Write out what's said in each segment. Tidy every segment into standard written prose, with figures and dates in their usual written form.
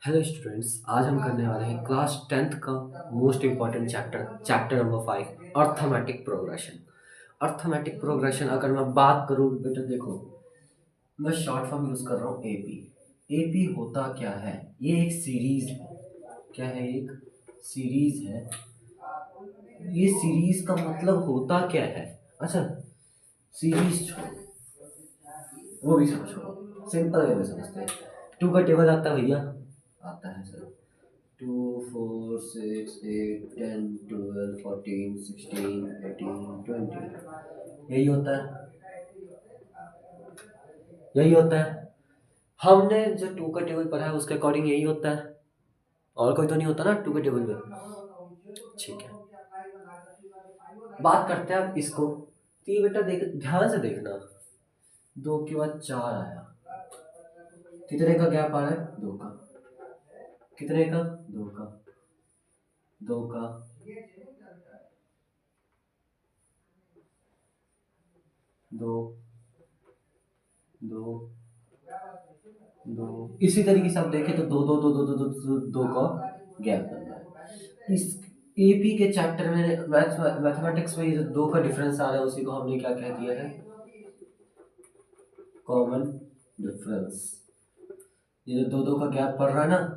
Hello students, आज हम करने वाले हैं क्लास 10th का most important chapter number 5 arithmetic progression. Arithmetic progression अगर मैं बात करूँ बेटा, देखो मैं शॉर्ट फॉर्म यूज़ कर रहा हूँ एपी। एपी होता क्या है? ये एक सीरीज है। क्या है? एक सीरीज है। ये सीरीज का मतलब होता क्या है? अच्छा, सीरीज छोड़ो, वो भी समझो, सिंपल वे में समझते हैं। टू का टेबल आता है भैया? आता है सर। 2 4 6 8 10 12 14 16 18 20, यही होता है, यही होता है। हमने जो टू का टेबल पढ़ा है उसके अकॉर्डिंग यही होता है, और कोई तो नहीं होता ना टू के टेबल में। ठीक है, बात करते हैं अब इसको। तो ये बेटा देख, ध्यान से देखना। दो के बाद चार आया, कितने का गैप आ रहा है? दो का। कितने का? दो का। दो का। दो। दो। दो। इसी तरीके से आप देखें तो दो दो दो दो दो दो दो, दो का गैप बन रहा है। इस एपी के चैप्टर में मैथमेटिक्स में ये जो दो का डिफरेंस आ रहा है उसी को हमने क्या कह दिया है? Common difference. ये जो दो दो का गैप पड़ रहा है ना,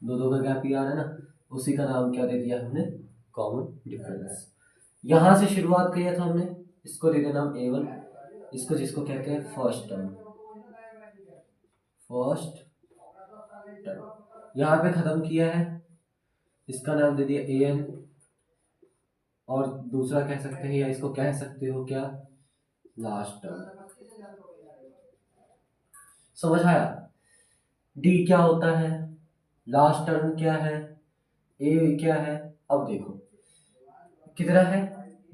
दो दो का गैप ही आ रहा है ना, उसी का नाम क्या दे दिया हमने? Common difference. यहां से शुरुआत किया था हमने, इसको दे देना A1, इसको जिसको कहते हैं फर्स्ट टर्म। फर्स्ट टर्म यहाँ पे खत्म किया है, इसका नाम दे दिया AN। और दूसरा कह सकते हैं या इसको कह सकते हो क्या? Last term. समझ आया? डी क्या होता है, लास्ट टर्म क्या है, ए क्या है? अब देखो कितना है,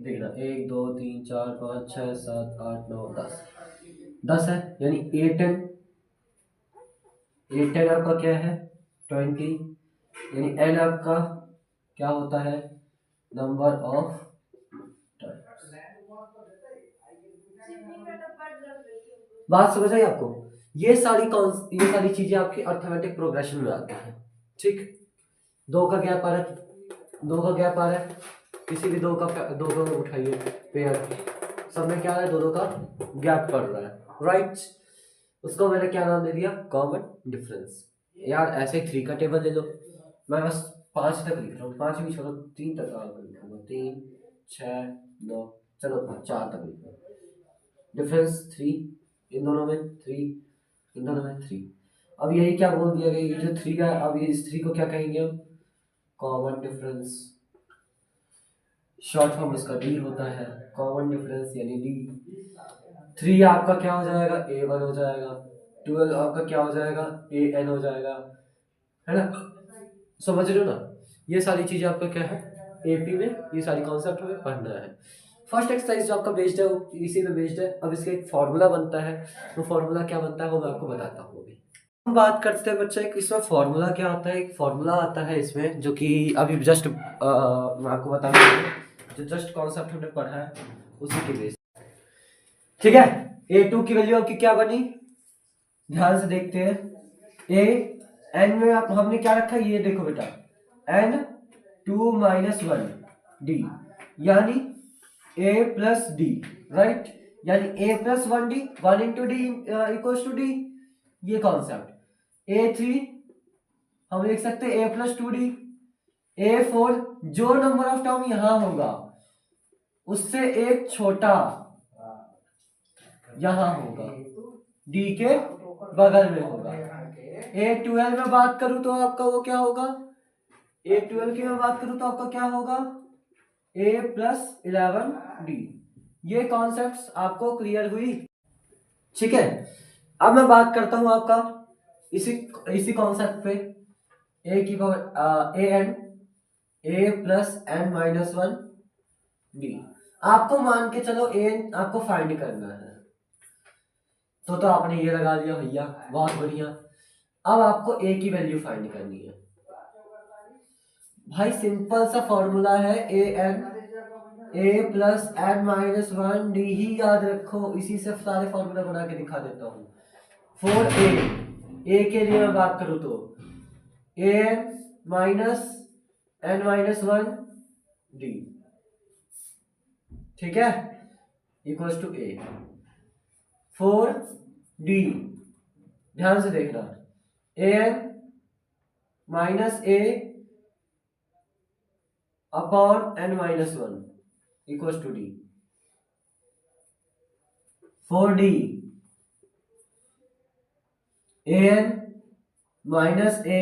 देखना 1 2 3 4 5 6 7 8 9 10। 10 है, यानी A10। A10 आपका क्या है? 20। यानी N आपका क्या होता है? Number of terms. बात समझ आई आपको? ये सारी चीजें आपकी अर्थमेटिक प्रोग्रेशन में आती हैं। ठीक, दो का गैप आ रहा है, दो का गैप आ रहा है, किसी भी दो का उठाइए पेयर, सब में क्या आ रहा है? दो दो का गैप पड़ रहा है, राइट। उसको मैंने क्या नाम दे दिया? Common difference. यार ऐसे थ्री का टेबल ले लो, मैं बस 5 तक लिख रहा हूँ, 5 भी छोड़ो, 3 तक लिखूंगा, 3 6 9, चलो 4 तक लिख रहा हूँ। डिफरेंस 3, इन दोनों में 3, इन दोनों में 3। अब यही क्या बोल दिया गया, ये जो 3 है, अब ये इस 3 को क्या कहेंगे हम? Common difference. शॉर्ट फॉर्म इसका डी होता है, कॉमन डिफरेंस यानी डी। 3 आपका क्या हो जाएगा? A1 हो जाएगा। 12 आपका क्या हो जाएगा? AN हो जाएगा, है ना? समझ रहे हो ना? ये सारी चीजें आपका क्या है, एपी में ये सारी कॉन्सेप्ट हमें पढ़ना है। फर्स्ट एक्सरसाइज जो आपका बेस्ड है वो इसी पे बेस्ड है। अब इसका एक फॉर्मूला बनता है, वो फॉर्मूला क्या बनता है वो मैं आपको बताता हूँ अभी। हम बात करते हैं बच्चा, एक इसमें फॉर्मूला क्या आता है, एक फॉर्मूला आता है इसमें जो कि अभी जस्ट मैं आपको बता रहा हूँ, जो जस्ट कॉन्सेप्ट हमने पढ़ा है उसी के बेस। ठीक है, A2 की वैल्यू आपकी क्या बनी? ध्यान से देखते हैं। ए एन में आप हमने क्या रखा है, ये देखो बेटा, एन 2 - 1 डी, यानी ए प्लस डी, राइट। यानी A plus 1D, 1 into D equals to D, ये कॉन्सेप्ट। A3 हम लिख सकते हैं A प्लस 2D। A4 जो नंबर ऑफ टर्म यहां होगा उससे एक छोटा यहां होगा, डी के बगल में होगा। A12 में बात करूं तो आपका वो क्या होगा? A12 की मैं बात करूं तो आपका क्या होगा? A plus 11D। ये कॉन्सेप्ट्स आपको क्लियर हुई? ठीक है, अब मैं बात करता हूं आपका इसी इसी कॉन्सेप्ट पे। ए की पावर एन, ए प्लस n माइनस 1D। आपको मान के चलो एन आपको फाइंड करना है, तो आपने ये लगा दिया भैया, बहुत बढ़िया। अब आपको ए की वैल्यू फाइंड करनी है भाई, सिंपल सा फॉर्मूला है, ए प्लस n माइनस 1D ही याद रखो, इसी से सारे फॉर्मूला बना के दिखा देता हूँ। फॉर ए के लिए मैं बात करूं तो A N minus N minus one D, ठीक है, equals to A. For D ध्यान से देखना, A N minus A upon N minus one equals to D. For D A N minus A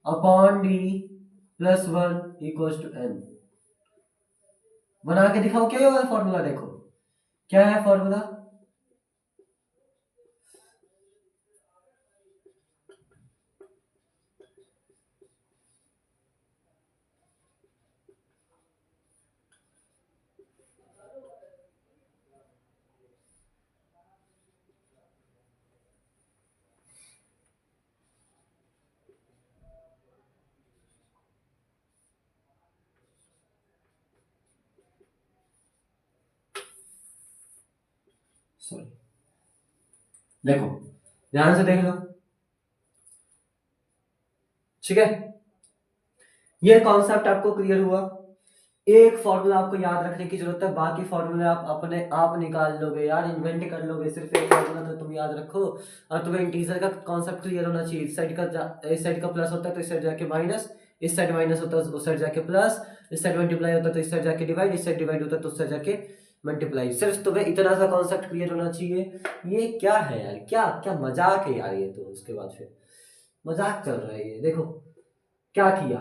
upon D plus one equals to N. बना के दिखाओ क्या होगा फॉर्मूला, देखो क्या है फॉर्मूला। सॉरी, देखो ध्यान से देख लो, ठीक है, ये कॉन्सेप्ट आपको क्लियर हुआ। एक फॉर्मूला आपको याद रखने की जरूरत है, बाकी फॉर्मूले आप अपने आप निकाल लोगे यार, इन्वेंट कर लोगे। सिर्फ एक फॉर्मूला तो तुम याद रखो, और तुम्हें इंटीजर का कॉन्सेप्ट क्लियर होना चाहिए। इस साइड का प्लस होता है तो इस साइड जाके माइनस, इस साइड माइनस होता है उस साइड जाके प्लस, इस साइड मल्टीप्लाई होता है तो इस साइड जाके डिवाइड, इस साइड डिवाइड होता है तो उस साइड जाके मल्टीप्लाई। सिर्फ तुम्हें इतना सा कॉन्सेप्ट क्लियर होना चाहिए। ये क्या है यार, क्या क्या मजाक है यार ये, तो उसके बाद फिर मजाक चल रहा है ये। देखो क्या किया,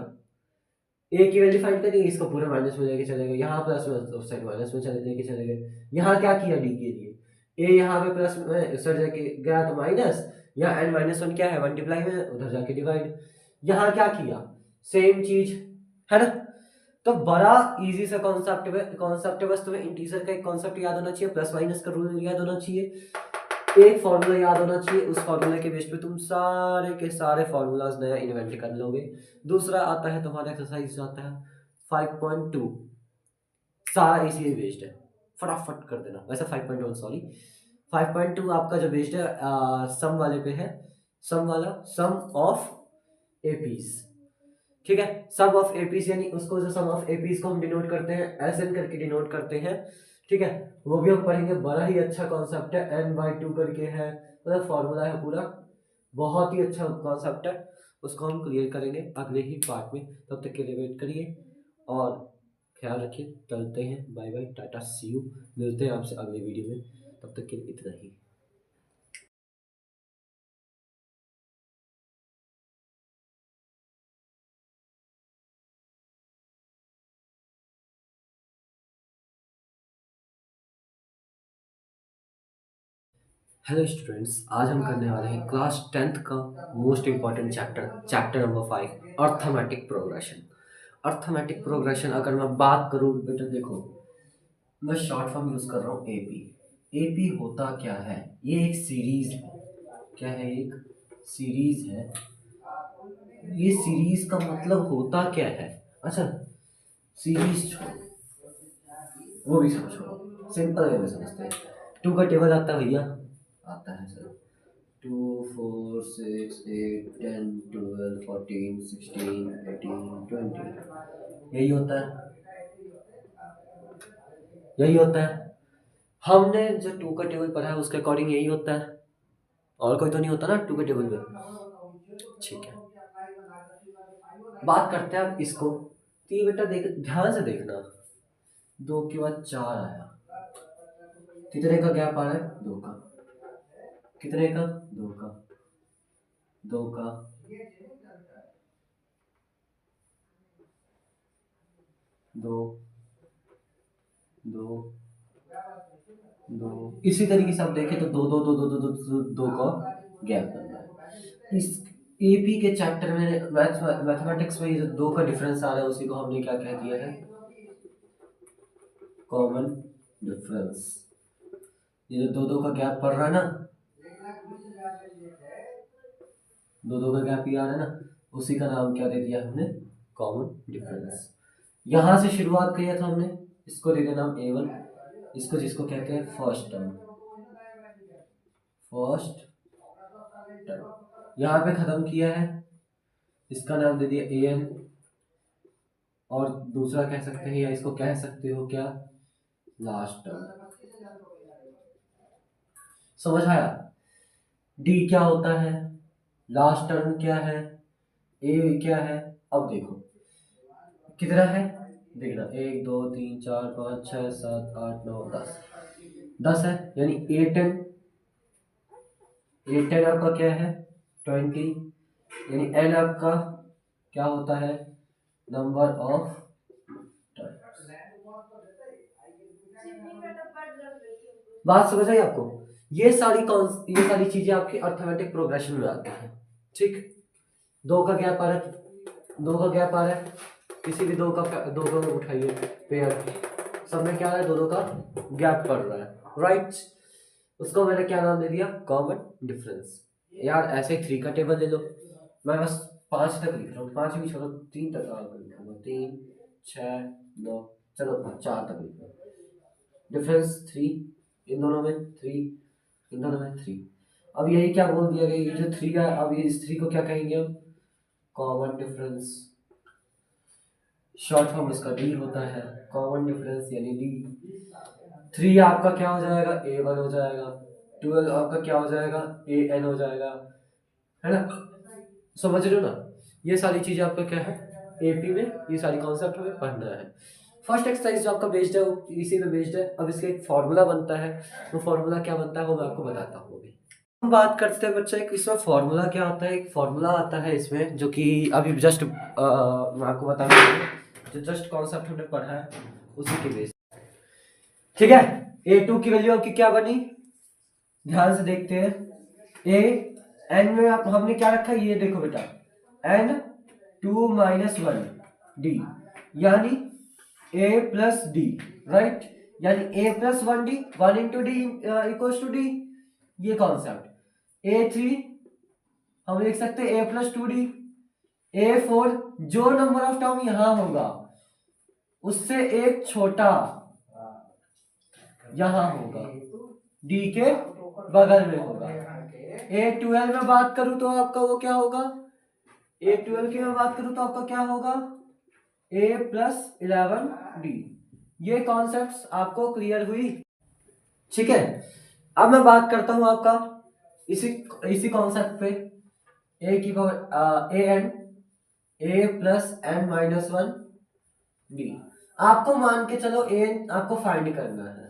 ए की वैल्यू फाइंड करिए, इसको पूरे माइनस में लेके चले गए, यहाँ प्लस में उस साइड माइनस में चले लेके चले गए। यहाँ क्या किया डी के लिए, ए यहाँ पे प्लस में उस साइड जाके गया तो माइनस, यहाँ एन माइनस वन क्या है मल्टीप्लाई में, उधर जाके डिवाइड। यहाँ क्या किया, सेम चीज है ना। तो बड़ा इजी सा कॉन्सेप्ट है, बस तुम्हें इंटीजर का एक कॉन्सेप्ट याद होना चाहिए, प्लस माइनस का रूल याद होना चाहिए, एक फॉर्मूला याद होना चाहिए। उस फॉर्मूला के बेस पे तुम सारे के सारे फॉर्मूलाज नया इन्वेंट कर लोगे। दूसरा आता है तुम्हारा एक्सरसाइज आता है 5.2, सारा इसी बेस्ड है, फटाफट कर देना। वैसे 5.1 सॉरी 5.2 आपका जो बेस्ड है सम वाले पे है, सम ऑफ एपीज, ठीक है। सम ऑफ एपीज यानी उसको जो सम ऑफ एपीज को हम डिनोट करते हैं एस एन करके डिनोट करते हैं, ठीक है, वो भी हम पढ़ेंगे। बड़ा ही अच्छा कॉन्सेप्ट है, n/2 करके है, मतलब फॉर्मूला है पूरा, बहुत ही अच्छा कॉन्सेप्ट है। उसको हम क्लियर करेंगे अगले ही पार्ट में। तब तक के लिए वेट करिए और ख्याल रखिए। चलते हैं, bye bye, tata, see you. मिलते हैं आपसे अगले वीडियो में, तब तक के लिए इतना ही। हेलो स्टूडेंट्स, आज हम करने वाले हैं क्लास 10th का most important chapter number 5, arithmetic progression. Arithmetic progression अगर मैं बात करूँ बेटा, देखो मैं शॉर्ट फॉर्म यूज़ कर रहा हूँ एपी। एपी होता क्या है, ये एक सीरीज है। क्या है, एक सीरीज है। ये सीरीज का मतलब होता क्या है, अच्छा सीरीज वो भी समझो, सिंपल वे में समझते हैं। 2 का टेबल आता है भैया, आता है सर, 2 4 6 8 10 12 14 16 18 20, यही होता है, यही होता है। हमने जो 2 का टेबल पढ़ा है उसके अकॉर्डिंग यही होता है, और कोई तो नहीं होता ना 2 के टेबल में, ठीक है। बात करते हैं अब इसको, तो ये बेटा देख ध्यान से देखना, 2 के बाद 4 आया, कितने का गैप आ रहा है, 2 का, कितने का, 2 का, 2 का, 2 2 2, इसी तरीके से आप देखें तो 2 2 2 2 2 2 2 का गैप बन रहा है। इस एपी के चैप्टर में मैथमेटिक्स में ये जो 2 का डिफरेंस आ रहा है उसी को हमने क्या कह दिया है, कॉमन डिफरेंस। ये जो 2 2 का गैप पड़ रहा है ना, 2 2 का गैप ही आ रहा है ना, उसी का नाम क्या दे दिया हमने, कॉमन डिफरेंस। यहाँ से शुरुआत किया था हमने, इसको दे देना नाम A1, इसको जिसको कहते हैं फर्स्ट टर्म, फर्स्ट टर्म यहाँ पे खत्म किया है, इसका नाम दे दिया ए एन, और दूसरा कह सकते हैं या इसको कह सकते हो क्या, लास्ट टर्म। समझ आया? डी क्या होता है, लास्ट टर्म क्या है, ए क्या है। अब देखो कितना है, देखना 1 2 3 4 5 6 7 8 9 10, 10 है, यानी ए टेन आपका क्या है 20, यानी एन आपका क्या होता है, नंबर ऑफ टर्म। बात समझ आई आपको? ये सारी चीजें आपकी अर्थमेटिक प्रोग्रेशन में आती हैं। ठीक, दो का गैप आ रहा है, किसी भी दो का उठाइए पेयर, सब में क्या है, दोनों का गैप पड़ रहा है, राइट। उसको मैंने क्या नाम दे दिया, कॉमन डिफरेंस। यार ऐसे 3 का टेबल ले लो, मैं बस 5 तक लिख रहा हूँ, 5 भी छोड़ो, 3 तक लिखूंगा, 3 6 9, चलो 4 तक लिख रहा हूँ। डिफरेंस 3, इन दोनों में 3, इन दोनों में 3। अब यही क्या बोल दिया गया, ये जो 3 है, अब ये इस 3 को क्या कहेंगे हम, कॉमन डिफरेंस। शॉर्ट फॉर्म इसका डी होता है, कॉमन डिफरेंस यानी डी। 3 आपका क्या हो जाएगा, A1 हो जाएगा, 12 आपका क्या हो जाएगा, AN हो जाएगा, है ना। समझ रहे हो ना? ये सारी चीजें आपका क्या है, एपी में ये सारी कॉन्सेप्ट में पढ़ना है। फर्स्ट एक्सरसाइज जो आपका बेस्ड है वो इसी में बेस्ड है। अब इसका एक फॉर्मूला बनता है, वो फॉर्मूला क्या बनता है वो मैं आपको बताता हूँ। अभी हम बात करते हैं बच्चे कि इसमें फॉर्मूला क्या होता है। एक फॉर्मूला आता है इसमें जो कि अभी जस्ट मैं आपको बता दूँ, जो जस्ट कॉन्सेप्ट हमने पढ़ा है उसी के बेस। ठीक है, A2 की वैल्यू आपकी क्या बनी, ध्यान से देखते हैं। ए एन में आप हमने क्या रखा है, ये देखो बेटा, N2 - 1 D, यानी A प्लस डी, राइट, यानी A plus 1D, 1 into D equals to D, ये कॉन्सेप्ट। A3 हम लिख सकते हैं A प्लस 2D। A4 जो नंबर ऑफ टर्म यहां होगा उससे एक छोटा यहां होगा, D के बगल में होगा। A12 में बात करूं तो आपका वो क्या होगा, A12 की मैं बात करूं तो आपका क्या होगा, A प्लस 11D। ये कॉन्सेप्ट्स आपको क्लियर हुई? ठीक है, अब मैं बात करता हूं आपका इसी कॉन्सेप्ट पे, A की power AN, A plus N - 1D। आपको मान के चलो AN आपको फाइंड करना है,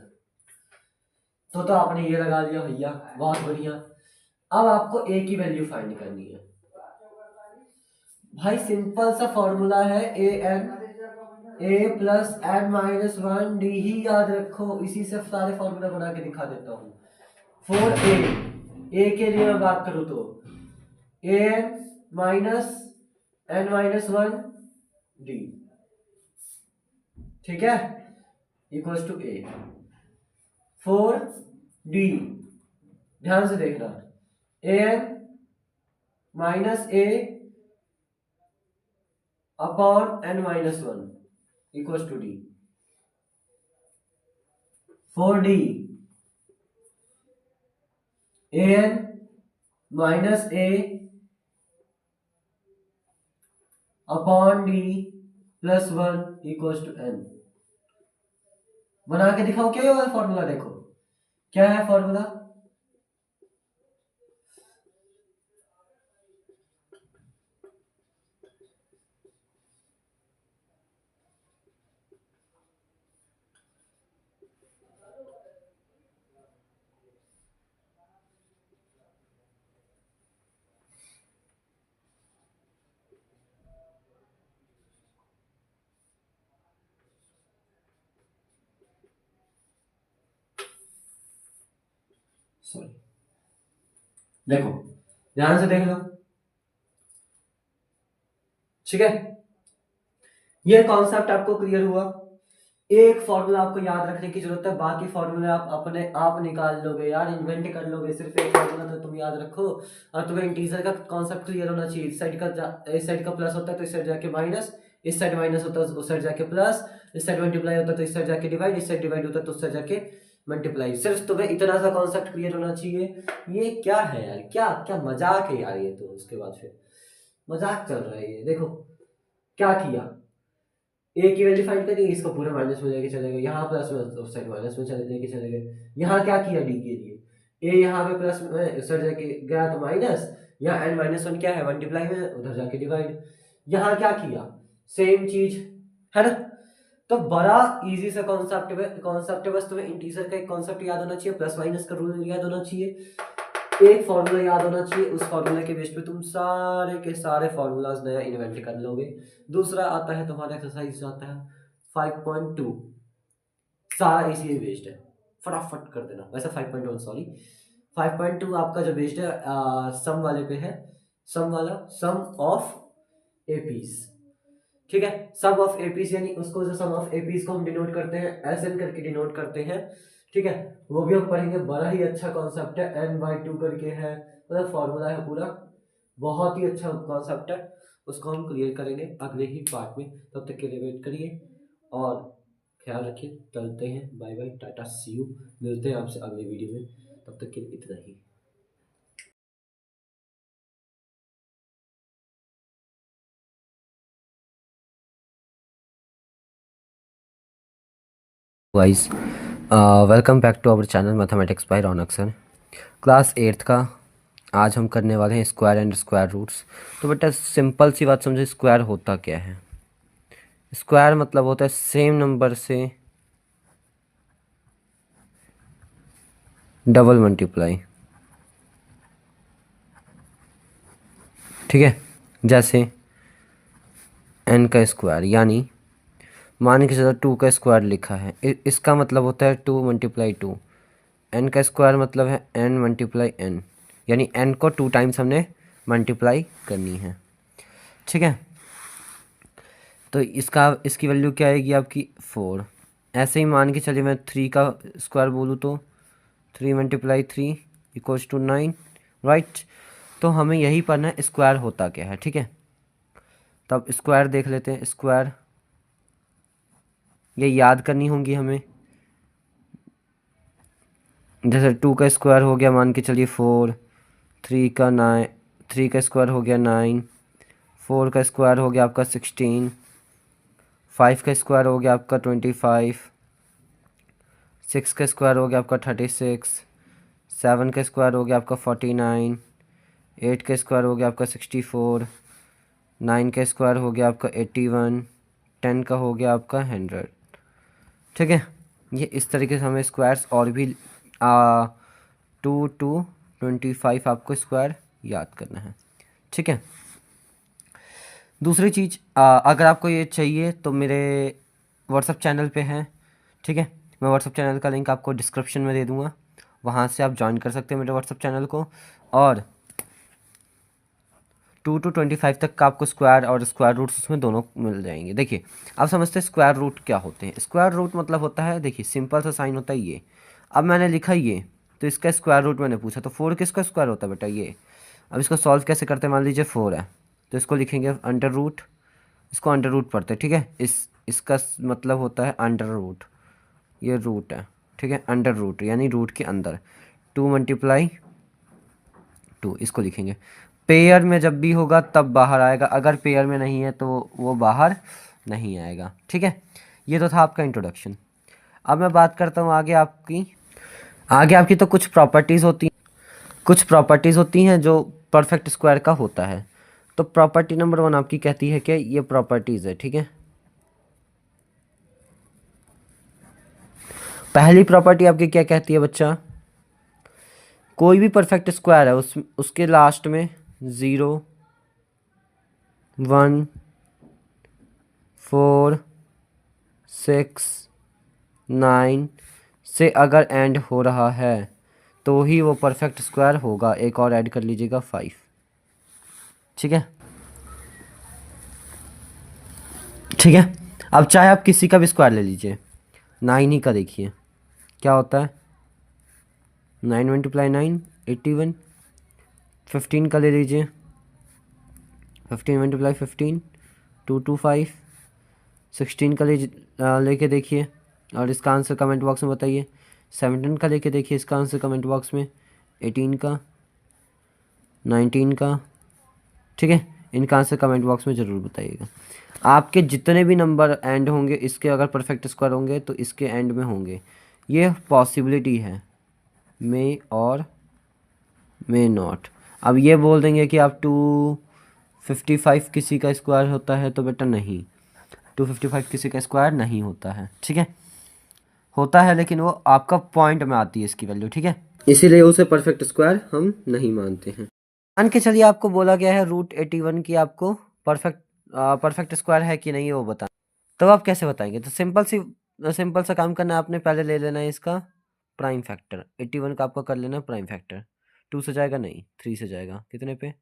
तो आपने ये लगा लिया भैया, बहुत बढ़िया। अब आपको A की वैल्यू फाइंड करनी है भाई, सिंपल सा फॉर्मूला है, A प्लस N - 1D ही याद रखो। इसी से सारे फॉर्मूला बना के दिखा देता हूँ। 4A के लिए मैं बात करूँ तो AN माइनस N - 1D, ठीक है, इक्वल्स टू A। 4D, ध्यान से देखना, AN minus A upon N - 1 equals to D। 4D AN minus A upon D plus 1 equals to N। बना के दिखाओ क्या है फॉर्मूला, देखो क्या है फॉर्मूला, सॉरी, देखो ध्यान से देख लो, ठीक है। ये कॉन्सेप्ट आपको क्लियर हुआ। एक फॉर्मूला आपको याद रखने की जरूरत है, बाकी फॉर्मूले आप अपने आप निकाल लोगे यार, इन्वेंट कर लोगे। सिर्फ एक फॉर्मूला तो तुम याद रखो, और तुम्हें इंटीजर का कॉन्सेप्ट क्लियर होना चाहिए। इस साइड का प्लस होता है तो इस साइड जाके माइनस, इस साइड माइनस होता है उस साइड जाके प्लस, इस साइड मल्टीप्लाई होता है तो इस साइड जाके डिवाइड, इस साइड डिवाइड होता है तो उस साइड जाके मल्टीप्लाई। सिर्फ तुम्हें इतना सा कॉन्सेप्ट क्लियर होना चाहिए। ये क्या है यार, क्या क्या मजाक है यार ये तो। उसके बाद फिर मजाक चल रहा है ये। देखो क्या किया, ए की वैल्यू फाइंड करिए, इसको पूरा माइनस में लेके चले गए, यहाँ प्लस में उस साइड माइनस में चले लेके चले गए। यहाँ क्या किया डी के लिए, ए यहाँ पे प्लस में उस साइड जाके गया तो माइनस, यहाँ एन माइनस वन क्या है मल्टीप्लाई में, उधर जाके डिवाइड। यहाँ क्या किया, सेम चीज है ना। तो बड़ा इजी सा कॉन्सेप्ट है, बस तुम्हें इंटीजर का एक कॉन्सेप्ट याद होना चाहिए, प्लस माइनस का रूल याद होना चाहिए, एक फॉर्मूला याद होना चाहिए। उस फॉर्मूला के बेस पे तुम सारे के सारे फॉर्मूलाज नया इन्वेंट कर लोगे। दूसरा आता है तुम्हारा एक्सरसाइज आता है 5.2, सारा इसी बेस्ड है, फटाफट कर देना। वैसे 5.1 सॉरी 5.2 आपका जो बेस्ड है सम वाले पे है, सम वाला, सम ऑफ एपीज। ठीक है, सम ऑफ एपीज यानी उसको जो सम ऑफ एपीज को हम डिनोट करते हैं एसएन करके डिनोट करते हैं। ठीक है, वो भी हम पढ़ेंगे, बड़ा ही अच्छा कॉन्सेप्ट है, n/2 करके है, मतलब फॉर्मूला है पूरा, बहुत ही अच्छा कॉन्सेप्ट है। उसको हम क्लियर करेंगे अगले ही पार्ट में। तब तक के लिए वेट करिए और ख्याल रखिए। चलते हैं, bye bye, tata, see you. मिलते हैं आपसे अगले वीडियो में, तब तक के लिए इतना ही। वाइस welcome back to our channel mathematics by Raunak sir. Class 8th का आज हम करने वाले हैं स्क्वायर एंड स्क्वायर रूट्स। तो बेटा सिंपल सी बात समझो, स्क्वायर होता क्या है। स्क्वायर मतलब होता है सेम नंबर से डबल मल्टीप्लाई। ठीक है, जैसे n का स्क्वायर, यानी मान के चलो 2 का स्क्वायर लिखा है, इसका मतलब होता है 2 × 2। n का स्क्वायर मतलब है n × n, यानी n को 2 टाइम्स हमने मल्टीप्लाई करनी है। ठीक है, तो इसकी वैल्यू क्या आएगी आपकी 4। ऐसे ही मान के चलिए मैं 3 का स्क्वायर बोलूँ तो 3 × 3 = 9, राइट। तो हमें यही पढ़ना है स्क्वायर होता क्या है। ठीक है, तो अब स्क्वायर देख लेते हैं। स्क्वायर ये याद करनी होंगी हमें। जैसे 2 का स्क्वायर हो गया मान के चलिए 4, 3 का स्क्वायर हो गया 9, 4 का स्क्वायर हो गया आपका 16, 5 का स्क्वायर हो गया आपका 25, 6 का स्क्वायर हो गया आपका 36, 7 का स्क्वायर हो गया आपका 49, 8 का स्क्वायर हो गया आपका 64, 9 का स्क्वायर हो गया आपका 81, 10 का हो गया आपका 100। ठीक है, ये इस तरीके से हमें स्क्वायर्स और भी 2 to 25 आपको स्क्वायर याद करना है। ठीक है, दूसरी चीज़ अगर आपको ये चाहिए तो मेरे व्हाट्सअप चैनल पे है। ठीक है, मैं व्हाट्सअप चैनल का लिंक आपको डिस्क्रिप्शन में दे दूँगा, वहाँ से आप ज्वाइन कर सकते हैं मेरे व्हाट्सअप चैनल को। और 2 to 25 तक का आपको स्क्वायर और स्क्वायर रूट्स उसमें दोनों मिल जाएंगे। देखिए आप समझते हैं स्क्वायर रूट क्या होते हैं। स्क्वायर रूट मतलब होता है, देखिए सिंपल सा साइन होता है ये। अब मैंने लिखा ये, तो इसका स्क्वायर रूट मैंने पूछा, तो 4 किसका स्क्वायर होता है बेटा ये। अब इसको सॉल्व कैसे करते हैं, मान लीजिए 4 है तो इसको लिखेंगे अंडर रूट, इसको अंडर रूट पढ़ते हैं। ठीक है, इसका मतलब होता है अंडर रूट, ये रूट है। ठीक है, अंडर रूट यानी रूट के अंदर, 2 × 2 इसको लिखेंगे। पेयर में जब भी होगा तब बाहर आएगा, अगर पेयर में नहीं है तो वो बाहर नहीं आएगा। ठीक है, ये तो था आपका इंट्रोडक्शन। अब मैं बात करता हूँ आगे आपकी तो कुछ प्रॉपर्टीज़ होती हैं जो परफेक्ट स्क्वायर का होता है। तो प्रॉपर्टी नंबर 1 आपकी कहती है कि ये प्रॉपर्टीज़ है। ठीक है, पहली प्रॉपर्टी आपकी क्या कहती है बच्चा, कोई भी परफेक्ट स्क्वायर है उसके लास्ट में 0, 1, 4, 6, 9 से अगर एंड हो रहा है तो ही वो परफेक्ट स्क्वायर होगा। एक और ऐड कर लीजिएगा 5। ठीक है, ठीक है, अब चाहे आप किसी का भी स्क्वायर ले लीजिए, 9 ही का देखिए क्या होता है, 9 × 9 81। 15 का ले लीजिए, 15 × 15 225। 16 का लेके देखिए और इसका आंसर कमेंट बॉक्स में बताइए। 17 का लेके देखिए इसका आंसर कमेंट बॉक्स में, 18 का, 19 का, ठीक है। इनका आंसर कमेंट बॉक्स में ज़रूर बताइएगा। आपके जितने भी नंबर एंड होंगे इसके अगर परफेक्ट स्क्वायर होंगे तो इसके एंड में होंगे, ये पॉसिबिलिटी है, मे और मे नॉट। अब ये बोल देंगे कि आप 255 किसी का स्क्वायर होता है, तो बेटा नहीं, 255 किसी का स्क्वायर नहीं होता है, ठीक है। होता है लेकिन वो आपका पॉइंट में आती है इसकी वैल्यू, ठीक है, इसीलिए उसे परफेक्ट स्क्वायर हम नहीं मानते हैं। मान के चलिए आपको बोला गया है √81 की आपको परफेक्ट स्क्वायर है कि नहीं है वो बता, तो आप कैसे बताएंगे? तो सिंपल सा काम करना है, आपने पहले ले लेना है इसका प्राइम फैक्टर। 81 का आपको कर लेना है प्राइम फैक्टर। 2 से जाएगा नहीं, 3 से जाएगा, कितने पे?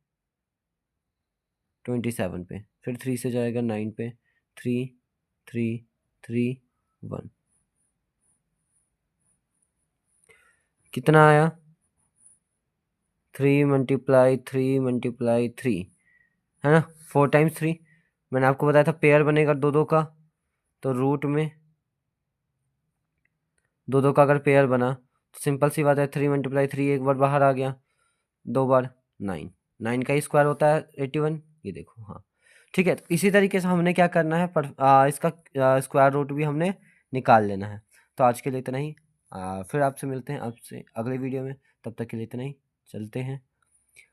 27 पे। फिर 3 से जाएगा 9 पे, 3 3 3 1, कितना आया? 3 × 3 × 3, है ना, 4 टाइम्स 3। मैंने आपको बताया था पेयर बनेगा दो दो का, तो रूट में दो दो का अगर पेयर बना तो सिंपल सी बात है, 3 × 3 एक बार बाहर आ गया, 2 बार 9, 9 का ही स्क्वायर होता है 81, ये देखो, हाँ ठीक है। तो इसी तरीके से हमने क्या करना है, इसका स्क्वायर रूट भी हमने निकाल लेना है। तो आज के लिए इतना ही, फिर आपसे मिलते हैं आपसे अगले वीडियो में, तब तक के लिए इतना ही, चलते हैं।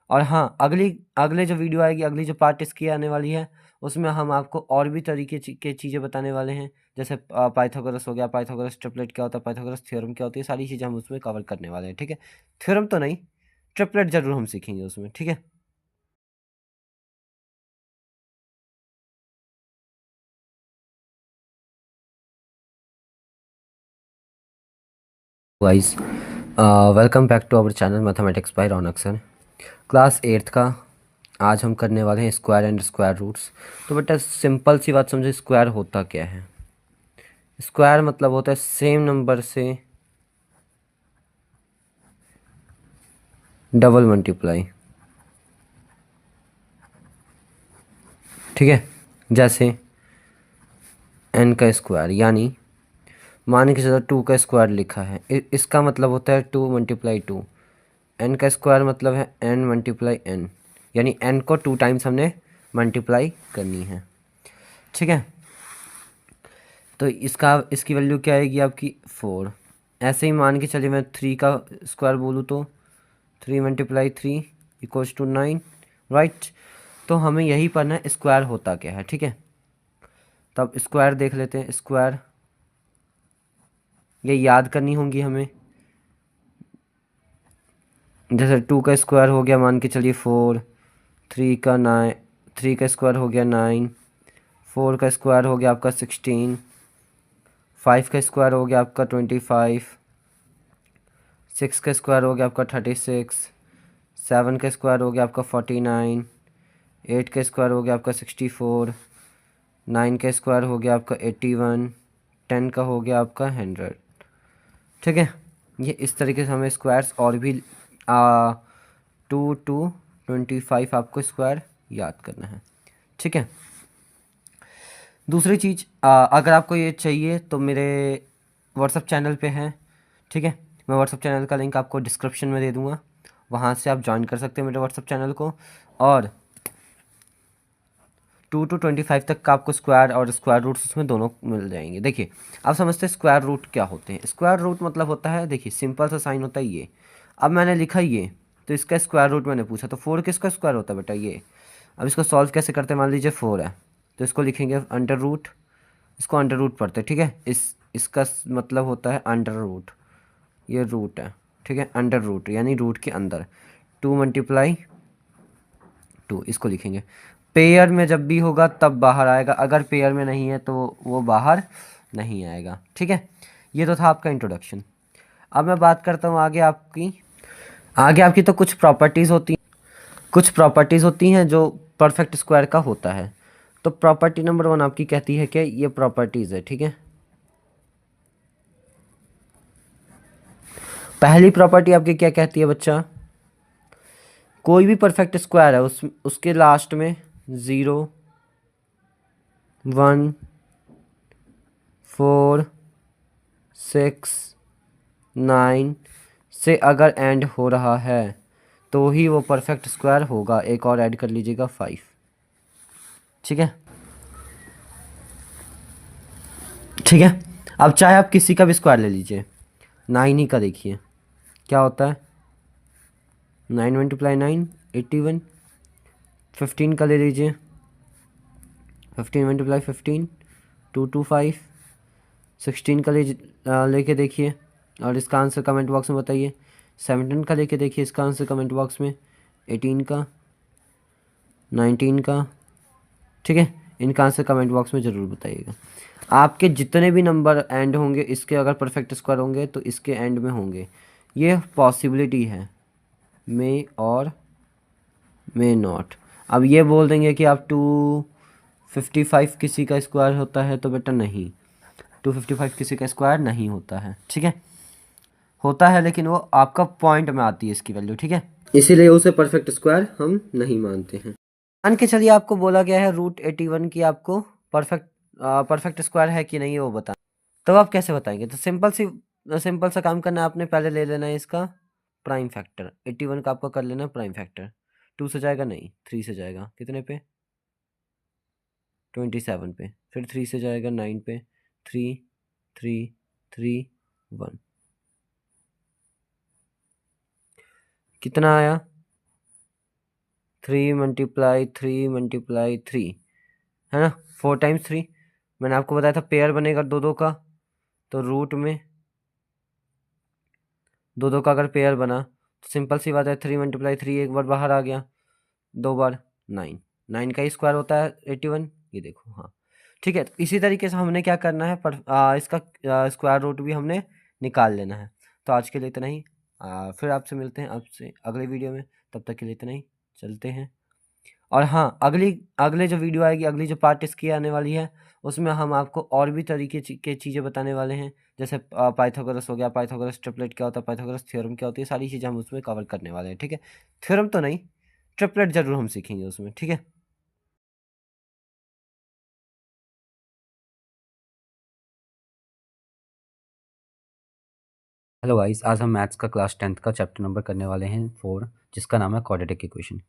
और हाँ, अगले जो वीडियो आएगी, अगली जो पार्ट इसकी आने वाली है, उसमें हम आपको और भी तरीके के चीज़ें बताने वाले हैं, जैसे पाइथागोरस हो गया, पाइथागोरस ट्रिपलेट क्या होता है, पाइथागोरस थ्योरम क्या होती है, सारी चीज़ें हम उसमें कवर करने वाले हैं, ठीक है। थ्योरम तो नहीं, ट्रिपलेट जरूर हम सीखेंगे उसमें, ठीक है। वाइज welcome back to our channel mathematics by Raunak sir. Class 8th का आज हम करने वाले हैं स्क्वायर एंड स्क्वायर रूट्स। तो बेटा सिंपल सी बात समझे, स्क्वायर होता क्या है? स्क्वायर मतलब होता है सेम नंबर से डबल मल्टीप्लाई, ठीक है। जैसे n का स्क्वायर, यानी मान के चलो 2 का स्क्वायर लिखा है, इसका मतलब होता है 2 × 2। n का स्क्वायर मतलब है n × n, यानी n को 2 टाइम्स हमने मल्टीप्लाई करनी है, ठीक है। तो इसकी वैल्यू क्या आएगी आपकी 4। ऐसे ही मान के चलिए मैं 3 का स्क्वायर बोलूँ तो 3 × 3 = 9, राइट। तो हमें यही पढ़ना है स्क्वायर होता क्या है, ठीक है। तो अब स्क्वायर देख लेते हैं। स्क्वायर ये याद करनी होंगी हमें, जैसे 2 का स्क्वायर हो गया मान के चलिए 4, 3 का स्क्वायर हो गया 9, 4 का स्क्वायर हो गया आपका 16, 5 का स्क्वायर हो गया आपका 25, 6 का स्क्वायर हो गया आपका 36, 7 का स्क्वायर हो गया आपका 49, 8 का स्क्वायर हो गया आपका 64, 9 का स्क्वायर हो गया आपका 81, 10 का हो गया आपका 100, ठीक है। ये इस तरीके से हमें स्क्वायर्स और भी 2 to 25 आपको स्क्वायर याद करना है, ठीक है। दूसरी चीज़, अगर आपको ये चाहिए तो मेरे व्हाट्सअप चैनल पे है, ठीक है। मैं व्हाट्सअप चैनल का लिंक आपको डिस्क्रिप्शन में दे दूँगा, वहाँ से आप ज्वाइन कर सकते हैं मेरे व्हाट्सअप चैनल को। और 2 to 25 तक का आपको स्क्वायर और स्क्वायर रूट्स उसमें दोनों मिल जाएंगे। देखिए आप समझते हैं स्क्वायर रूट क्या होते हैं? स्क्वायर रूट मतलब होता है, देखिए सिंपल सा साइन होता है ये। अब मैंने लिखा ये, तो इसका स्क्वायर रूट मैंने पूछा, तो 4 किसका स्क्वायर होता है बेटा? ये। अब इसको सॉल्व कैसे करते हैं? मान लीजिए 4 है, तो इसको लिखेंगे अंडर रूट, इसको अंडर रूट पढ़ते हैं, ठीक है। इसका मतलब होता है अंडर रूट, ये रूट है, ठीक है। अंडर रूट यानी रूट के अंदर, 2 × 2 इसको लिखेंगे। पेयर में जब भी होगा तब बाहर आएगा, अगर पेयर में नहीं है तो वो बाहर नहीं आएगा, ठीक है। ये तो था आपका इंट्रोडक्शन। अब मैं बात करता हूँ आगे आपकी तो कुछ प्रॉपर्टीज़ होती हैं जो परफेक्ट स्क्वायर का होता है। तो प्रॉपर्टी नंबर 1 आपकी कहती है कि ये प्रॉपर्टीज़ है, ठीक है। पहली प्रॉपर्टी आपकी क्या कहती है बच्चा? कोई भी परफेक्ट स्क्वायर है उसके लास्ट में 0, 1, 4, 6, 9 से अगर एंड हो रहा है तो ही वो परफेक्ट स्क्वायर होगा। एक और ऐड कर लीजिएगा 5। ठीक है, ठीक है। अब चाहे आप किसी का भी स्क्वायर ले लीजिए, 9 ही का देखिए क्या होता है। 9 मल्टीप्लाई 9 81। 15 का ले लीजिए, 15 मल्टीप्लाई 15 225। 16 का लेके देखिए और इसका आंसर कमेंट बॉक्स में बताइए। 17 का लेके देखिए इसका आंसर कमेंट बॉक्स में। 18 का, 19 का। ठीक है, इनका आंसर कमेंट बॉक्स में ज़रूर बताइएगा। आपके जितने भी नंबर एंड होंगे इसके अगर परफेक्ट स्क्वायर होंगे तो इसके एंड में होंगे। ये पॉसिबिलिटी है, मे और मे नॉट। अब ये बोल देंगे कि आप 255 किसी का स्क्वायर होता है, तो बेटा नहीं, 255 किसी का स्क्वायर नहीं होता है। ठीक है, होता है लेकिन वो आपका पॉइंट में आती है इसकी वैल्यू। ठीक है, इसीलिए उसे परफेक्ट स्क्वायर हम नहीं मानते हैं। मान के चलिए आपको बोला गया है √81 की आपको परफेक्ट स्क्वायर है कि नहीं वो बता, तब आप कैसे बताएंगे? तो सिंपल सा काम करना है आपने। पहले ले लेना है इसका प्राइम फैक्टर। 81 का आपको कर लेना प्राइम फैक्टर। 2 से जाएगा नहीं, 3 से जाएगा। कितने पे? 27 पे। फिर 3 से जाएगा 9 पे। 3 3 3 1। कितना आया? 3 मल्टीप्लाई 3 मल्टीप्लाई 3, है ना, 4 टाइम्स 3। मैंने आपको बताया था पेयर बनेगा दो दो का, तो रूट में दो दो का अगर पेयर बना तो सिंपल सी बात है 3 मल्टीप्लाई 3 एक बार बाहर आ गया, दो बार 9। 9 का ही स्क्वायर होता है 81। ये देखो, हाँ ठीक है। तो इसी तरीके से हमने क्या करना है, इसका स्क्वायर रूट भी हमने निकाल लेना है। तो आज के लिए इतना ही। फिर आपसे मिलते हैं आपसे अगले वीडियो में। तब तक के लिए इतना ही, चलते हैं। और हाँ, अगले जो वीडियो आएगी, अगली जो पार्ट इसकी आने वाली है, उसमें हम आपको और भी तरीके के चीज़ें बताने वाले हैं। जैसे पाइथागोरस हो गया, पाइथागोरस ट्रिपलेट क्या होता है, पाइथागोरस थ्योरम क्या होती है, सारी चीज़ें हम उसमें कवर करने वाले हैं। ठीक है, थ्योरम तो नहीं, ट्रिपलेट जरूर हम सीखेंगे उसमें। ठीक है। हेलो गाइस, आज हम मैथ्स का क्लास 10th का चैप्टर नंबर करने वाले हैं 4, जिसका नाम है क्वाड्रेटिक इक्वेशन।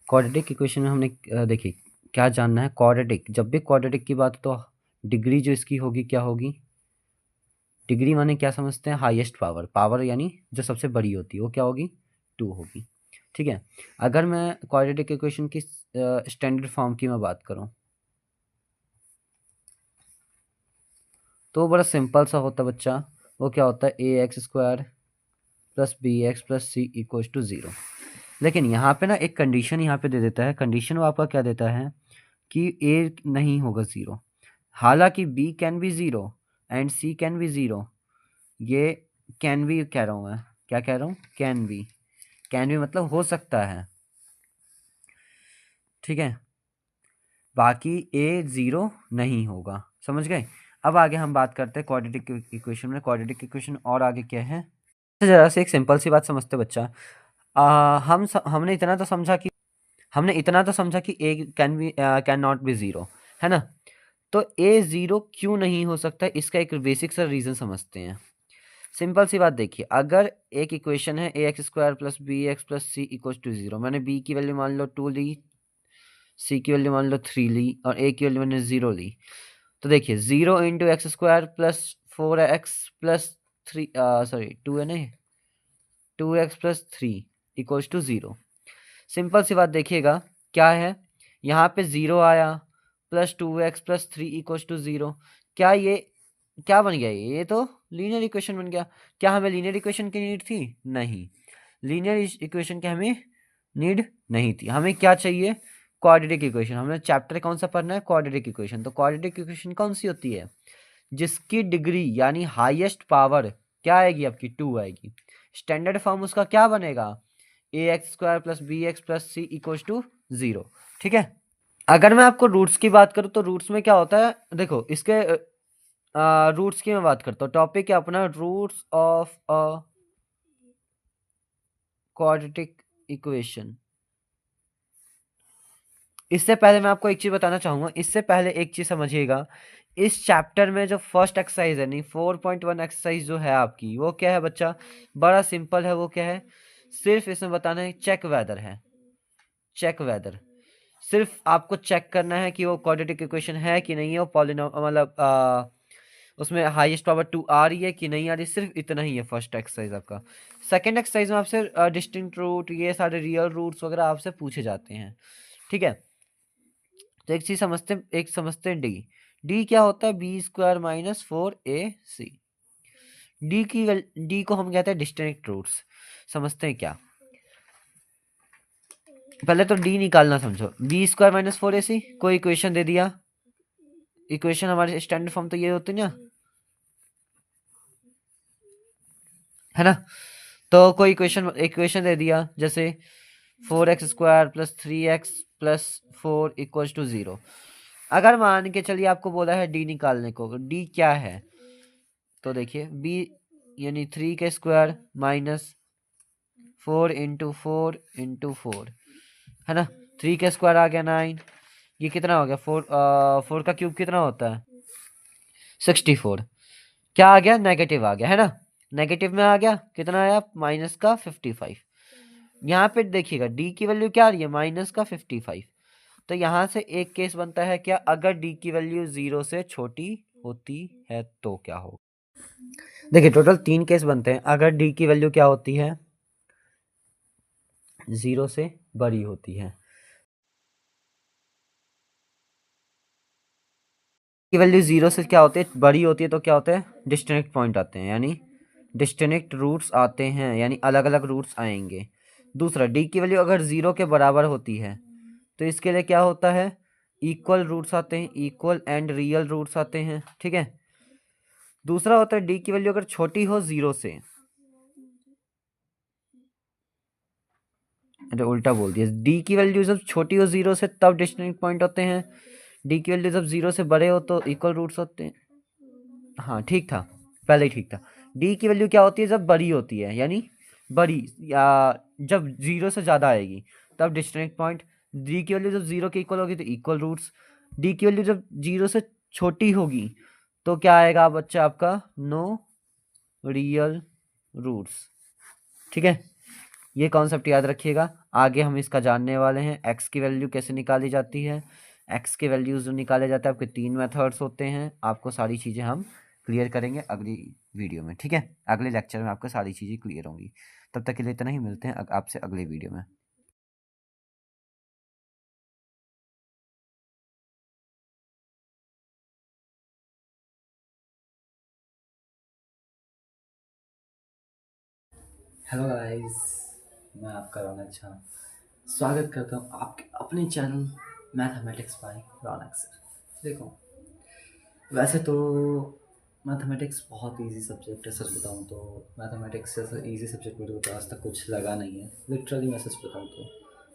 क्वाड्रेटिक इक्वेशन में हमने देखिए क्या जानना है। क्वाड्रेटिक, जब भी क्वाड्रेटिक की बात तो डिग्री जो इसकी होगी क्या होगी? डिग्री माने क्या समझते हैं? Highest power. पावर यानी जो सबसे बड़ी होती है वो क्या होगी? 2 होगी। ठीक है। अगर मैं क्वाड्रेटिक इक्वेशन की स्टैंडर्ड फॉर्म की मैं बात करूं तो बड़ा सिंपल सा होता है बच्चा। वो क्या होता है? ax² plus bx plus c equals to 0। लेकिन यहाँ पे ना एक कंडीशन यहाँ पे दे देता है। कंडीशन वो आपका क्या देता है कि a नहीं होगा 0, हालांकि b can be 0 and c can be 0। ये कैन बी कह रहा हूँ मैं, क्या कह रहा हूँ? Can be. कैन बी मतलब हो सकता है। ठीक है, बाकी a 0 नहीं होगा। समझ गए? अब आगे हम बात करते हैं क्वाड्रेटिक इक्वेशन में। क्वाड्रेटिक इक्वेशन और आगे क्या है, जरा से एक सिंपल सी बात समझते बच्चा। हमने इतना तो समझा कि ए कैन नॉट बी 0, है ना। तो ए 0 क्यों नहीं हो सकता, इसका एक बेसिक सा रीजन समझते हैं। सिंपल सी बात देखिए, अगर एक इक्वेशन है ax² plus bx plus c equal to 0, मैंने b की वैल्यू मान लो 2 ली, c की वैल्यू मान लो 3 ली और a की वैल्यू मैंने 0 ली। तो देखिए 0 into x² plus 4x plus 3, sorry 2 है नहीं, 2x plus 3 equals to 0। Simple सी बात देखिएगा क्या है, यहाँ पे 0 आया plus 2x plus 3 equals to 0। क्या ये क्या बन गया? ये तो लीनियर इक्वेशन बन गया। क्या हमें लीनियर इक्वेशन की नीड थी? नहीं, लीनियर इक्वेशन की हमें नीड नहीं थी। हमें क्या चाहिए? Quadratic equation. हमने चैप्टर कौन सा पढ़ना है? Quadratic equation. तो क्वाड्रेटिक इक्वेशन कौन सी होती है? जिसकी डिग्री यानी हाईएस्ट पावर क्या आएगी? आपकी 2 आएगी। स्टैंडर्ड फॉर्म उसका क्या बनेगा? ax² plus bx plus c equals to 0। ठीक है। अगर मैं आपको रूट्स की बात करूं तो रूट्स में क्या होता है, देखो इसके रूट्स की मैं बात करता हूँ। टॉपिक है अपना roots of a quadratic equation. इससे पहले मैं आपको एक चीज बताना चाहूंगा। इससे पहले एक चीज समझिएगा इस चैप्टर में जो फर्स्ट एक्सरसाइज है, नहीं 4.1 एक्सरसाइज जो है आपकी, वो क्या है बच्चा, बड़ा सिंपल है। वो क्या है, सिर्फ इसमें बताना है चेक वेदर है, चेक वेदर। सिर्फ आपको चेक करना है कि वो क्वाड्रेटिक इक्वेशन है कि नहीं है, वो मतलब उसमें हाईएस्ट पावर 2 आ रही है कि नहीं आ रही, सिर्फ इतना ही है फर्स्ट एक्सरसाइज आपका। सेकंड एक्सरसाइज में आपसे डिस्टिंक्ट रूट, ये सारे रियल रूट्स वगैरह आपसे पूछे जाते हैं, ठीक है। तो एक चीज समझते हैं, एक समझते हैं डी। डी क्या होता है, B square minus 4ac। D को हम कहते हैं डिस्टिंक्ट रूट्स। समझते हैं क्या, पहले तो डी निकालना समझो। बी स्क्वायर माइनस 4ac, कोई इक्वेशन दे दिया, इक्वेशन हमारे स्टैंडर्ड फॉर्म तो ये होती है ना, है ना। तो कोई इक्वेशन इक्वेशन दे दिया, जैसे 4x² plus 3x plus 4 equal to 0। अगर मान के चलिए आपको बोला है डी निकालने को, डी क्या है, तो देखिए बी यानी 3 के स्क्वायर माइनस 4 इंटू 4 है ना। 3 के स्क्वायर आ गया 9, ये कितना हो गया, 4 का क्यूब कितना होता है 64। क्या आ गया, नेगेटिव आ गया, है ना। नेगेटिव में आ गया, कितना आया माइनस का 55। यहाँ पे देखिएगा डी की वैल्यू क्या आ रही है, माइनस का 55। तो यहाँ से एक केस बनता है क्या, अगर डी की वैल्यू 0 से छोटी होती है तो क्या हो। देखिए टोटल 3 केस बनते हैं। अगर डी की वैल्यू क्या होती है, 0 से बड़ी होती है, की वैल्यू 0 से क्या होती है, बड़ी होती है, तो क्या होता है, डिस्कनेक्ट पॉइंट आते हैं, यानी डिस्कनेक्ट रूट्स आते हैं, यानी अलग अलग रूट्स आएंगे। दूसरा, डी की वैल्यू अगर 0 के बराबर होती है तो इसके लिए क्या होता है, इक्वल रूट्स आते हैं, इक्वल एंड रियल रूट्स आते हैं, ठीक है। दूसरा होता है डी की वैल्यू अगर छोटी हो 0 से, अरे उल्टा बोल दिया, डी की वैल्यू जब छोटी हो 0 से तब डिस्कनेक्ट पॉइंट होते हैं, डी की वैल्यू जब 0 से बड़े हो तो इक्वल रूट्स होते हैं। हाँ ठीक था, पहले ही ठीक था। डी की वैल्यू क्या होती है, जब बड़ी होती है, यानी बड़ी, या जब 0 से ज़्यादा आएगी तब डिस्कनेक्ट पॉइंट। डी की वैल्यू जब 0 के इक्वल होगी तो इक्वल रूट्स। डी की वैल्यू जब 0 से छोटी होगी तो क्या आएगा बच्चा आपका, नो रियल रूट्स, ठीक है। ये कॉन्सेप्ट याद रखिएगा। आगे हम इसका जानने वाले हैं, एक्स की वैल्यू कैसे निकाली जाती है। एक्स के वैल्यूज जो निकाले जाते हैं आपके 3 मेथड्स होते हैं। आपको सारी चीज़ें हम क्लियर करेंगे अगली वीडियो में, ठीक है। अगले लेक्चर में आपको सारी चीज़ें क्लियर होंगी। तब तक के लिए इतना ही, मिलते हैं आपसे अगले वीडियो में। हेलो गाइस, मैं आपका रौनक झा स्वागत करता हूँ आपके अपने channel mathematics by Raunak sir. देखो, वैसे तो मैथमेटिक्स बहुत इजी सब्जेक्ट है, सच बताऊँ तो मैथमेटिक्स जैसा इजी सब्जेक्ट मेरे को तो आज तक कुछ लगा नहीं है, लिटरली मैं सच बताऊँ तो,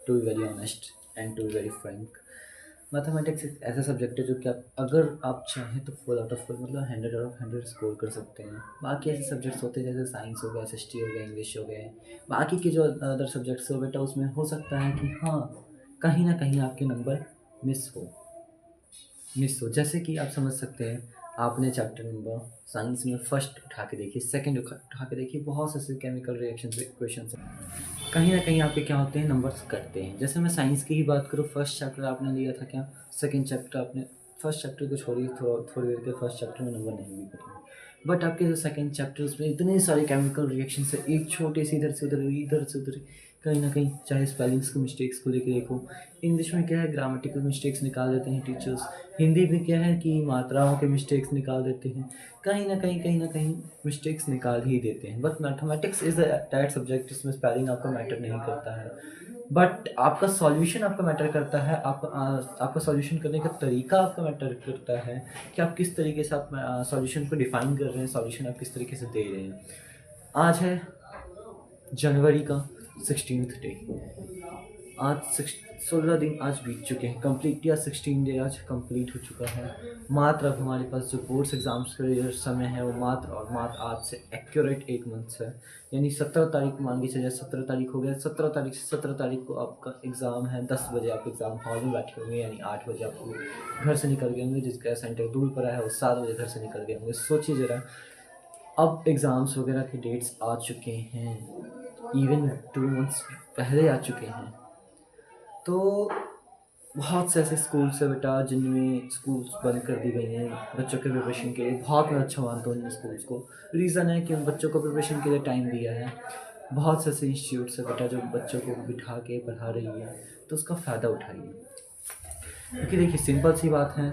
to be very honest and to be very frank. Mathematics एक ऐसा सब्जेक्ट है जो कि आप अगर आप चाहें तो फुल आउट ऑफ फुल मतलब 100 आउट ऑफ 100 स्कोर कर सकते हैं। बाकी ऐसे सब्जेक्ट्स होते हैं जैसे साइंस हो गया, एसएसटी हो गया, इंग्लिश हो गए, बाकी के जो अदर सब्जेक्ट्स हो बेटा, उसमें हो सकता है कि हाँ कहीं ना कहीं आपके नंबर मिस हो। जैसे कि आप समझ सकते हैं, आपने चैप्टर नंबर साइंस में फर्स्ट उठा के देखिए, सेकंड उठा के देखिए, बहुत से ऐसे केमिकल रिएक्शन इक्वेशन हैं, कहीं ना कहीं आपके क्या होते हैं, नंबर्स कटते हैं। जैसे मैं साइंस की ही बात करूँ, फर्स्ट चैप्टर आपने लिया था क्या, सेकंड चैप्टर आपने, फर्स्ट चैप्टर को छोड़िए, थोड़ी देर के फर्स्ट चैप्टर में नंबर नहीं भी कटेंगे, बट आपके जो सेकंड चैप्टर उसमें इतने सारे केमिकल रिएक्शन है, एक छोटे से इधर से उधर, कहीं ना कहीं चाहे स्पेलिंग्स के मिस्टेक्स को लेके देखो, इंग्लिश में क्या है ग्रामेटिकल मिस्टेक्स निकाल देते हैं टीचर्स, हिंदी में क्या है कि मात्राओं के मिस्टेक्स निकाल देते हैं, कहीं ना कहीं मिस्टेक्स निकाल ही देते हैं। But mathematics is that subject जिसमें स्पेलिंग आपका मैटर नहीं करता है, बट आपका सॉल्यूशन आपका मैटर करता है। आपका सॉल्यूशन करने का तरीका आपका मैटर करता है कि आप किस तरीके से आप सॉल्यूशन को डिफाइन कर रहे हैं, सॉल्यूशन आप किस तरीके से दे रहे हैं। आज है जनवरी का 16th डे, आज 16 दिन आज बीत चुके हैं कंप्लीट, या 16 डे आज कंप्लीट हो चुका है। मात्र अब हमारे पास जो बोर्ड्स एग्ज़ाम्स का जो समय है वो मात्र और मात्र आज से एक्यूरेट 1 मंथ है, यानी 17 तारीख मान के चलिए, 17 तारीख हो गया, 17 तारीख से 17 तारीख को आपका एग्ज़ाम है। 10 बजे आप एग्ज़ाम हॉल में बैठे होंगे, यानी 8 बजे आप घर से निकल गए होंगे। जिसका सेंटर दूर पड़ा है वो 7 बजे घर से निकल गए होंगे। सोचिए ज़रा, अब एग्ज़ाम्स वगैरह के डेट्स आ चुके हैं, इवन 2 मंथ्स पहले आ चुके हैं। तो बहुत से ऐसे स्कूल्स है बेटा जिनमें स्कूल्स बंद कर दी गई हैं बच्चों के प्रिपरेशन के लिए। बहुत मैं अच्छा मानता हूँ इन स्कूल्स को। रीज़न है कि उन बच्चों को प्रिपरेशन के लिए टाइम दिया है। बहुत से ऐसे इंस्टीट्यूट्स है बेटा जो बच्चों को बिठा के पढ़ा रही है, तो उसका फ़ायदा उठाइए। क्योंकि देखिए सिंपल सी बात है,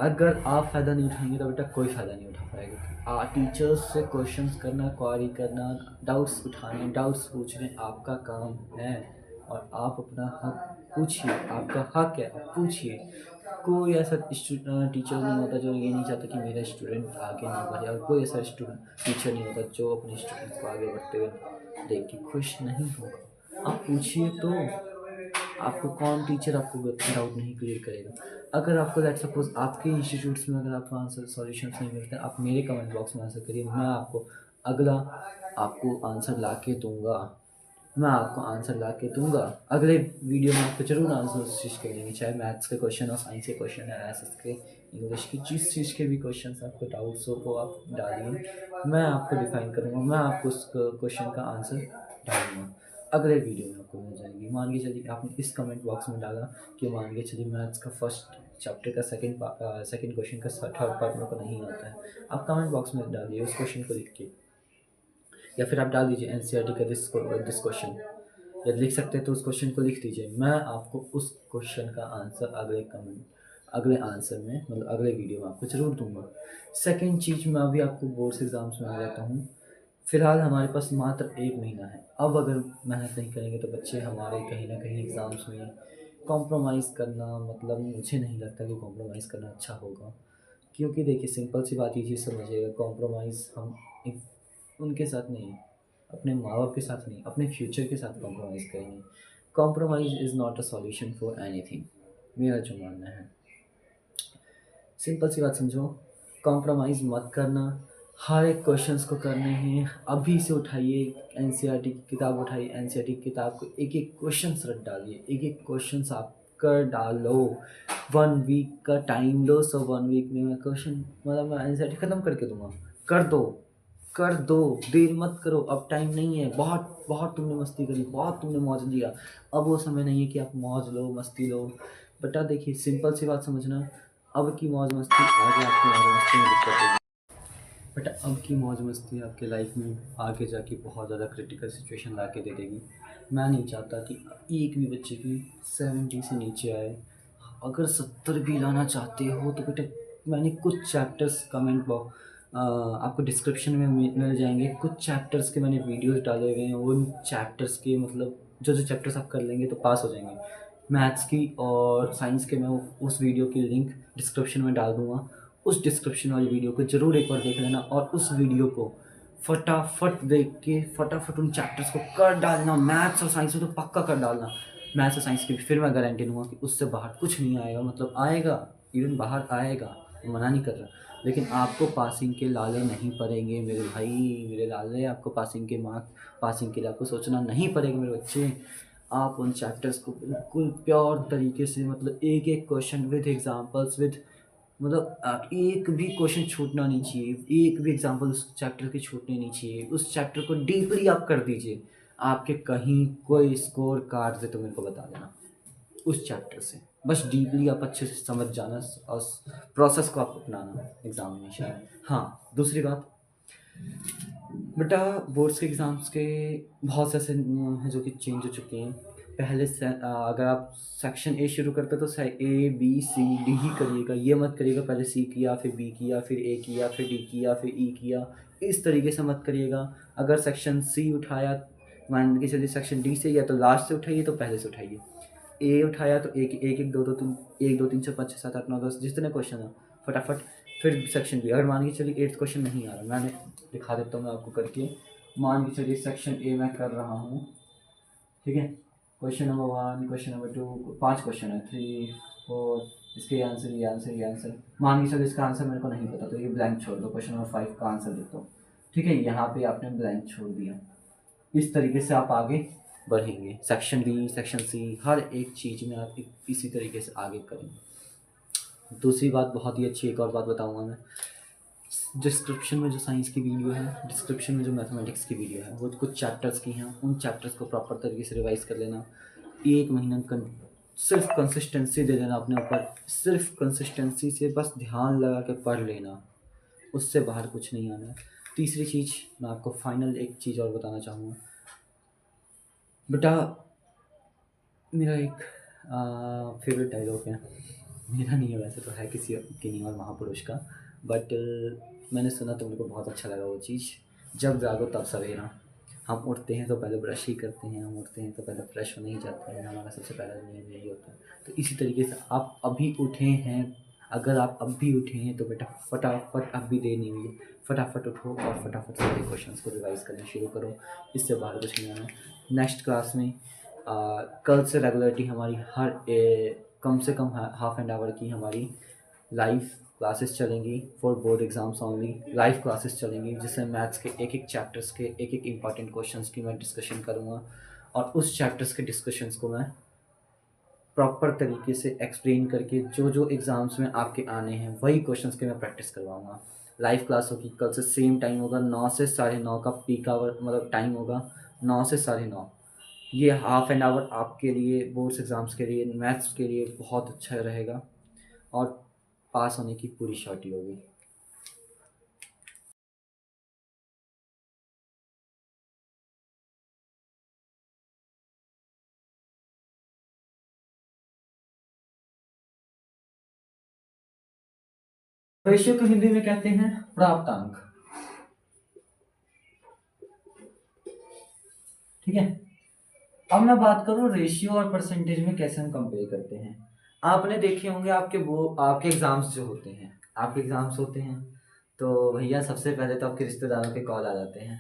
अगर आप फ़ायदा नहीं उठाएंगे तो बेटा कोई फ़ायदा नहीं उठा पाएगा। टीचर्स से क्वेश्चंस करना, क्वारी करना, डाउट्स उठाने, डाउट्स पूछने आपका काम है, और आप अपना हक पूछिए। आपका हक है, आप पूछिए। कोई ऐसा टीचर नहीं होता जो ये नहीं चाहता कि मेरा स्टूडेंट आगे ना बढ़े, और कोई ऐसा टीचर नहीं होता जो अपने स्टूडेंट को आगे बढ़ते हुए देख के खुश नहीं होगा। आप पूछिए तो आपको कौन टीचर आपको डाउट नहीं क्लियर करेगा। अगर आपको लेट्स सपोज आपके इंस्टीट्यूट्स में अगर आपको आंसर सॉल्यूशंस नहीं मिलते, आप मेरे कमेंट बॉक्स में आंसर करिए। मैं आपको अगला आपको आंसर ला के दूँगा। मैं आपको आंसर ला के दूँगा। अगले वीडियो में आपको ज़रूर आंसर उस चीज़ के देंगे, चाहे मैथ्स के क्वेश्चन हो, साइंस के क्वेश्चन है, एस के, इंग्लिश की, जिस चीज़ के भी क्वेश्चन आपको डाउट्स हो वो आप डालिए। मैं आपको डिफाइन करूँगा, मैं आपको उस क्वेश्चन का आंसर डालूँगा। अगले वीडियो में आपको मिल जाएगी। मान के चलिए आपने इस कमेंट बॉक्स में डाला कि मान के चलिए मैथ्स का फर्स्ट चैप्टर का सेकंड क्वेश्चन का थर्ड पार्ट मेरे को नहीं आता है। आप कमेंट बॉक्स में डालिए उस क्वेश्चन को लिख के, या फिर आप डाल दीजिए एनसीईआरटी का दिस क्वेश्चन, या लिख सकते हैं तो उस क्वेश्चन को लिख दीजिए। मैं आपको उस क्वेश्चन का आंसर अगले आंसर में, मतलब अगले वीडियो में आपको ज़रूर दूंगा। सेकंड चीज़, मैं अभी आपको बोर्ड्स एग्ज़ाम्स में आ जाता हूँ। फ़िलहाल हमारे पास मात्र 1 महीना है। अब अगर मेहनत नहीं करेंगे तो बच्चे हमारे कहीं ना कहीं एग्ज़ाम्स में कॉम्प्रोमाइज़ करना, मतलब मुझे नहीं लगता कि कॉम्प्रोमाइज़ करना अच्छा होगा। क्योंकि देखिए सिंपल सी बात, ये चीज़ समझिएगा, कॉम्प्रोमाइज़ हम उनके साथ नहीं, अपने माँ बाप के साथ नहीं, अपने फ्यूचर के साथ कॉम्प्रोमाइज़ करेंगे। Compromise is not a solution for anything, मेरा जो मानना है। सिंपल सी बात समझो, कॉम्प्रोमाइज़ मत करना। हर एक क्वेश्चंस को करने हैं। अभी से उठाइए एनसीईआरटी की किताब, उठाइए एनसीईआरटी की किताब को, एक एक क्वेश्चंस रट डालिए, एक एक क्वेश्चंस आप कर डालो। 1 वीक का टाइम लो, 1 वीक में मैं क्वेश्चन, मतलब मैं एनसीईआरटी ख़त्म करके दूंगा। कर दो, देर मत करो। अब टाइम नहीं है। बहुत बहुत तुमने मस्ती करी, बहुत तुमने मौज लिया। अब वो समय नहीं है कि आप मौज लो, मस्ती लो। बेटा देखिए सिंपल सी बात समझना, अब की मौज मस्ती आगे आपकी मौज मस्ती में दिक्कत होगी। बेटा अब की मौज मस्ती आपके लाइफ में आगे जाके बहुत ज़्यादा क्रिटिकल सिचुएशन ला के दे देगी। मैं नहीं चाहता कि एक भी बच्चे की 70 से नीचे आए। अगर 70 भी लाना चाहते हो तो बेटा मैंने कुछ चैप्टर्स कमेंट बॉक्स आपको डिस्क्रिप्शन में मिल जाएंगे। कुछ चैप्टर्स के मैंने वीडियोस डाले हुए हैं। उन चैप्टर्स के मतलब जो चैप्टर्स आप कर लेंगे तो पास हो जाएंगे। मैथ्स की और साइंस के मैं उस वीडियो की लिंक डिस्क्रिप्शन में डाल दूँगा। उस डिस्क्रिप्शन वाली वीडियो को ज़रूर एक बार देख लेना, और उस वीडियो को फटाफट देख के फटाफट उन चैप्टर्स को कर डालना। मैथ्स और साइंस में तो पक्का कर डालना। मैथ्स और साइंस की फिर मैं गारंटी दूंगा कि उससे बाहर कुछ नहीं आएगा, मतलब आएगा, इवन बाहर आएगा, मना नहीं कर रहा, लेकिन आपको पासिंग के लाले नहीं पड़ेंगे मेरे भाई, मेरे लाले। आपको पासिंग के लिए आपको सोचना नहीं पड़ेगा मेरे बच्चे। आप उन चैप्टर्स को बिल्कुल प्योर तरीके से, मतलब एक एक क्वेश्चन विद एग्जांपल्स, विद मतलब एक भी क्वेश्चन छूटना नहीं चाहिए, एक भी एग्जांपल उस चैप्टर के छूटने नहीं चाहिए। उस चैप्टर को डीपली आप कर दीजिए। आपके कहीं कोई स्कोर कार्ड है तो मेरे को बता देना उस चैप्टर से। बस डीपली आप अच्छे से समझ जाना और प्रोसेस को आप अपनाना एग्जामिनेशन में। हाँ, दूसरी बात बेटा, बोर्ड्स के एग्ज़ाम्स के बहुत से ऐसे नियम हैं जो कि चेंज हो चुके हैं। पहले से अगर आप सेक्शन ए शुरू करते तो ए बी सी डी ही करिएगा। ये मत करिएगा पहले सी किया, फिर बी किया, फिर ए किया, फिर डी किया, फिर ई किया। इस तरीके से मत करिएगा। अगर सेक्शन सी उठाया, मान के चलिए सेक्शन डी से, या तो लास्ट से उठाइए तो पहले से उठाइए। ए उठाया तो एक एक एक दो दो तीन, 1 2 3 4 5 6 7 8 9 10 जितने क्वेश्चन हैं फटाफट। फिर सेक्शन बी, अगर मान के चलिए 8th क्वेश्चन नहीं आ रहा, मैंने दिखा देता हूँ मैं आपको करके। मान के चलिए सेक्शन ए मैं कर रहा हूँ, ठीक है। Question number 1, question number 2, 5 question है, 3, 4, इसके आंसर, ये आंसर, ये आंसर। मान के चलो इसका आंसर मेरे को नहीं पता तो ये ब्लैंक छोड़ दो, क्वेश्चन नंबर 5 का आंसर लिख दो। ठीक है, यहाँ पे आपने ब्लैंक छोड़ दिया। इस तरीके से आप आगे बढ़ेंगे। सेक्शन बी, सेक्शन सी, हर एक चीज़ में आप इसी तरीके से आगे करेंगे। दूसरी बात बहुत ही अच्छी, एक और बात बताऊंगा मैं, डिस्क्रिप्शन में जो साइंस की वीडियो है, डिस्क्रिप्शन में जो मैथमेटिक्स की वीडियो है, वो कुछ चैप्टर्स की हैं, उन चैप्टर्स को प्रॉपर तरीके से रिवाइज कर लेना। एक महीना सिर्फ कंसिस्टेंसी दे देना अपने ऊपर, सिर्फ कंसिस्टेंसी से बस ध्यान लगा के पढ़ लेना, उससे बाहर कुछ नहीं आना है। तीसरी चीज़, मैं आपको फाइनल एक चीज़ और बताना चाहूँगा बेटा। मेरा एक फेवरेट डायलॉग है, मेरा नहीं है वैसे तो, है किसी किन्हीं और महापुरुष का, बट मैंने सुना तो मेरे को बहुत अच्छा लगा वो चीज़। जब जागो तब सवेरा। हम उठते हैं तो पहले ब्रश ही करते हैं, हम उठते हैं तो पहले फ्रेश होने ही जाते हैं, हमारा सबसे पहला नियम यही होता है। तो इसी तरीके से आप अभी उठे हैं, अगर आप अब भी उठे हैं तो बेटा फटाफट, अब भी देर नहीं हुई है, फटाफट उठो और फटाफट सारे क्वेश्चंस को रिवाइज करना शुरू करो, इससे बाहर कुछ नहीं आना। नेक्स्ट क्लास में कल से रेगुलरिटी हमारी कम से कम हाफ एन आवर की हमारी लाइव क्लासेस चलेंगी for board exams only. Live classes चलेंगी जिसमें मैथ्स के एक एक चैप्टर्स के एक एक इम्पॉर्टेंट क्वेश्चंस की मैं डिस्कशन करूँगा, और उस चैप्टर्स के डिस्कशंस को मैं प्रॉपर तरीके से एक्सप्लेन करके जो जो एग्ज़ाम्स में आपके आने हैं वही क्वेश्चंस के मैं प्रैक्टिस करवाऊँगा। लाइव क्लास होगी कल से, सेम टाइम होगा, 9 से 9:30 का पीक आवर मतलब टाइम होगा, 9 से 9:30। ये हाफ एन आवर आपके लिए बोर्ड्स एग्ज़ाम्स के लिए, मैथ्स के लिए बहुत अच्छा रहेगा और पास होने की पूरी श्योरिटी होगी। रेशियो को हिंदी में कहते हैं प्राप्तांक। ठीक है, अब मैं बात करूं रेशियो और परसेंटेज में कैसे हम कंपेयर करते हैं। आपने देखे होंगे आपके एग्जाम्स जो होते हैं, आपके एग्जाम्स होते हैं तो भैया सबसे पहले तो आपके रिश्तेदारों के कॉल आ जाते हैं।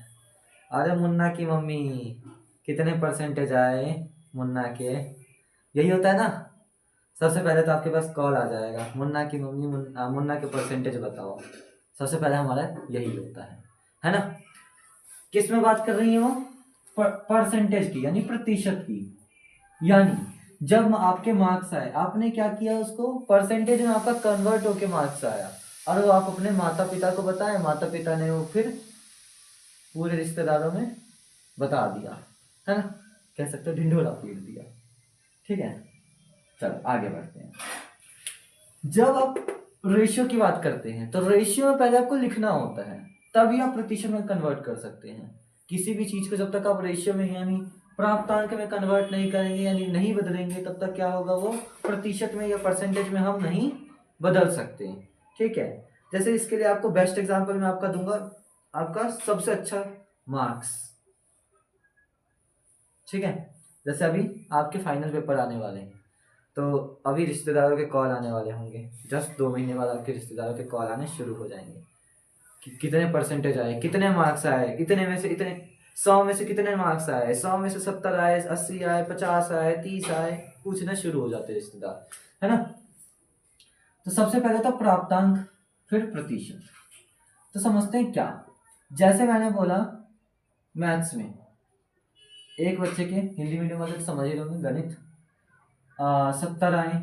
अरे मुन्ना की मम्मी कितने परसेंटेज आए मुन्ना के, यही होता है ना। सबसे पहले तो आपके पास कॉल आ जाएगा, मुन्ना की मम्मी मुन्ना के परसेंटेज बताओ। सबसे पहले हमारा यही होता है ना। किस में बात कर रही है वो, परसेंटेज की यानी प्रतिशत की। यानी जब आपके मार्क्स आए, आपने क्या किया, उसको परसेंटेज में आपका कन्वर्ट होके मार्क्स आया और वो आप अपने माता पिता को बताएं, माता पिता ने वो फिर पूरे रिश्तेदारों में बता दिया, है ना, कह सकते हो ढिंढोरा पीट दिया। ठीक है, चलो आगे बढ़ते हैं। जब आप रेशियो की बात करते हैं तो रेशियो में पहले आपको लिखना होता है, तभी आप प्रतिशत में कन्वर्ट कर सकते हैं। किसी भी चीज को जब तक आप रेशियो में यानी प्राप्तांक में कन्वर्ट नहीं करेंगे यानी नहीं बदलेंगे, तब तक क्या होगा, वो प्रतिशत में या परसेंटेज में हम नहीं बदल सकते। ठीक है, जैसे इसके लिए आपको बेस्ट एग्जांपल मैं आपका दूंगा, आपका सबसे अच्छा मार्क्स। ठीक है, जैसे अभी आपके फाइनल पेपर आने वाले हैं तो अभी रिश्तेदारों के कॉल आने वाले होंगे, जस्ट 2 महीने बाद आपके रिश्तेदारों के कॉल आने शुरू हो जाएंगे कि कितने परसेंटेज आए, कितने मार्क्स आए, इतने में से इतने 100 में से कितने मार्क्स आए, 100 में से 70 आए, 80 आए, 50 आए, 30 आए, पूछना शुरू हो जाते रिश्तेदार, है ना। तो सबसे पहले तो प्राप्तांक, फिर प्रतिशत। तो समझते हैं क्या, जैसे मैंने बोला मैथ्स में एक बच्चे के, हिंदी मीडियम वाले तो समझ ही लोगे, गणित 70 आए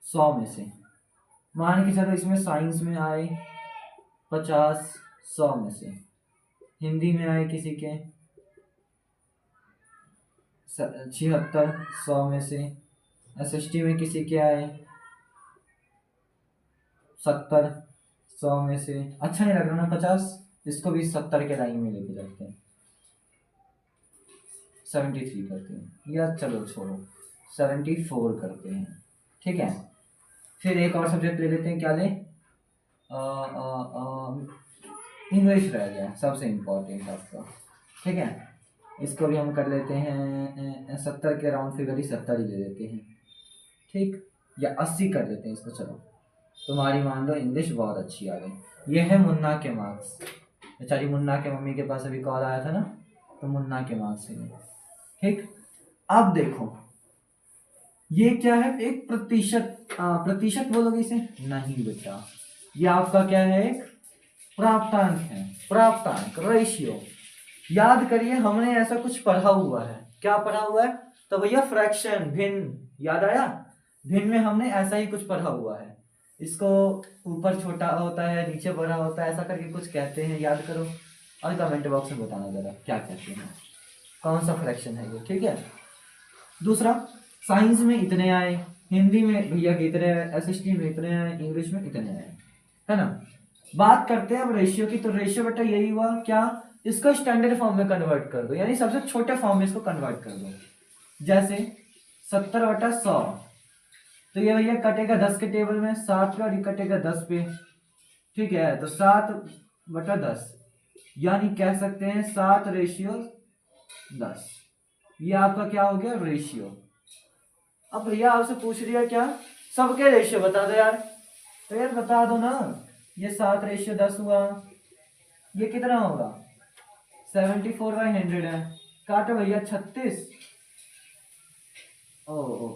100 में से, मान के चलो इसमें साइंस में आए 50 100 में से, हिंदी में आए किसी के 76 100 में से, SST में किसी के आए 70 100 में से। अच्छा नहीं लग रहा ना 50, इसको भी 70 के लाइन में लेके जाते हैं, 73 करते हैं, या चलो छोड़ो 74 करते हैं। ठीक है, फिर एक और सब्जेक्ट ले लेते हैं, क्या ले, इंग्लिश रह गया सबसे इम्पोर्टेंट आपका। ठीक है, इसको भी हम कर लेते हैं 70 के राउंड फिगर ही 70 ही ले लेते हैं। ठीक, या 80 कर लेते हैं इसको। चलो तुम्हारी मान लो इंग्लिश बहुत अच्छी आ गई। ये है मुन्ना के मार्क्स। बेचारी मुन्ना के मम्मी के पास अभी कॉल आया था ना, तो मुन्ना के मार्क्स है। ठीक, अब देखो ये क्या है, एक प्रतिशत, प्रतिशत बोलोगे इसे, नहीं बेटा, ये आपका क्या है, एक प्राप्तांक है, प्राप्तांक, रेशियो। याद करिए हमने ऐसा कुछ पढ़ा हुआ है, क्या पढ़ा हुआ है, तो भैया फ्रैक्शन, भिन्न, याद आया, भिन्न में हमने ऐसा ही कुछ पढ़ा हुआ है, इसको ऊपर छोटा होता है नीचे बड़ा होता है, ऐसा करके कुछ कहते हैं, याद करो और कमेंट बॉक्स में बताना जरा क्या कहते हैं, कौन सा फ्रैक्शन है ये, ठीक है। दूसरा, साइंस में इतने आए, हिंदी में भैया कितने आए, एसएसटी में इतने आए, इंग्लिश में इतने आए, है ना। बात करते हैं अब रेशियो की, तो रेशियो बेटा यही हुआ क्या, इसको स्टैंडर्ड फॉर्म में कन्वर्ट कर दो, यानी सबसे छोटे फॉर्म में इसको कन्वर्ट कर दो। जैसे 70/100, तो ये भैया कटेगा 10 के टेबल में, 7 पे, और ये कटेगा 10 पे, ठीक है, तो 7/10, यानी कह सकते हैं 7/10, ये आपका क्या हो गया, रेशियो। अब भैया आपसे पूछ लिया क्या, सबके रेशियो बता दो यार, तो यार बता दो ना, ये 7/10 हुआ, ये कितना होगा, 74/100 है, काटो भैया 36, ओ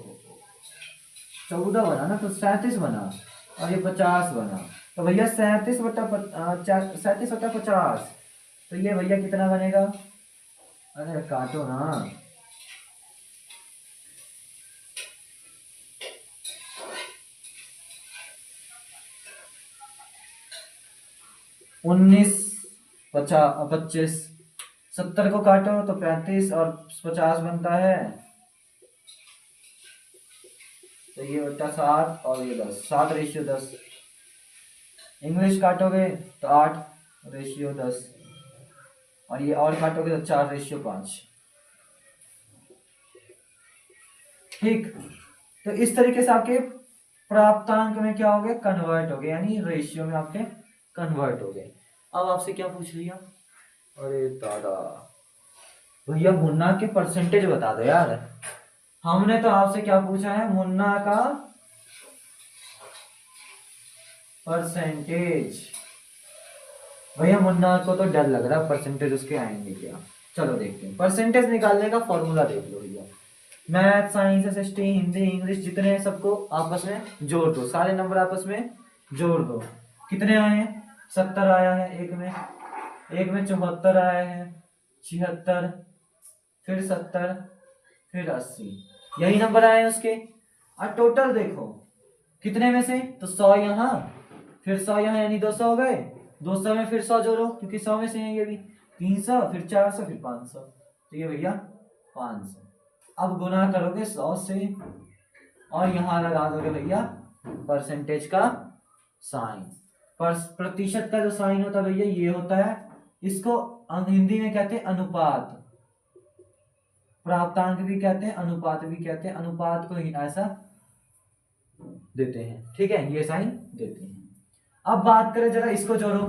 14 बना ना, तो 37 बना, और ये 50 बना, तो भैया 37/50, तो ये भैया कितना बनेगा, अरे काटो ना, 19/25, 70 को काटो तो 35 और 50 बनता है, तो ये बटा 7 और ये 10, 7/10। इंग्लिश काटोगे तो 8/10, और ये और काटोगे तो 4/5। ठीक, तो इस तरीके से आपके प्राप्तांक में क्या हो गया, कन्वर्ट हो गए, यानी रेशियो में आपके कन्वर्ट हो गए। अब आपसे क्या पूछ लिया, अरे दादा भैया मुन्ना के परसेंटेज बता दो यार, हमने तो आपसे क्या पूछा है, मुन्ना का परसेंटेज। भैया मुन्ना को तो डर लग रहा है परसेंटेज उसके आएंगे क्या, चलो देखते हैं। परसेंटेज निकालने का फॉर्मूला देख लो भैया, math, science, SST, Hindi, English जितने हैं सबको आपस में जोड़ दो, सारे नंबर आपस में जोड़ दो, कितने आए हैं, 70 आया है एक में, 74 आया है, 76, फिर 70, फिर 80, यही नंबर आए हैं उसके। और टोटल देखो कितने में से, तो 100 यहाँ, फिर 100 यहाँ, यानी 200 हो गए, 200 में फिर 100 जोड़ो क्योंकि 100 में से है ये भी, 300, फिर 400, फिर 500, तो ये भैया 500। अब गुना करोगे 100 से, और यहाँ लगा दोगे भैया परसेंटेज का साइन, प्रतिशत का जो साइन होता है भैया ये होता है, इसको हिंदी में कहते हैं अनुपात, प्राप्तांक भी कहते हैं, अनुपात भी कहते हैं, अनुपात को ही ऐसा देते हैं, ठीक है, ये साइन देते हैं। अब बात करें जरा, इसको जोड़ो,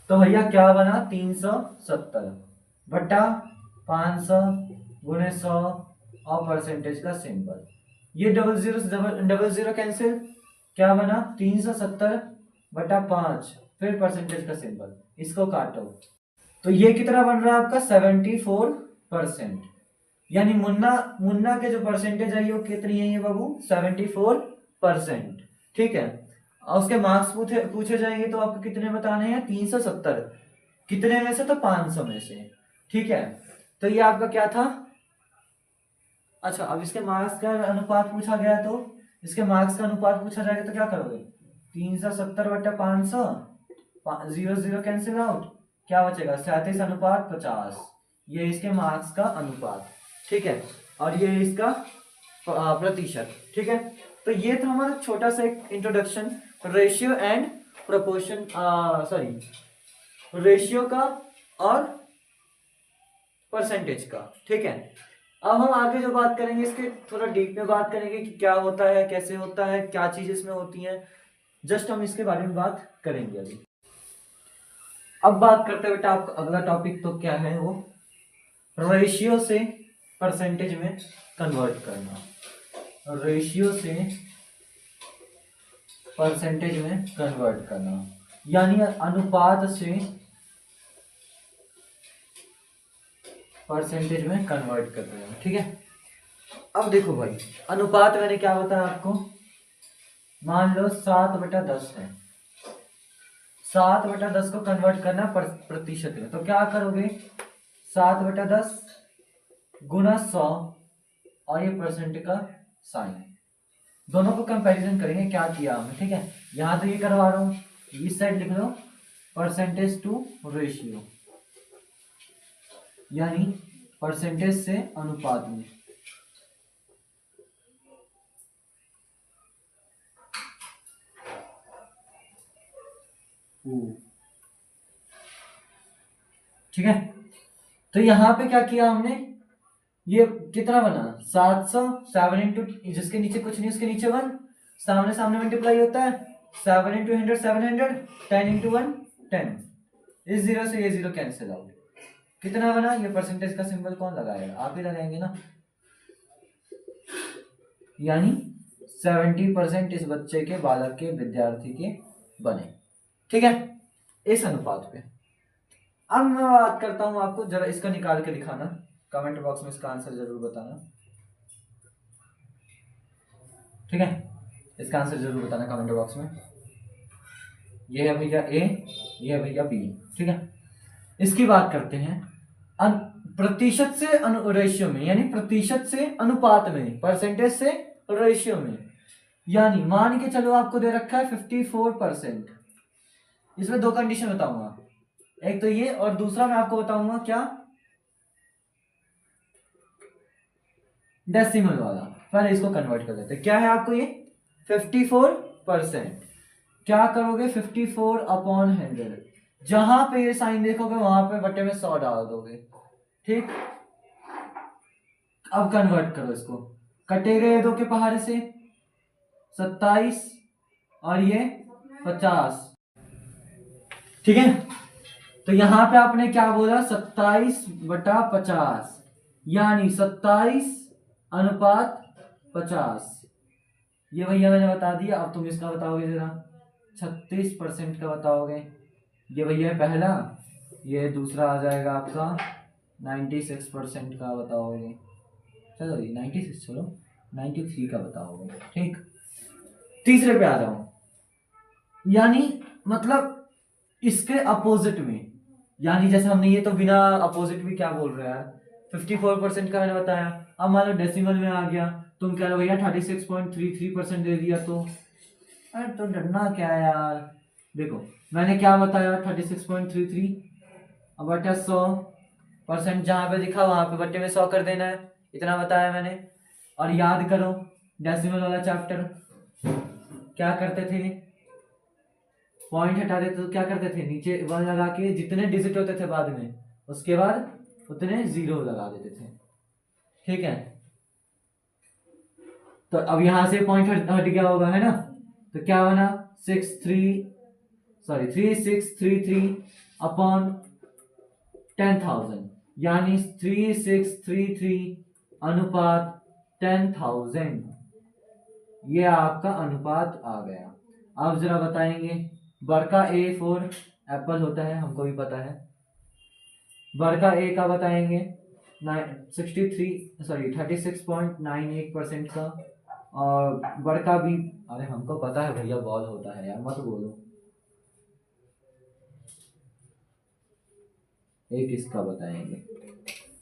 तो भैया क्या बना, 370 बटा 500 गुणे 100 और परसेंटेज का सिंबल, ये डबल जीरो कैंसिल, क्या बना 370 बटा 5, फिर परसेंटेज का सिंबल, इसको काटो, तो ये कितना बन रहा है आपका 74%, यानी मुन्ना के जो परसेंटेज है वो कितनी है ये बाबू, 74%, ठीक है। और उसके मार्क्स पूछे जाएंगे तो आपको कितने बताने हैं, 370, कितने में से, तो 500 में से, ठीक है। तो ये आपका क्या था, अच्छा अब इसके मार्क्स का अनुपात पूछा गया, तो इसके मार्क्स का अनुपात पूछा जाएगा तो क्या करोगे, 370 बटा 500, 0 कैंसिल आउट, क्या बचेगा 37/50, ये इसके मार्क्स का अनुपात, ठीक है, और ये इसका प्रतिशत, ठीक है। तो ये था हमारा छोटा सा एक introduction ratio and proportion, sorry ratio का और परसेंटेज का, ठीक है। अब हम आगे जो बात करेंगे इसके थोड़ा डीप में बात करेंगे कि क्या होता है, कैसे होता है, क्या चीज इसमें होती है, जस्ट हम इसके बारे में बात करेंगे अभी। अब बात करते हैं बेटा आपका अगला टॉपिक तो क्या है, वो रेशियो से परसेंटेज में कन्वर्ट करना, रेशियो से परसेंटेज में कन्वर्ट करना, यानी अनुपात से परसेंटेज में कन्वर्ट कर रहे हैं, ठीक है। अब देखो भाई, अनुपात मैंने क्या बताया आपको, मान लो 7/10 है, 7/10 को कन्वर्ट करना प्रतिशत में, तो क्या करोगे, 7/10 गुना 100 और ये परसेंट का साइन, दोनों को कंपैरिजन करेंगे क्या किया हमने, ठीक है। यहां तो ये करवा रहा हूं, इस साइड लिख लो परसेंटेज टू रेशियो, यानी परसेंटेज से अनुपात में। ठीक है, तो यहां पे क्या किया हमने, ये कितना बना 700, 7 इंटू, जिसके नीचे कुछ नहीं उसके नीचे 1, सामने सामने मल्टीप्लाई होता है, 7 इंटू 100 700, 10 इंटू 1 10, इस जीरो से ये जीरो कैंसिल आउट, कितना बना, ये परसेंटेज का सिंबल कौन लगाएगा, आप ही लगाएंगे ना, यानी 70% इस बच्चे के, बालक के, विद्यार्थी के बने, ठीक है, इस अनुपात पे। अब मैं बात करता हूं आपको, जरा इसका निकाल के दिखाना, कमेंट बॉक्स में इसका आंसर जरूर बताना, ठीक है, इसका आंसर जरूर बताना कमेंट बॉक्स में। ये है भैया ए, ये है भैया बी, ठीक है। इसकी बात करते हैं प्रतिशत से रेशियो में, यानी प्रतिशत से अनुपात में, परसेंटेज से रेशियो में, यानी मान के चलो आपको दे रखा है 54%, इसमें दो कंडीशन बताऊंगा, एक तो ये और दूसरा मैं आपको बताऊंगा क्या, डेसिमल वाला। पहले इसको कन्वर्ट कर देते, क्या है आपको ये 54%, क्या करोगे 54/100, जहां पे ये साइन देखोगे वहां पे बटे में 100 डाल दोगे, ठीक। अब कन्वर्ट करो इसको, कटेगा ये दो के पहाड़े से 27 और ये 50, ठीक है। तो यहां पे आपने क्या बोला 27/50, यानी 27/50, ये भैया मैंने बता दिया। अब तुम इसका बताओगे जरा, 36% का बताओगे, ये भैया पहला, ये दूसरा आ जाएगा आपका 96% का बताओगे, चलो ये 96 छोड़ो, 93 का बताओगे, ठीक। तीसरे पे आ जाओ, यानी मतलब इसके अपोजिट में, यानी जैसे हमने ये तो बिना अपोजिट भी क्या बोल रहे हैं यार, 54% का मैंने बताया। अब मान लो डेसिमल में आ गया, तुम कह लो भैया 36.33% दे दिया, तो अरे तो डरना क्या है यार, देखो मैंने क्या बताया 36.33, अब बटा 100%, जहां पे दिखा वहां पे बट्टे में 100 कर देना है, इतना बताया मैंने। और याद करो डेसिमल वाला चैप्टर, क्या करते थे, पॉइंट हटा देते तो क्या करते थे, नीचे 1 लगा के जितने डिजिट होते थे बाद में, उसके बाद उतने 0 लगा देते थे, ठीक है। तो अब यहां से पॉइंट हट गया होगा, है ना, तो क्या बना 3633/10,000, यानी 3633/10,000, ये आपका अनुपात आ गया। अब जरा बताएंगे, बड़का ए फॉर एप्पल होता है, हमको भी पता है, बड़का ए का बताएंगे 36.98% का, और बड़का बी, अरे हमको पता है भैया बॉल होता है यार, मत बोलो, एक इसका बताएंगे,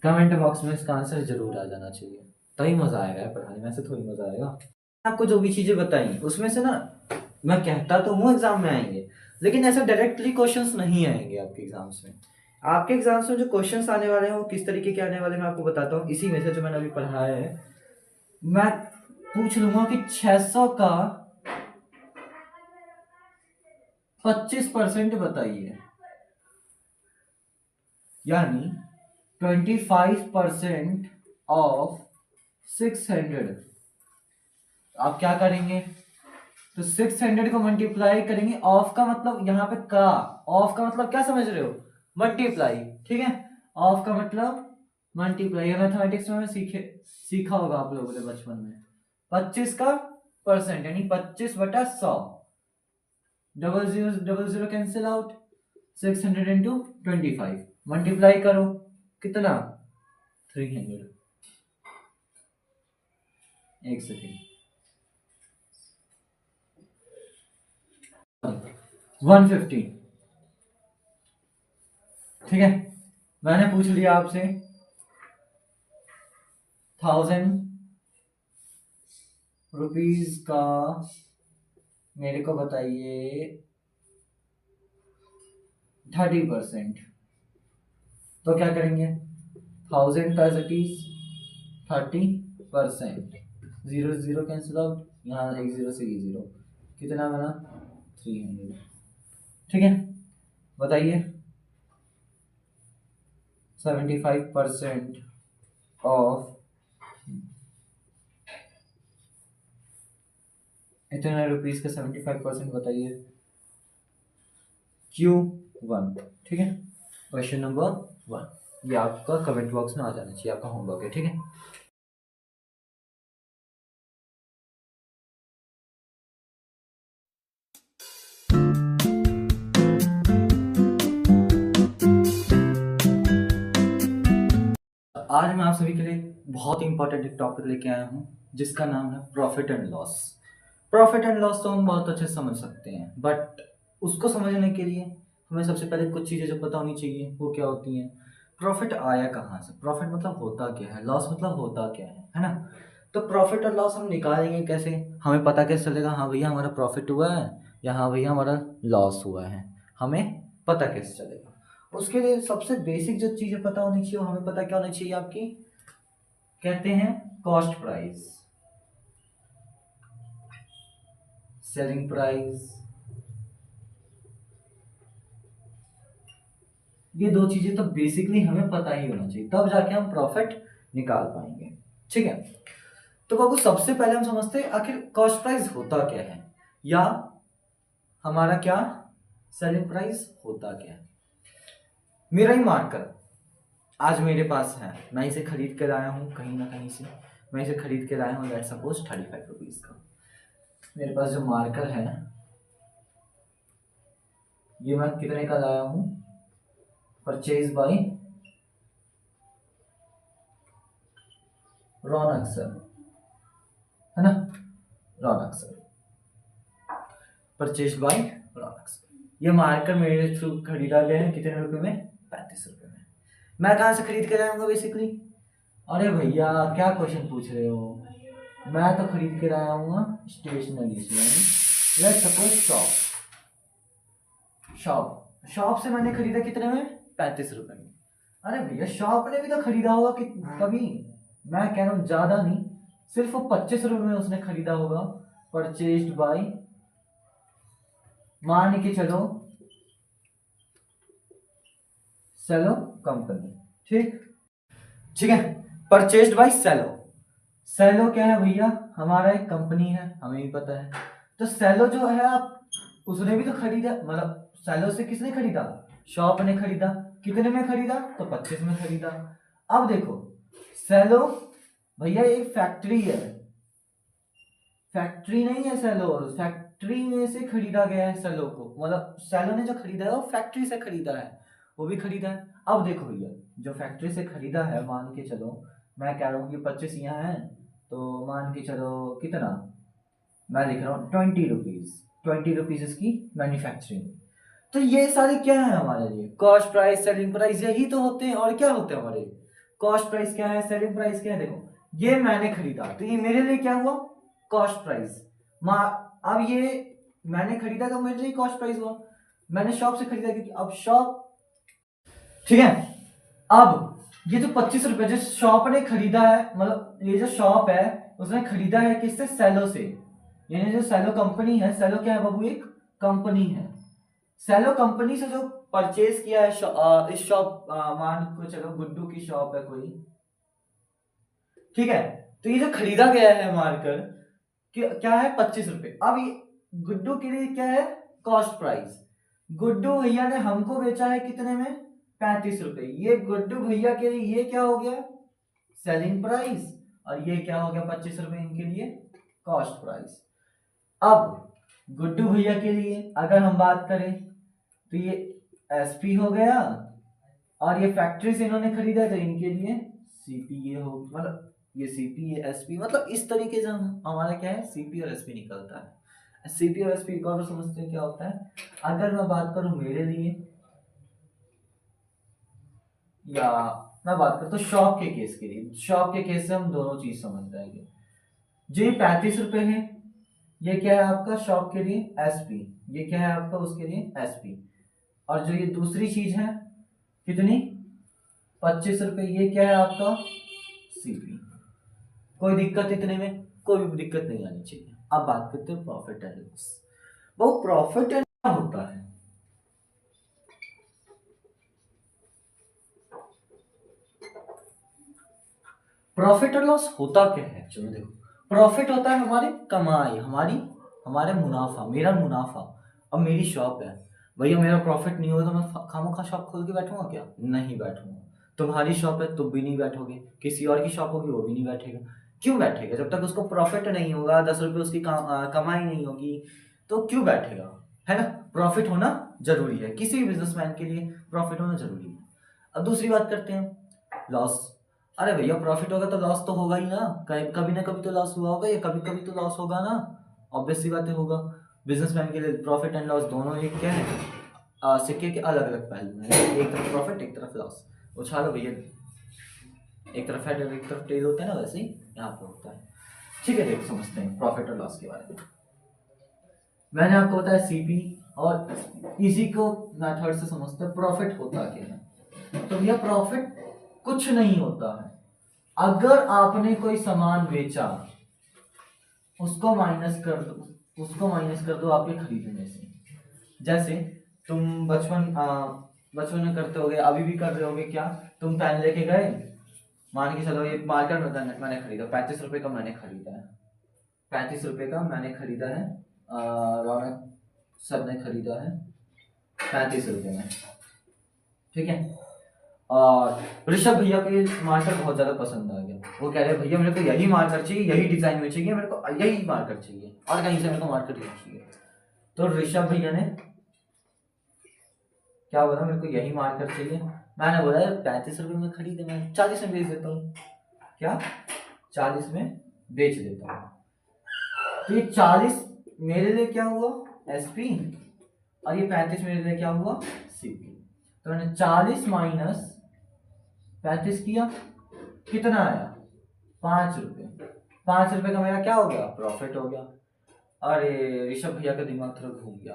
कमेंट बॉक्स में इसका आंसर जरूर आ जाना चाहिए, तभी मजा आएगा यार पढ़ाने में, ऐसे थोड़ी मजा आएगा। आपको जो भी चीजें बताई उसमें से ना, मैं कहता तो हूँ एग्जाम में आएंगे, लेकिन ऐसे डायरेक्टली क्वेश्चंस नहीं आएंगे आपके एग्जाम्स में। आपके एग्जाम्स में जो क्वेश्चंस आने वाले हैं वो किस तरीके के आने वाले हैं मैं आपको बताता हूँ, इसी में से जो मैंने अभी पढ़ाया है। मैं पूछ लूंगा कि 600 का 25% बताइए, यानी 25% ऑफ 600। आप क्या करेंगे, तो 600 को मल्टीप्लाई करेंगे, ऑफ का मतलब यहाँ पे का, ऑफ का मतलब क्या समझ रहे हो, मल्टीप्लाई, ठीक है, ऑफ का मतलब मल्टीप्लाई, ये मैथमेटिक्स में सीखा होगा आप लोगों ने बचपन में। 25 का परसेंट यानी 25/100, double zero cancel out, 600 × 25 multiply करो, कितना 300, एक सेकेंड, 150, ठीक है। मैंने पूछ लिया आपसे 1000 रुपीज का, मेरे को बताइए 30%, तो क्या करेंगे, 1000 का इट इज 30%, 0 कैंसिल आउट, यहाँ एक 0 से ये 0, कितना बना 300, ठीक है। बताइए 75% ऑफ इतने रुपीज का 75% बताइए, Q1, ठीक है। क्वेश्चन नंबर 1 ये आपका कमेंट बॉक्स में आ जाना चाहिए, आपका होमवर्क है, ठीक है। आज मैं आप सभी के लिए बहुत ही इंपॉर्टेंट एक टॉपिक लेके आया हूँ जिसका नाम है profit and loss. Profit and loss तो हम बहुत अच्छे से समझ सकते हैं, बट उसको समझने के लिए हमें सबसे पहले कुछ चीज़ें जो पता होनी चाहिए वो क्या होती हैं। प्रॉफिट आया कहाँ से, प्रॉफिट मतलब होता क्या है, लॉस मतलब होता क्या है ना। तो प्रॉफिट और लॉस हम निकालेंगे कैसे, हमें पता कैसे चलेगा हाँ भैया हमारा प्रॉफिट हुआ है या हाँ भैया हमारा लॉस हुआ है, हमें पता कैसे चलेगा। उसके लिए सबसे बेसिक जो चीज़ें पता होनी चाहिए वो हमें पता क्या होनी चाहिए आपकी, कहते हैं कॉस्ट प्राइस, सेलिंग प्राइस। ये दो चीजें तो बेसिकली हमें पता ही होना चाहिए, तब जाके हम प्रॉफिट निकाल पाएंगे, ठीक है। तो बाबू सबसे पहले हम समझते हैं आखिर कॉस्ट प्राइस होता क्या है, या हमारा क्या सेलिंग प्राइस होता क्या है। मेरा ही मार्कर आज मेरे पास है, मैं इसे खरीद कर लाया हूँ कहीं ना कहीं से, मैं इसे खरीद कर लाया हूँ लेट्स सपोज 35 रुपीज का। मेरे पास जो मार्कर है ये मैं कितने का लाया हूँ, परचेज बाय रौनक सर, है ना, Raunak sir, purchase by Raunak sir. ये मार्कर मेरे थ्रू खरीदा गया है कितने रुपए में, 35 रुपए में। मैं कहाँ से खरीद के लाऊंगा बेसिकली, अरे भैया क्या क्वेश्चन पूछ रहे हो, मैं तो खरीद के लाया हूँ स्टेशनरी से, लेट्स सपोज शॉप से मैंने खरीदा कितने में, 35 रुपए में। अरे भैया शॉप ने भी तो खरीदा होगा कि कभी, मैं कह रहा हूँ ज्यादा नहीं, सिर्फ 25 रुपए में उसने खरीदा होगा, परचेज्ड बाय, मान के चलो सेलो कंपनी, ठीक ठीक है, परचेज्ड बाय सेलो। सेलो क्या है भैया, हमारा एक कंपनी है, हमें भी पता है। तो सेलो जो है आप, उसने भी तो खरीदा, मतलब सेलो से किसने खरीदा, शॉप ने खरीदा, कितने में खरीदा, तो 25 में खरीदा। अब देखो सेलो भैया एक फैक्ट्री है, फैक्ट्री नहीं है सेलो, फैक्ट्री में से खरीदा गया है सेलो को, मतलब सेलो ने जो खरीदा है वो फैक्ट्री से खरीदा है, वो भी खरीदा है। अब देखो भैया जो फैक्ट्री से खरीदा है, मान के चलो मैं कह रहा हूँ कि 25 यहाँ है, तो मान के चलो कितना, मैं लिख रहा हूँ 20 रुपीज, 20 रुपीज इसकी मैन्युफैक्चरिंग। तो ये सारे क्या है हमारे लिए, कॉस्ट प्राइस सेलिंग प्राइस यही तो होते हैं, और क्या होते हैं हमारे लिए, कॉस्ट प्राइस क्या है, सेलिंग प्राइस क्या है। देखो ये मैंने खरीदा तो ये मेरे लिए क्या हुआ, कॉस्ट प्राइस। अब ये मैंने खरीदा तो मेरे लिए कॉस्ट प्राइस हुआ, मैंने शॉप से खरीदा क्योंकि अब शॉप, ठीक है। अब ये जो 25 रुपए जो शॉप ने खरीदा है, मतलब ये जो शॉप है उसने खरीदा है किससे, सेलो से। यानी जो सेलो कंपनी है, सेलो क्या है बाबू, एक कंपनी है। सेलो कंपनी से जो परचेज किया है इस शॉप, मान को चलो गुड्डू की शॉप है कोई, ठीक है। तो ये जो खरीदा गया है मार्कर क्या है, 25 रुपए। अब ये गुड्डू के लिए क्या है, कॉस्ट प्राइस। गुड्डू भैया ने हमको बेचा है कितने में, 35 रुपए। ये गुड्डू भैया के लिए ये क्या हो गया, सेलिंग प्राइस, और ये क्या हो गया 25 रुपए इनके लिए कॉस्ट प्राइस। अब गुड्डू भैया के लिए अगर हम बात करें तो ये एसपी हो गया, और ये फैक्ट्री से इन्होंने खरीदा तो इनके लिए सीपी ये हो, मतलब ये सीपी ये एसपी, मतलब इस तरीके से हम हमारा क्या है सीपी और एसपी निकलता है। सीपी और एसपी एक और समझते हैं क्या होता है। अगर मैं बात करूं मेरे लिए, या मैं बात करता हूँ शॉप के केस के लिए, शॉप के केस से हम दोनों चीज समझ जाएंगे। जो ये 35 रुपए है, ये क्या है आपका शॉप के लिए एसपी, ये क्या है आपका उसके लिए एसपी। और जो ये दूसरी चीज है कितनी 25 रुपए, ये क्या है आपका सीपी। कोई दिक्कत इतने में, कोई भी दिक्कत नहीं आनी चाहिए। अब बात करते हैं प्रॉफिट एंड लॉस। वो प्रॉफिट एंड क्या होता है, प्रॉफिट और लॉस होता क्या है एक्चुअली। देखो प्रॉफिट होता है हमारी कमाई, हमारे मुनाफा, मेरा मुनाफा। अब मेरी शॉप है भैया, मेरा प्रॉफिट नहीं होगा तो मैं खामोखा शॉप खोल के बैठूंगा क्या, नहीं बैठूंगा। तुम्हारी शॉप है तुम भी नहीं बैठोगे, किसी और की शॉप होगी वो भी नहीं बैठेगा। क्यों बैठेगा, जब तक उसको प्रॉफिट नहीं होगा, 10 रुपये उसकी कमाई नहीं होगी तो क्यों बैठेगा, है ना। प्रॉफिट होना जरूरी है, किसी भी बिजनेसमैन के लिए प्रॉफिट होना जरूरी है। अब दूसरी बात करते हैं लॉस। अरे भैया प्रॉफिट होगा तो लॉस तो होगा ही ना, कभी ना कभी तो लॉस हुआ होगा, या कभी कभी तो लॉस होगा ना, ऑब्वियस सी बातें होगा। बिजनेसमैन के लिए प्रॉफिट एंड लॉस दोनों एक क्या है, सिक्के के अलग अलग पहलू हैं। एक तरफ प्रॉफिट एक तरफ लॉस, उछालो भैया, एक तरफ हेड और एक तरफ टेल होता है ना, वैसे ही यहाँ पे होता है। ठीक है, देखो समझते हैं प्रॉफिट और लॉस के बारे में। मैंने आपको बताया सीपी, और इसी को मेथड से समझते हैं प्रॉफिट होता क्या है। तो भैया प्रॉफिट कुछ नहीं होता है, अगर आपने कोई सामान बेचा उसको माइनस कर दो, आपके खरीदने से। जैसे तुम बचपन में करते होगे, अभी भी कर रहे होगे क्या, तुम पेन लेके गए, मान के चलो ये मार्कर मैंने खरीदा 35 रुपए का, मैंने खरीदा है 35 रुपए का, मैंने खरीदा है, रौनक सर ने खरीदा है 35 रुपए में, ठीक है। और ऋषभ भैया को ये मार्कर बहुत ज्यादा पसंद आ गया, वो कह रहे भैया मेरे को यही मार्कर चाहिए, यही डिजाइन में चाहिए, मेरे को यही मार्कर चाहिए, और कहीं से मेरे को मार्कर नहीं चाहिए। तो ऋषभ भैया ने क्या बोला, मेरे को यही मार्कर चाहिए। मैंने बोला 35 रुपए में खरीदे, मैं 40 में बेच देता हूँ, क्या 40 में बेच देता हूँ। तो ये 40 मेरे लिए क्या हुआ एसपी, और ये 35 मेरे लिए क्या हुआ सीपी। तो मैंने 40 माइनस 35 किया, कितना आया 5 रुपए। 5 रुपए का मेरा क्या हो गया प्रॉफिट हो गया। अरे ऋषभ भैया का दिमाग थोड़ा घूम गया।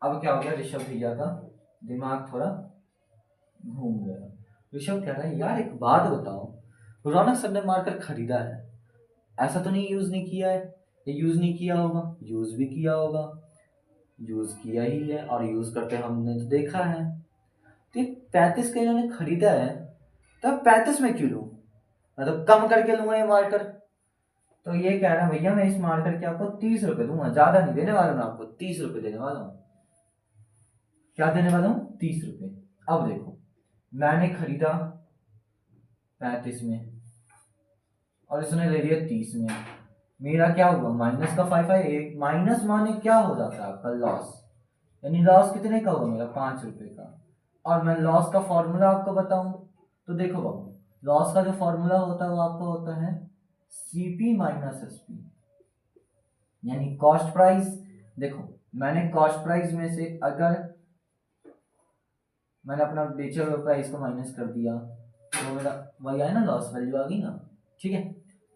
अब क्या हो गया, ऋषभ भैया का दिमाग थोड़ा घूम गया। ऋषभ कह रहा है यार एक बात बताओ, रौनक सर ने मार्कर खरीदा है, ऐसा तो नहीं यूज नहीं किया है, ये यूज नहीं किया होगा, यूज भी किया होगा, यूज किया ही है, और यूज करते हमने तो देखा है। तो 35 का इन्होंने खरीदा है, तो 35 में क्यों लूं, मतलब कम करके लूंगा ये मार्कर। तो ये कह रहा है भैया मैं इस मार्कर के आपको 30 रुपए दूंगा, ज्यादा नहीं देने वाला, मैं आपको 30 रुपए देने वाला हूँ। क्या देने वाला हूँ 30 रुपए। अब देखो मैंने खरीदा 35 में और इसने ले लिया 30 में, मेरा क्या हुआ माइनस का 5 है। एक माइनस माने क्या हो जाता है आपका लॉस, यानी लॉस कितने का हुआ मेरा 5 रुपए का। और मैं लॉस का फॉर्मूला आपको बताऊं तो देखो बाबू, लॉस का जो फॉर्मूला होता है वो आपका होता है सीपी माइनस एसपी, यानी कॉस्ट प्राइस। देखो मैंने कॉस्ट प्राइस में से अगर मैंने अपना बेचे हुए प्राइस को माइनस कर दिया तो मेरा वही आया ना, लॉस वैल्यू आ गई ना, ठीक है।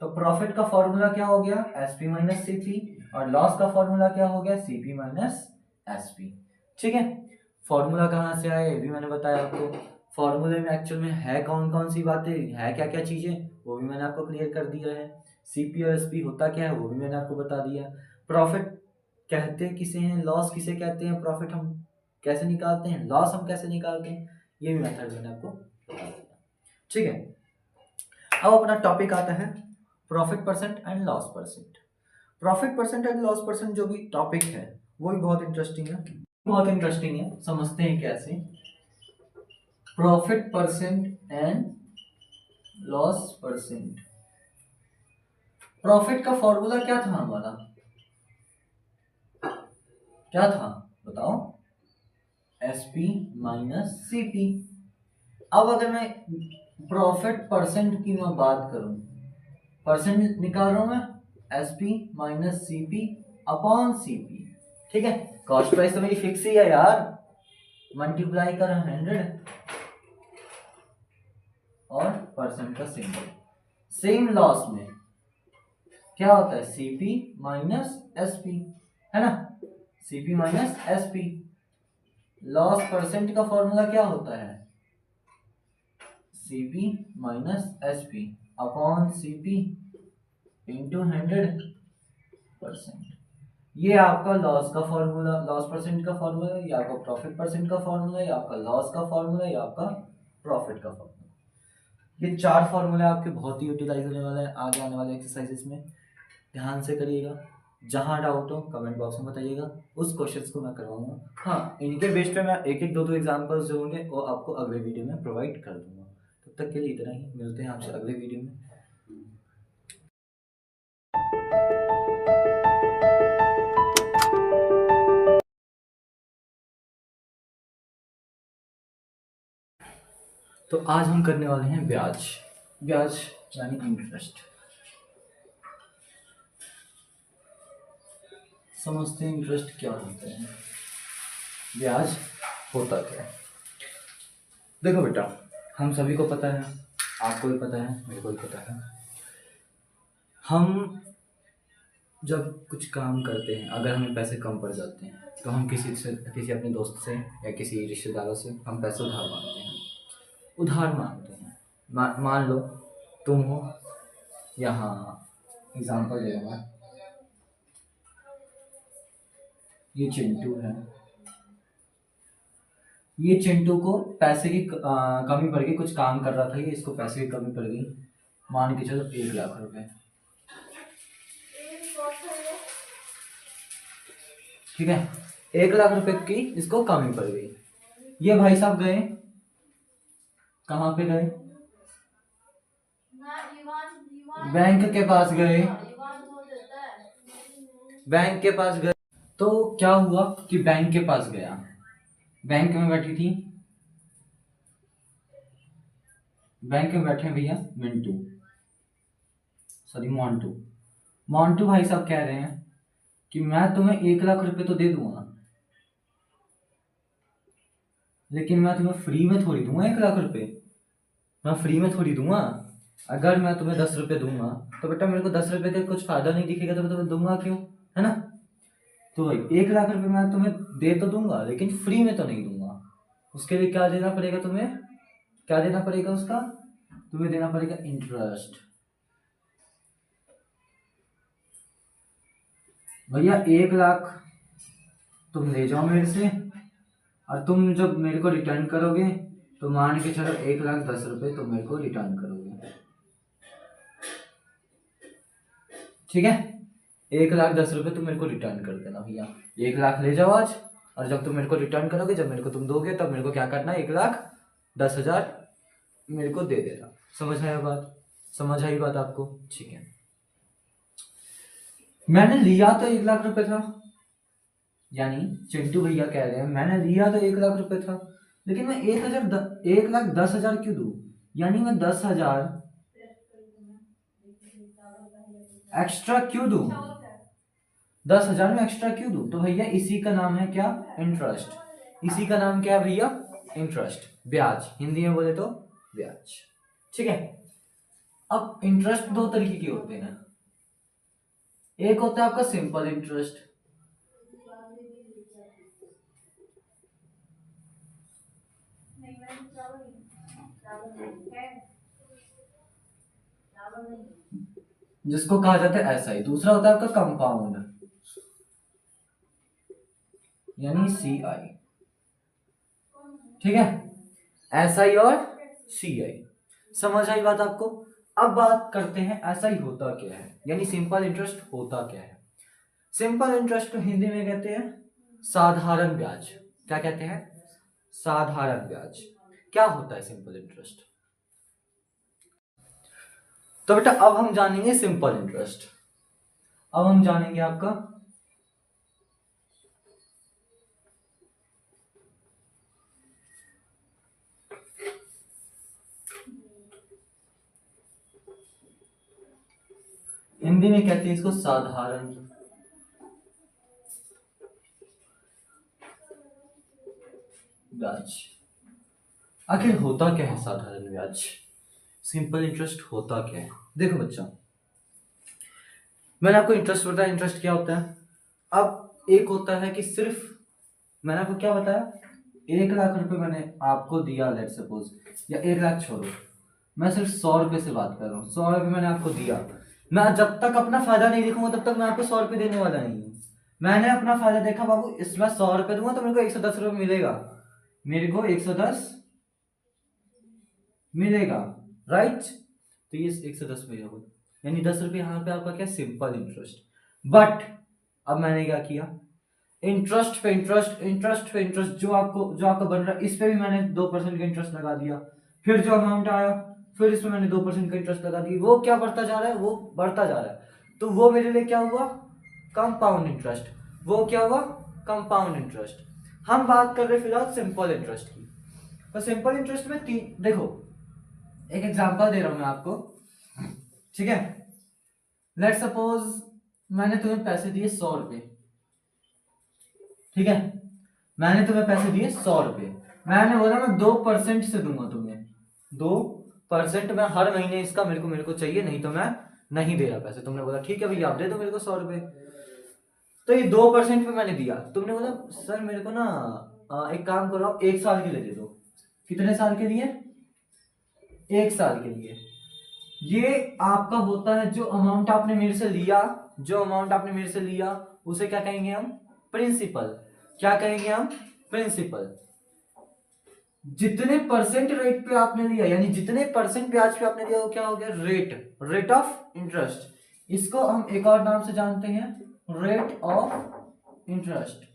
तो प्रॉफिट का फॉर्मूला क्या हो गया एसपी माइनस सीपी, और लॉस का फॉर्मूला क्या हो गया सीपी माइनस एसपी, ठीक है। फॉर्मूला कहाँ से आया ये भी मैंने बताया आपको, फॉर्मूले में एक्चुअल में है कौन कौन सी बातें, है क्या क्या चीजें वो भी मैंने आपको क्लियर कर दिया है। सीपी और एसपी होता क्या है वो भी मैंने आपको बता दिया। प्रॉफिट कहते किसे हैं, लॉस किसे कहते हैं, प्रॉफिट हम कैसे निकालते हैं, लॉस हम कैसे निकालते हैं, ये भी मेथड मैंने आपको बता दिया, ठीक है। अब अपना टॉपिक आता है profit percent and loss percent. Profit percent and loss percent जो भी टॉपिक है वो भी बहुत इंटरेस्टिंग है, समझते हैं कैसे। Profit percent and loss percent, profit का फॉर्मूला क्या था हमारा, क्या था बताओ, एसपी माइनस सीपी। अब अगर मैं प्रॉफिट परसेंट की मैं बात करूं, परसेंट निकाल रहा हूं मैं, SP minus CP upon CP. ठीक है, कॉस्ट प्राइस तो मेरी फिक्स ही है यार, मल्टीप्लाई कर 100 और परसेंट का सिंबल। सेम लॉस में क्या होता है, सीपी माइनस एसपी, है ना, CP minus SP. Loss percent का फॉर्मूला क्या होता है, CP minus SP upon CP into 100%। ये आपका लॉस का फॉर्मूला, लॉस परसेंट का फॉर्मूला, या आपका प्रॉफिट परसेंट का फॉर्मूला, या आपका लॉस का फॉर्मूला, या आपका प्रॉफिट का फॉर्मूला। ये 4 फॉर्मूले आपके बहुत ही यूटिलाइज होने वाले हैं आगे आने वाले एक्सरसाइजेस में। ध्यान से करिएगा, जहां डाउट हो कमेंट बॉक्स में बताइएगा, उस क्वेश्चंस को मैं करवाऊंगा। हाँ, इनके बेस पे मैं एक एक दो एग्जांपल्स जो होंगे वो आपको अगले वीडियो में प्रोवाइड कर दूंगा। तब तक के लिए इतना ही, मिलते हैं आपसे अगले वीडियो में। तो आज हम करने वाले हैं ब्याज। ब्याज यानी इंटरेस्ट। समझते हैं इंटरेस्ट क्या होता है, ब्याज होता क्या है। देखो बेटा, हम सभी को पता है, आपको भी पता है, मेरे को भी पता है, हम जब कुछ काम करते हैं अगर हमें पैसे कम पड़ जाते हैं तो हम किसी अपने दोस्त से या किसी रिश्तेदारों से हम पैसे उधार मांगते हैं, मान लो तुम हो, यहाँ एग्जांपल दे रहा हूँ, ये चिंटू है, ये चिंटू को पैसे की कमी पड़ गई, कुछ काम कर रहा था ये, इसको पैसे की कमी पड़ गई, मान के चलो 1 लाख रुपए। ठीक है, 1 लाख रुपए की इसको कमी पड़ गई। ये भाई साहब गए, कहाँ पे गए, बैंक के पास गए, बैंक के पास गए। तो क्या हुआ कि बैंक के पास गया, बैंक में बैठी थी, बैंक में बैठे भैया मिंटू, सॉरी मोंटू। मोंटू भाई साहब कह रहे हैं कि मैं तुम्हें 1 लाख रुपए तो दे दूंगा, लेकिन मैं तुम्हें फ्री में थोड़ी दूंगा 1 लाख रुपए, मैं फ्री में थोड़ी दूंगा। अगर मैं तुम्हें 10 रुपए दूंगा तो बेटा मेरे को 10 रुपए का कुछ फायदा नहीं दिखेगा तो मैं तुम्हें दूंगा क्यों, है ना। तो भाई 1 लाख रुपए मैं तुम्हें दे तो दूंगा लेकिन फ्री में तो नहीं दूंगा, उसके लिए क्या देना पड़ेगा तुम्हें, क्या देना पड़ेगा उसका, तुम्हें देना पड़ेगा इंटरेस्ट। भैया 1 लाख तुम ले जाओ मेरे से, और तुम जब मेरे को रिटर्न करोगे तो मान के चलो 1,10,000 तुम मेरे को रिटर्न करोगे। ठीक है, 1,10,000 तुम मेरे को रिटर्न कर देना भैया, 1 लाख ले जाओ आज, और जब तुम मेरे को रिटर्न करोगे, जब मेरे को तुम दोगे, तब मेरे को क्या करना है, 1,10,000 मेरे को दे देना। समझ आया बात, समझ आई बात आपको, ठीक है। मैंने लिया तो 1 लाख रुपए था, यानी चिंटू भैया कह रहे हैं मैंने लिया तो 1 लाख रुपए था, लेकिन मैं 1,10,000 क्यों दूं, यानी मैं 10,000 एक्स्ट्रा क्यों दूं, 10,000 में एक्स्ट्रा क्यों दूं, तो भैया इसी का नाम है क्या, इंटरेस्ट। इसी का नाम क्या है भैया, इंटरेस्ट, ब्याज, हिंदी में बोले तो ब्याज। ठीक है, अब इंटरेस्ट 2 तरीके के होते हैं, एक होता है आपका सिंपल इंटरेस्ट, जिसको कहा जाता है एसआई। दूसरा होता है आपका कंपाउंड, यानी सीआई। ठीक है, एसआई और सीआई, समझ आई बात आपको। अब बात करते हैं एसआई होता क्या है, यानी सिंपल इंटरेस्ट होता क्या है। सिंपल इंटरेस्ट को हिंदी में कहते हैं साधारण ब्याज। क्या कहते हैं, साधारण ब्याज। क्या होता है सिंपल इंटरेस्ट, तो बेटा अब हम जानेंगे सिंपल इंटरेस्ट। अब हम जानेंगे आपका हिंदी में कहते हैं इसको साधारण ब्याज। आखिर होता क्या है साधारण ब्याज, सिंपल इंटरेस्ट होता क्या है? देखो बच्चा, मैंने आपको इंटरेस्ट बताया, इंटरेस्ट क्या होता है। अब एक होता है कि सिर्फ, मैंने आपको क्या बताया, 1 लाख रुपए मैंने आपको दिया, लेट सपोज, या 1 लाख छोड़ो, मैं सिर्फ 100 रुपए से बात कर रहा हूँ। 100 रुपए मैंने आपको दिया, मैं जब तक अपना फायदा नहीं देखूंगा तब तक मैं आपको 100 रुपए देने वाला नहीं हूँ। मैंने अपना फायदा देखा बाबू, इसमें 100 रुपए दूंगा तो मेरे को 110 रुपए मिलेगा, मेरे को 110 मिलेगा, राइट। तो ये 110 में होगा, यानी 10 रुपये यहाँ पे आपका क्या, सिंपल इंटरेस्ट। बट अब मैंने क्या किया, इंटरेस्ट पे इंटरेस्ट, इंटरेस्ट पे इंटरेस्ट, जो आपका बन रहा है इस पे भी मैंने 2% का इंटरेस्ट लगा दिया, फिर जो अमाउंट आया फिर इसमें मैंने 2% का इंटरेस्ट लगा दिया, वो क्या बढ़ता जा रहा है, वो बढ़ता जा रहा है। तो वो मेरे लिए क्या हुआ, कंपाउंड इंटरेस्ट। वो क्या हुआ, कंपाउंड इंटरेस्ट। हम बात कर रहे फिलहाल सिंपल इंटरेस्ट की। तो सिंपल इंटरेस्ट में देखो, एक एग्जांपल दे रहा हूं मैं आपको, ठीक है। लेट सपोज मैंने तुम्हें पैसे दिए 100 रुपए, ठीक है, मैंने तुम्हें पैसे दिए 100 रुपए, मैंने बोला मैं 2% से दूंगा तुम्हें, 2% मैं हर महीने इसका मेरे को चाहिए, नहीं तो मैं नहीं दे रहा पैसे। तुमने बोला ठीक है भैया आप दे दो मेरे को 100 रुपए। तो ये 2% पे मैंने दिया, तुमने बोला सर मेरे को ना एक काम करो, आप 1 साल के लिए दे दो। कितने साल के लिए, 1 साल के लिए। ये आपका होता है, जो अमाउंट आपने मेरे से लिया, जो अमाउंट आपने मेरे से लिया उसे क्या कहेंगे हम, प्रिंसिपल। क्या कहेंगे हम, प्रिंसिपल। जितने परसेंट रेट पे आपने लिया, यानी जितने परसेंट ब्याज पे आपने लिया, वो क्या हो गया, रेट, रेट ऑफ इंटरेस्ट। इसको हम एक और नाम से जानते हैं, rate of interest,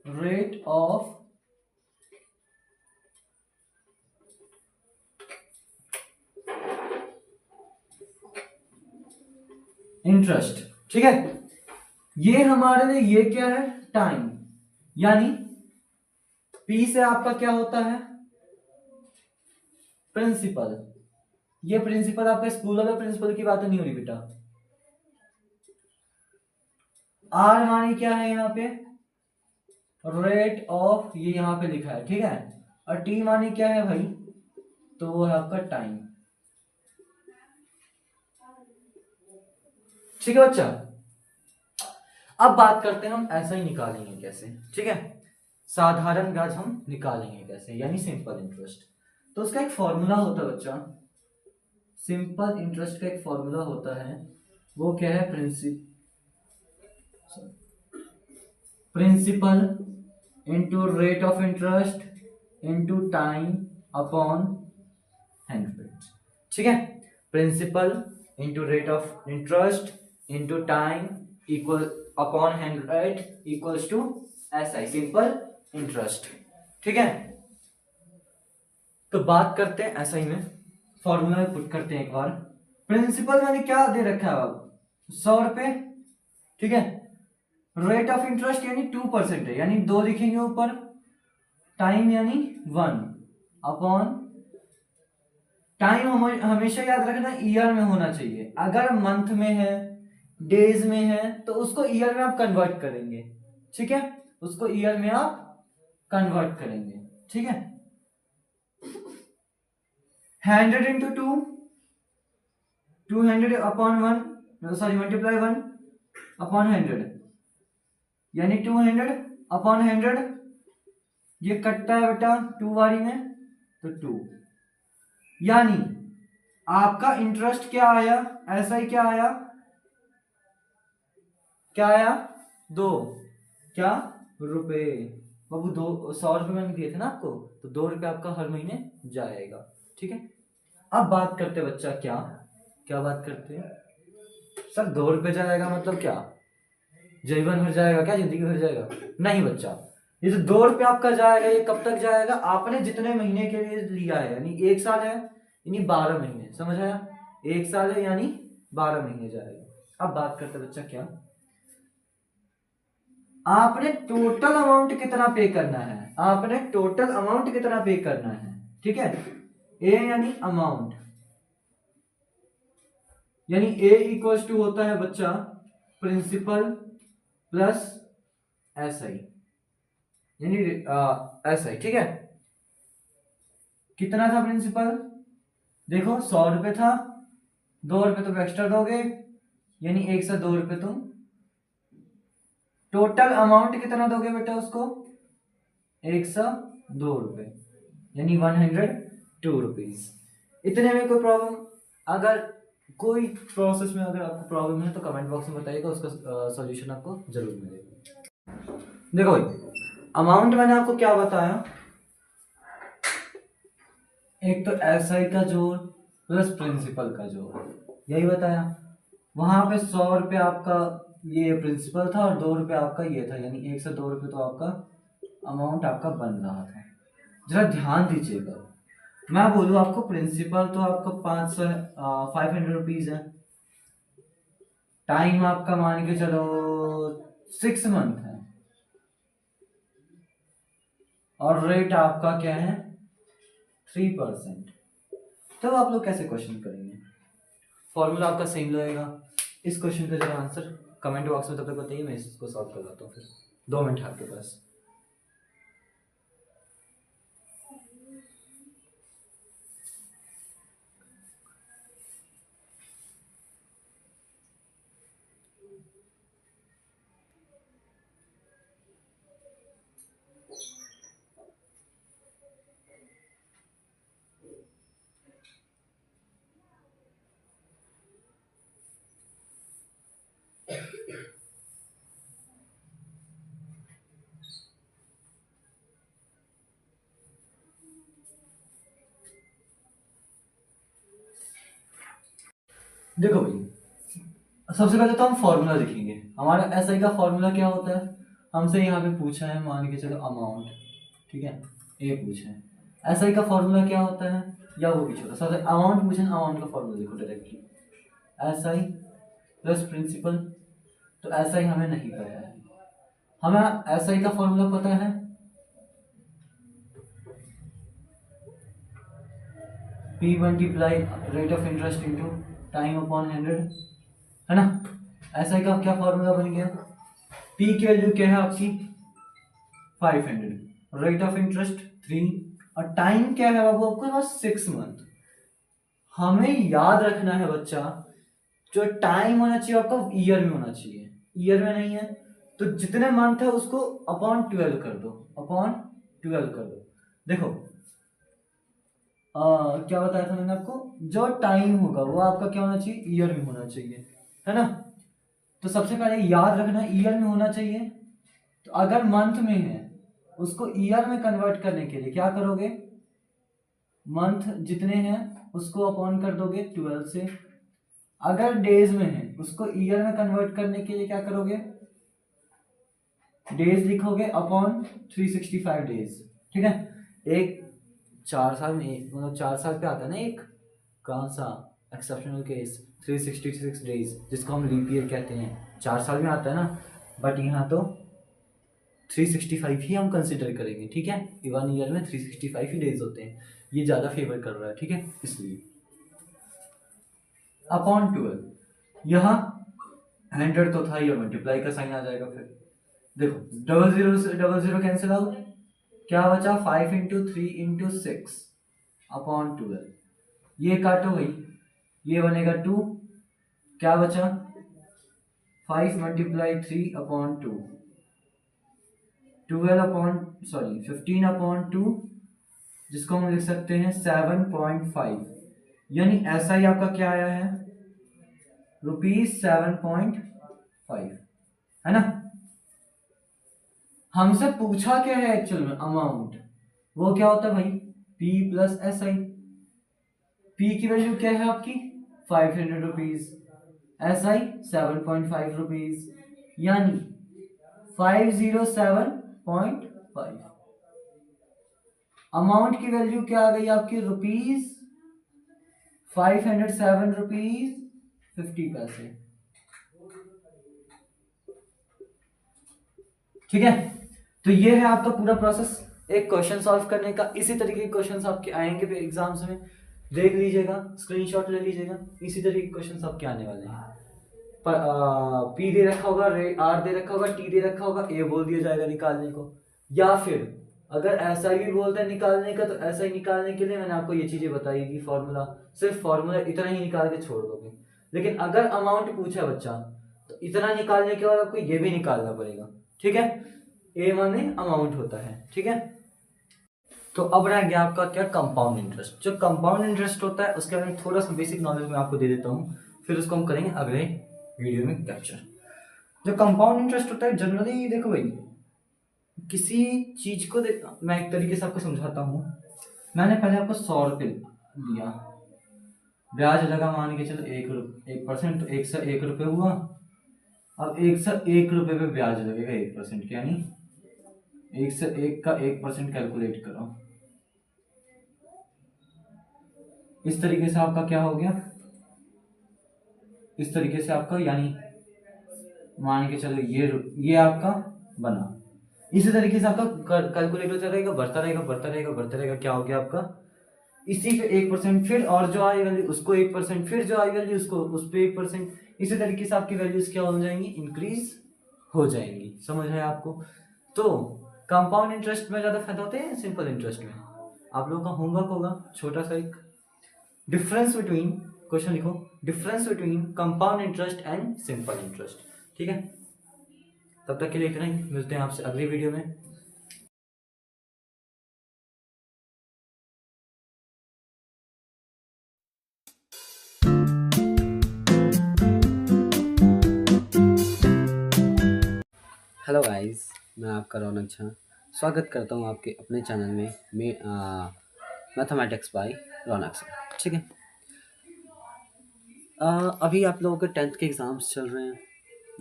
rate of interest, ठीक है। ये हमारे लिए ये क्या है, टाइम, यानी पी से आपका क्या होता है, प्रिंसिपल। ये प्रिंसिपल आपका स्कूल वाला प्रिंसिपल की बात नहीं हो रही बेटा। आर मानी क्या है यहाँ पे, रेट ऑफ, ये यहाँ पे लिखा है, ठीक है। और टी मानी क्या है भाई, तो वो है आपका टाइम, ठीक है बच्चा। अब बात करते हैं हम ऐसा ही निकालेंगे कैसे, ठीक है। साधारण ब्याज हम निकालेंगे कैसे, यानी सिंपल इंटरेस्ट। तो उसका एक फॉर्मूला होता है बच्चा, सिंपल इंटरेस्ट का एक फॉर्मूला होता है, वो क्या है, principal into rate of interest into time upon 100, ठीक है। Principal into rate of interest into time equal upon 100 equals to SI, simple interest, ठीक है। तो बात करते हैं SI में, फॉर्मूला में पुट करते हैं एक बार। प्रिंसिपल मैंने क्या दे रखा है अब, 100 रुपए, ठीक है। रेट ऑफ इंटरेस्ट यानी 2% है, यानी 2 लिखेंगे ऊपर, टाइम यानी 1 अपॉन, टाइम हमेशा याद रखना ईयर में होना चाहिए, अगर मंथ में है, डेज में है, तो उसको ईयर में आप कन्वर्ट करेंगे, ठीक है, उसको ईयर में आप कन्वर्ट करेंगे, ठीक है। 100 into 2, 200 upon 1, sorry multiply 1 upon 100, यानी 200 अपॉन 100, ये कटता है बेटा 2 बारी में, तो 2, यानी आपका इंटरेस्ट क्या आया, ऐसा ही क्या आया, क्या आया, 2 क्या रुपए। बाबू 100 रुपए मैंने दिए थे ना आपको, तो 2 रुपए आपका हर महीने जाएगा, ठीक है। अब बात करते बच्चा, क्या क्या बात करते हैं सर, 2 रुपए जाएगा मतलब क्या, जीवन भर जाएगा क्या, जिंदगी भर जाएगा, नहीं बच्चा। ये जो 2 रुपए आपका जाएगा, ये कब तक जाएगा, आपने जितने महीने के लिए लिया है, यानी 1 साल है यानी 12 महीने, समझ आया, 1 साल है यानी 12 महीने जाएगा। अब बात करते बच्चा, क्या आपने टोटल अमाउंट कितना पे करना है, आपने टोटल अमाउंट कितना पे करना है, ठीक है। ए यानी अमाउंट, यानी ए इक्वल्स टू होता है बच्चा प्रिंसिपल प्लस एस आई, यानी एस आई, ठीक है। कितना था प्रिंसिपल, देखो 100 रुपये था, 2 रुपये तुम एक्स्ट्रा दोगे, यानी 102 रुपये तुम टोटल अमाउंट कितना दोगे बेटा उसको, 102 रुपये, यानी 102 रुपीज। इतने में कोई प्रॉब्लम, अगर कोई प्रोसेस में अगर आपको प्रॉब्लम है तो कमेंट बॉक्स में बताइएगा, उसका सॉल्यूशन आपको जरूर मिलेगा। देखो भाई अमाउंट मैंने आपको क्या बताया, एक तो एसआई का जोड़ प्लस प्रिंसिपल का जोड़, यही बताया। वहां पे 100 रुपये आपका ये प्रिंसिपल था और 2 रुपये आपका ये था, यानी 102 रुपये तो आपका अमाउंट आपका बन रहा था। जरा ध्यान दीजिएगा, मैं बोलूँ आपको प्रिंसिपल तो आपका 500 रुपीज है, टाइम आपका मान के चलो 6 मंथ है, और रेट आपका क्या है 3%। तब आप लोग कैसे क्वेश्चन करेंगे, फॉर्मूला आपका सेम लगेगा। इस क्वेश्चन का जरा आंसर कमेंट बॉक्स में तब तक बताइए, मैं इसको सॉल्व कर लाता हूँ फिर 2 मिनट आपके पास। देखो भाई सबसे पहले तो हम फॉर्मूला लिखेंगे। हमारा एसआई का फॉर्मूला क्या होता है, हमसे यहाँ पे पूछा है, मान के चलो अमाउंट, ठीक है, ए पूछा है, एसआई का फॉर्मूला क्या होता है, या वो भी छोटा सा अमाउंट पूछे, अमाउंट का फॉर्मूला लिखो डायरेक्टली, एसआई प्लस प्रिंसिपल। तो एसआई हमें नहीं पता है, हमें एसआई का फॉर्मूला पता है P multiply rate of interest into time upon 100, है ना। एसआई का क्या फॉर्मूला बन गया, P की वैल्यू क्या है आपकी 500, रेट ऑफ इंटरेस्ट 3, और टाइम क्या है बाबू आपके पास 6 मंथ। हमें याद रखना है बच्चा, जो टाइम होना चाहिए आपका ईयर में होना चाहिए, ईयर में नहीं है तो जितने मंथ है उसको अपॉन 12 कर दो, अपॉन 12 कर दो। देखो क्या बताया था मैंने आपको, जो टाइम होगा वो आपका क्या होना चाहिए, ईयर में होना चाहिए, है ना। तो सबसे पहले याद रखना ईयर में होना चाहिए। तो अगर मंथ में है उसको ईयर में कन्वर्ट करने के लिए क्या करोगे, मंथ जितने हैं उसको अपॉन कर दोगे 12 से। अगर डेज में है उसको ईयर में कन्वर्ट करने के लिए क्या करोगे, डेज लिखोगे अपॉन 365 डेज, ठीक है। एक 4 साल में मतलब 4 साल पे आता है ना एक, कौन सा एक्सेप्शनल केस 366 डेज, जिसको हम लीप ईयर कहते हैं, 4 साल में आता है ना, बट यहाँ तो 365 ही हम कंसिडर करेंगे, ठीक है। 1 ईयर में 365 ही डेज होते हैं, ये ज़्यादा फेवर कर रहा है, ठीक है, इसलिए अपॉन 12। यहाँ 100 तो था ही, और मल्टीप्लाई का साइन आ जाएगा। फिर देखो 00 से 00 कैंसिल आउट, क्या बचा 5 इंटू 3 इंटू 6 अपॉन 12, ये काटो भाई, ये बनेगा 2, क्या बचा 5 मल्टीप्लाई 3 अपॉन 2, 15 अपॉन 2, जिसको हम लिख सकते हैं 7.5, यानी ऐसा ही आपका क्या आया है ₹7.5, है ना। हमसे पूछा क्या है एक्चुअल में अमाउंट, वो क्या होता है भाई P plus S I. P की वैल्यू क्या है आपकी 500 रुपीज, एस आई 7.5 रुपीज, यानी 507.5। अमाउंट की वैल्यू क्या आ गई आपकी ₹507.50। ठीक है, तो ये है आपका पूरा प्रोसेस एक क्वेश्चन सॉल्व करने का। इसी तरीके के क्वेश्चंस आपके आएंगे भी एग्जाम्स में। देख लीजिएगा, स्क्रीनशॉट ले लीजिएगा, इसी तरीके के क्वेश्चन सबके आने वाले हैं। पर पी दे रखा होगा, आर दे रखा होगा, टी दे रखा होगा, ए बोल दिया जाएगा निकालने को। या फिर अगर ऐसा ही बोलते हैं निकालने का, तो ऐसा ही निकालने के लिए मैंने आपको ये चीजें बताई कि फॉर्मूला, सिर्फ फॉर्मूला इतना ही निकाल के छोड़ दोगे। लेकिन अगर अमाउंट पूछा बच्चा, तो इतना निकालने के बाद आपको ये भी निकालना पड़ेगा, ठीक है। ए माने अमाउंट होता है, ठीक है। तो अब रह गया आपका क्या, कंपाउंड इंटरेस्ट। जो कंपाउंड इंटरेस्ट होता है उसके बारे में थोड़ा सा बेसिक नॉलेज मैं आपको दे देता हूँ, फिर उसको हम करेंगे अगले वीडियो में कैप्चर। जो कंपाउंड इंटरेस्ट होता है जनरली, देखो भाई, किसी चीज को मैं एक तरीके से आपको समझाता हूँ। मैंने पहले आपको 100 रुपये दिया, ब्याज लगा मान के चलो 1%, तो 1 से 1 रुपये हुआ। अब 1 से 1 रुपये पे ब्याज लगेगा 1%, यानी 1 से 1 का 1% कैलकुलेट करो। इस तरीके से आपका क्या हो गया, इस तरीके से आपका, यानी मान के चलो ये आपका बना। इसी तरीके से आपका कैलकुलेट होता रहेगा, बढ़ता रहेगा बढ़ता रहेगा बढ़ता रहेगा। क्या हो गया आपका, इसी पे 1%, फिर और जो आई वैल्यू उसको 1%, फिर जो आई वैल्यू उसको उस पे 1%। इसी तरीके से आपकी वैल्यूज क्या हो जाएंगी, इंक्रीज हो जाएंगी। समझ है आपको। तो कंपाउंड इंटरेस्ट में ज्यादा फायदा होता है सिंपल इंटरेस्ट में। आप लोगों का होमवर्क होगा छोटा सा एक, डिफरेंस बिटवीन, क्वेश्चन लिखो, difference between compound interest and simple interest, ठीक है। तब तक के लिए इतना ही, मिलते हैं आपसे अगली वीडियो में। हेलो गाइस, मैं आपका रौनक झा स्वागत करता हूँ आपके अपने चैनल में मैथमेटिक्स बाय रौनक झा, ठीक है। अभी आप लोगों के 10th के एग्ज़ाम्स चल रहे हैं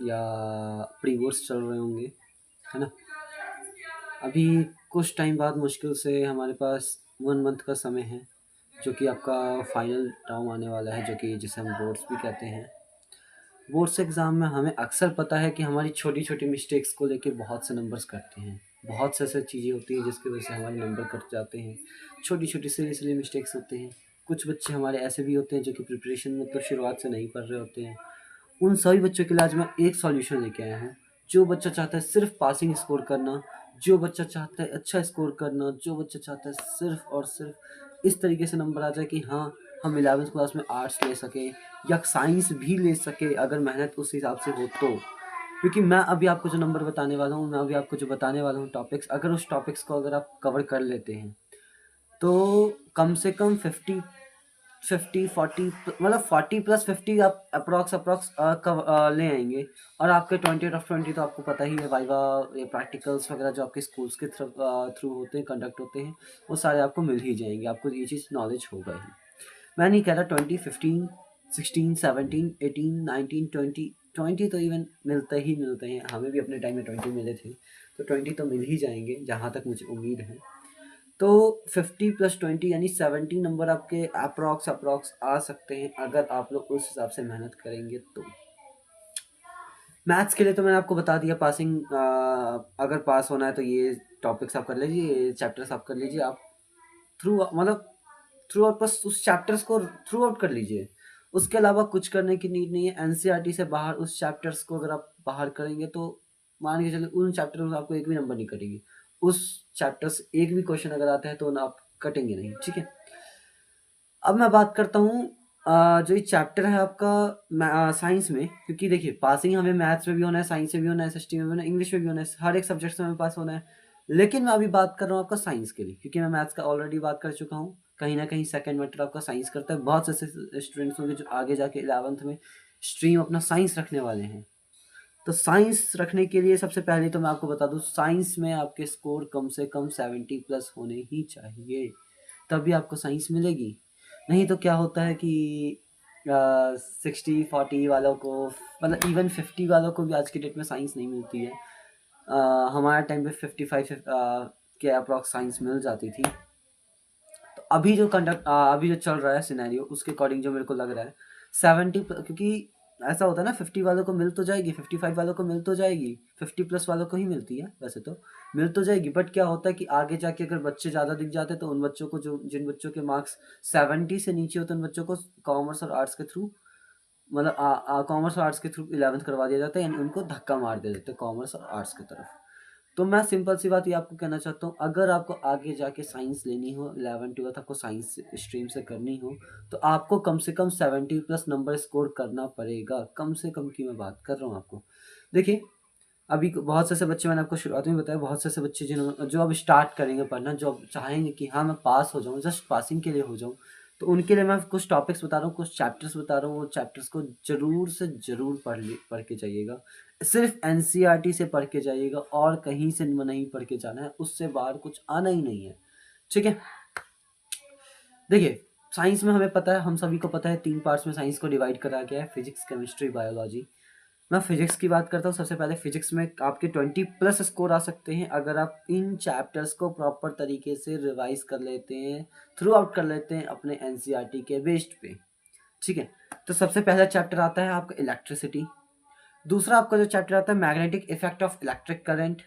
या प्री बोर्ड्स चल रहे होंगे, है ना। अभी कुछ टाइम बाद मुश्किल से हमारे पास 1 मंथ का समय है, जो कि आपका फाइनल टर्म आने वाला है, जो कि जिसे हम बोर्ड्स भी कहते हैं। बोर्ड्स एग्ज़ाम में हमें अक्सर पता है कि हमारी छोटी छोटी मिस्टेक्स को लेके बहुत से नंबर्स कटते हैं, बहुत से ऐसी चीज़ें होती हैं जिसकी वजह से हमारे नंबर कट जाते हैं। छोटी छोटी सिली मिस्टेक्स होते हैं। कुछ बच्चे हमारे ऐसे भी होते हैं जो कि प्रिपरेशन मतलब शुरुआत से नहीं पढ़ रहे होते हैं। उन सभी बच्चों के लिए आज मैं एक सॉल्यूशन लेके आया हूँ। जो बच्चा चाहता है सिर्फ पासिंग स्कोर करना, जो बच्चा चाहता है अच्छा स्कोर करना, जो बच्चा चाहता है सिर्फ और सिर्फ इस तरीके से नंबर आ जाए कि हाँ हम 11वीं क्लास में आर्ट्स ले सके या साइंस भी ले सके, अगर मेहनत उस हिसाब से हो तो। क्योंकि मैं अभी आपको जो नंबर बताने वाला हूँ, मैं अभी आपको जो बताने वाला हूँ टॉपिक्स, अगर उस टॉपिक्स को अगर आप कवर कर लेते हैं तो कम से कम 50 40 मतलब 40+50 आप अप्रॉक्स ले आएंगे। और आपके 20 तो आपको पता ही है, वाइवा या प्रैक्टिकल्स वगैरह जो आपके स्कूल्स के थ्रू होते हैं, कंडक्ट होते हैं, वो सारे आपको मिल ही जाएंगे। आपको ये चीज़ नॉलेज होगा ही। मैं नहीं कह रहा 20 15 16 17 18 19 20 तो इवन मिलते हैं। हमें भी अपने टाइम में 20 मिले थे, तो 20 तो मिल ही जाएंगे जहाँ तक मुझे उम्मीद है। तो 50+20 यानी 70 नंबर आपके अप्रॉक्स आ सकते हैं, अगर आप लोग उस हिसाब से मेहनत करेंगे तो। मैथ्स के लिए तो मैंने आपको बता दिया, पासिंग अगर पास होना है तो ये टॉपिक्स आप कर लीजिए, ये चैप्टर्स आप कर लीजिए। आप थ्रू आउट बस उस चैप्टर्स को थ्रू आउट कर लीजिए। उसके अलावा कुछ करने की नीड नहीं है। एनसीईआरटी से बाहर उस चैप्टर्स को अगर आप बाहर करेंगे तो मान के चलिए उन चैप्टर में आपको एक भी नंबर नहीं कटेगी। उस चैप्टर से एक भी क्वेश्चन अगर आता है तो ना आप कटेंगे नहीं, ठीक है। अब मैं बात करता हूँ जो ये चैप्टर है आपका साइंस में, क्योंकि देखिए पासिंग हमें मैथ्स में भी होना है, साइंस में भी होना है, एसएसटी में भी होना है, इंग्लिश में भी होना है, हर एक सब्जेक्ट में हमें पास होना है। लेकिन मैं अभी बात कर रहा हूँ आपका साइंस के लिए, क्योंकि मैं मैथ्स का ऑलरेडी बात कर चुका हूँ। कहीं ना कहीं सेकंड मैटर आपका साइंस करता है। बहुत से ऐसे स्टूडेंट्स होंगे जो आगे जाके 11th में स्ट्रीम अपना साइंस रखने वाले हैं। तो साइंस रखने के लिए सबसे पहले तो मैं आपको बता दूं, साइंस में आपके स्कोर कम से कम 70+ होने ही चाहिए, तभी आपको साइंस मिलेगी। नहीं तो क्या होता है कि 60-40 वालों को, मतलब इवन 50 वालों को भी आज की डेट में साइंस नहीं मिलती है। हमारे टाइम पे 55 के अप्रॉक्स साइंस मिल जाती थी। तो अभी जो चल रहा है सिनेरियो, उसके अकॉर्डिंग जो मेरे को लग रहा है 70, क्योंकि ऐसा होता है ना, 50 वालों को मिल तो जाएगी, 55 वालों को मिल तो जाएगी, 50 प्लस वालों को ही मिलती है वैसे तो, मिल तो जाएगी, बट क्या होता है कि आगे जाके अगर बच्चे ज़्यादा दिख जाते हैं तो उन बच्चों को, जो जिन बच्चों के मार्क्स 70 से नीचे होते हैं, उन बच्चों को कॉमर्स और आर्ट्स के थ्रू, मतलब कॉमर्स और आर्ट्स के थ्रू 11th करवा दिया जाता है, यानी उनको धक्का मार दिया जाता है कॉमर्स और आर्ट्स की तरफ। तो मैं सिंपल सी बात ये आपको कहना चाहता हूँ, अगर आपको आगे जाके साइंस लेनी हो, 11th-12th आपको साइंस स्ट्रीम से करनी हो, तो आपको कम से कम 70 प्लस नंबर स्कोर करना पड़ेगा, कम से कम की मैं बात कर रहा हूँ आपको। देखिए, अभी बहुत से ऐसे बच्चे, मैंने आपको शुरुआत में बताया, बहुत से ऐसे बच्चे जिन्होंने, जो अब स्टार्ट करेंगे पढ़ना, जो अब चाहेंगे कि हाँ मैं पास हो जाऊँ, जस्ट पासिंग के लिए हो जाऊँ, तो उनके लिए मैं कुछ टॉपिक्स बता रहा हूँ, कुछ चैप्टर्स बता रहा हूँ, वो चैप्टर्स को ज़रूर से ज़रूर पढ़ के जाइएगा। सिर्फ एनसीईआरटी से पढ़ के जाइएगा, और कहीं से नहीं पढ़ के जाना है, उससे बाहर कुछ आना ही नहीं है, ठीक है। देखिए, साइंस में हमें पता है, हम सभी को पता है, 3 पार्ट्स में साइंस को डिवाइड करा गया है, फिजिक्स, केमिस्ट्री, बायोलॉजी। मैं फिजिक्स की बात करता हूँ। सबसे पहले फिजिक्स में आपके 20 प्लस स्कोर आ सकते हैं अगर आप इन चैप्टर्स को प्रॉपर तरीके से रिवाइज कर लेते हैं, थ्रू आउट कर लेते हैं अपने एनसीईआरटी के बेस्ड पे, ठीक है। तो सबसे पहला चैप्टर आता है आपका इलेक्ट्रिसिटी। दूसरा आपका जो चैप्टर आता है magnetic effect of electric current.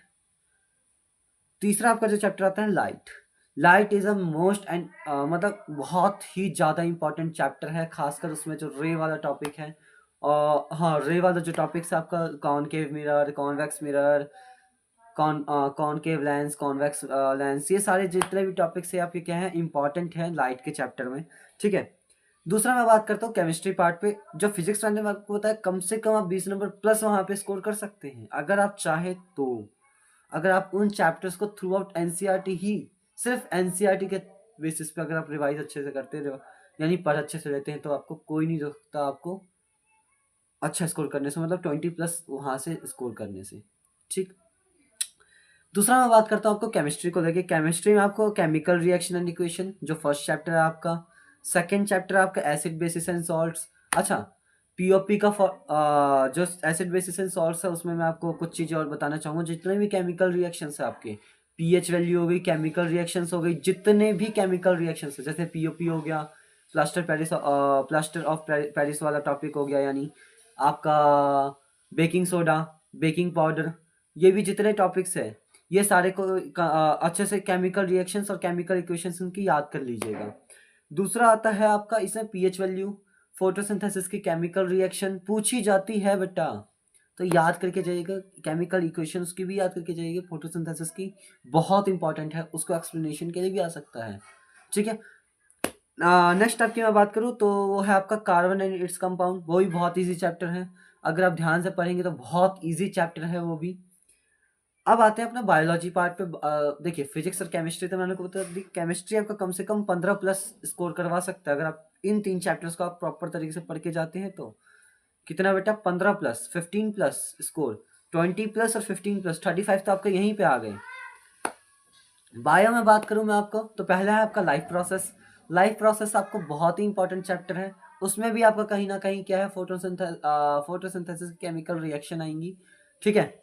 तीसरा आपका जो चैप्टर आता है light. Light is a most and मतलब बहुत ही ज़्यादा इंपॉर्टेंट चैप्टर है, खासकर उसमें जो रे वाला टॉपिक है। और हाँ, रे वाला जो टॉपिक्स है आपका, concave mirror, convex mirror, concave lens, convex lens, ये सारे जितने भी टॉपिक्स है आपके क्या है, इंपॉर्टेंट है लाइट के चैप्टर में, ठीक है। दूसरा मैं बात करता हूँ केमिस्ट्री पार्ट पे। जो फिजिक्स वाले में आपको बताया, कम से कम आप 20 नंबर प्लस वहाँ पे स्कोर कर सकते हैं अगर आप चाहे तो। अगर आप उन चैप्टर्स को थ्रू आउट एनसीईआरटी ही, सिर्फ एनसीईआरटी के बेसिस पे अगर आप रिवाइज अच्छे से करते रहो, यानी पढ़ अच्छे से लेते हैं, तो आपको कोई नहीं रोकता आपको अच्छा स्कोर करने से, मतलब 20 प्लस वहाँ से स्कोर करने से, ठीक। दूसरा मैं बात करता हूँ आपको केमिस्ट्री को लेके। केमिस्ट्री में आपको केमिकल रिएक्शन एंड इक्वेशन, जो फर्स्ट चैप्टर है आपका। सेकंड चैप्टर आपका एसिड बेसिस एंड सॉल्ट्स। अच्छा, पीओपी का जो एसिड बेसिस एंड सॉल्ट्स है, उसमें मैं आपको कुछ चीज़ें और बताना चाहूँगा। जितने भी केमिकल रिएक्शंस है आपके, पीएच वैल्यू हो गई, केमिकल रिएक्शंस हो गई, जितने भी केमिकल रिएक्शंस है, जैसे पीओपी हो गया, प्लास्टर ऑफ पेरिस वाला टॉपिक हो गया, यानी आपका बेकिंग सोडा, बेकिंग पाउडर, ये भी जितने टॉपिक्स है, ये सारे को अच्छे से केमिकल रिएक्शंस और केमिकल इक्वेशंस उनकी याद कर लीजिएगा। दूसरा आता है आपका इसमें पीएच वैल्यू, फोटोसिंथेसिस की केमिकल रिएक्शन पूछी जाती है बेटा, तो याद करके जाइएगा। केमिकल इक्वेशंस की भी याद करके जाइएगा, फोटोसिंथेसिस की बहुत इंपॉर्टेंट है, उसको एक्सप्लेनेशन के लिए भी आ सकता है, ठीक है। नेक्स्ट आपकी मैं बात करूँ तो वो है आपका कार्बन एंड इट्स कंपाउंड। वो भी बहुत इजी चैप्टर है, अगर आप ध्यान से पढ़ेंगे तो बहुत इजी चैप्टर है वो भी। अब आते हैं अपना बायोलॉजी पार्ट पे। देखिए, फिजिक्स और केमिस्ट्री तो मैंने को बता दी। केमिस्ट्री आपका कम से कम 15 प्लस स्कोर करवा सकता है अगर आप इन 3 चैप्टर्स को आप प्रॉपर तरीके से पढ़ के जाते हैं तो। कितना बेटा? 15 प्लस, 15 प्लस स्कोर, 20 प्लस और 15 प्लस, 35 तो आपके यहीं पे आ गए। बायो में बात करूं मैं आपको, तो पहला है आपका लाइफ प्रोसेस। लाइफ प्रोसेस आपको बहुत ही इंपॉर्टेंट चैप्टर है। उसमें भी आपका कहीं ना कहीं क्या है, फोटोसिंथेसिस केमिकल रिएक्शन आएंगी, ठीक है।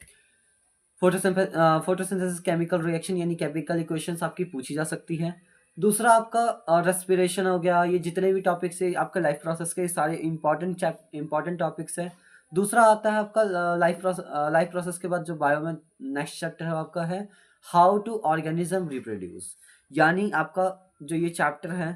फोटोसिंथेसिस केमिकल रिएक्शन यानी केमिकल इक्वेशंस आपकी पूछी जा सकती है। दूसरा आपका रेस्पिरेशन हो गया। ये जितने भी टॉपिक्स है आपका लाइफ प्रोसेस के, सारे इंपॉर्टेंट टॉपिक्स है। दूसरा आता है आपका लाइफ प्रोसेस के बाद जो बायो में नेक्स्ट चैप्टर है आपका है हाउ टू ऑर्गेनिज्म रिप्रोड्यूस, यानी आपका जो ये चैप्टर है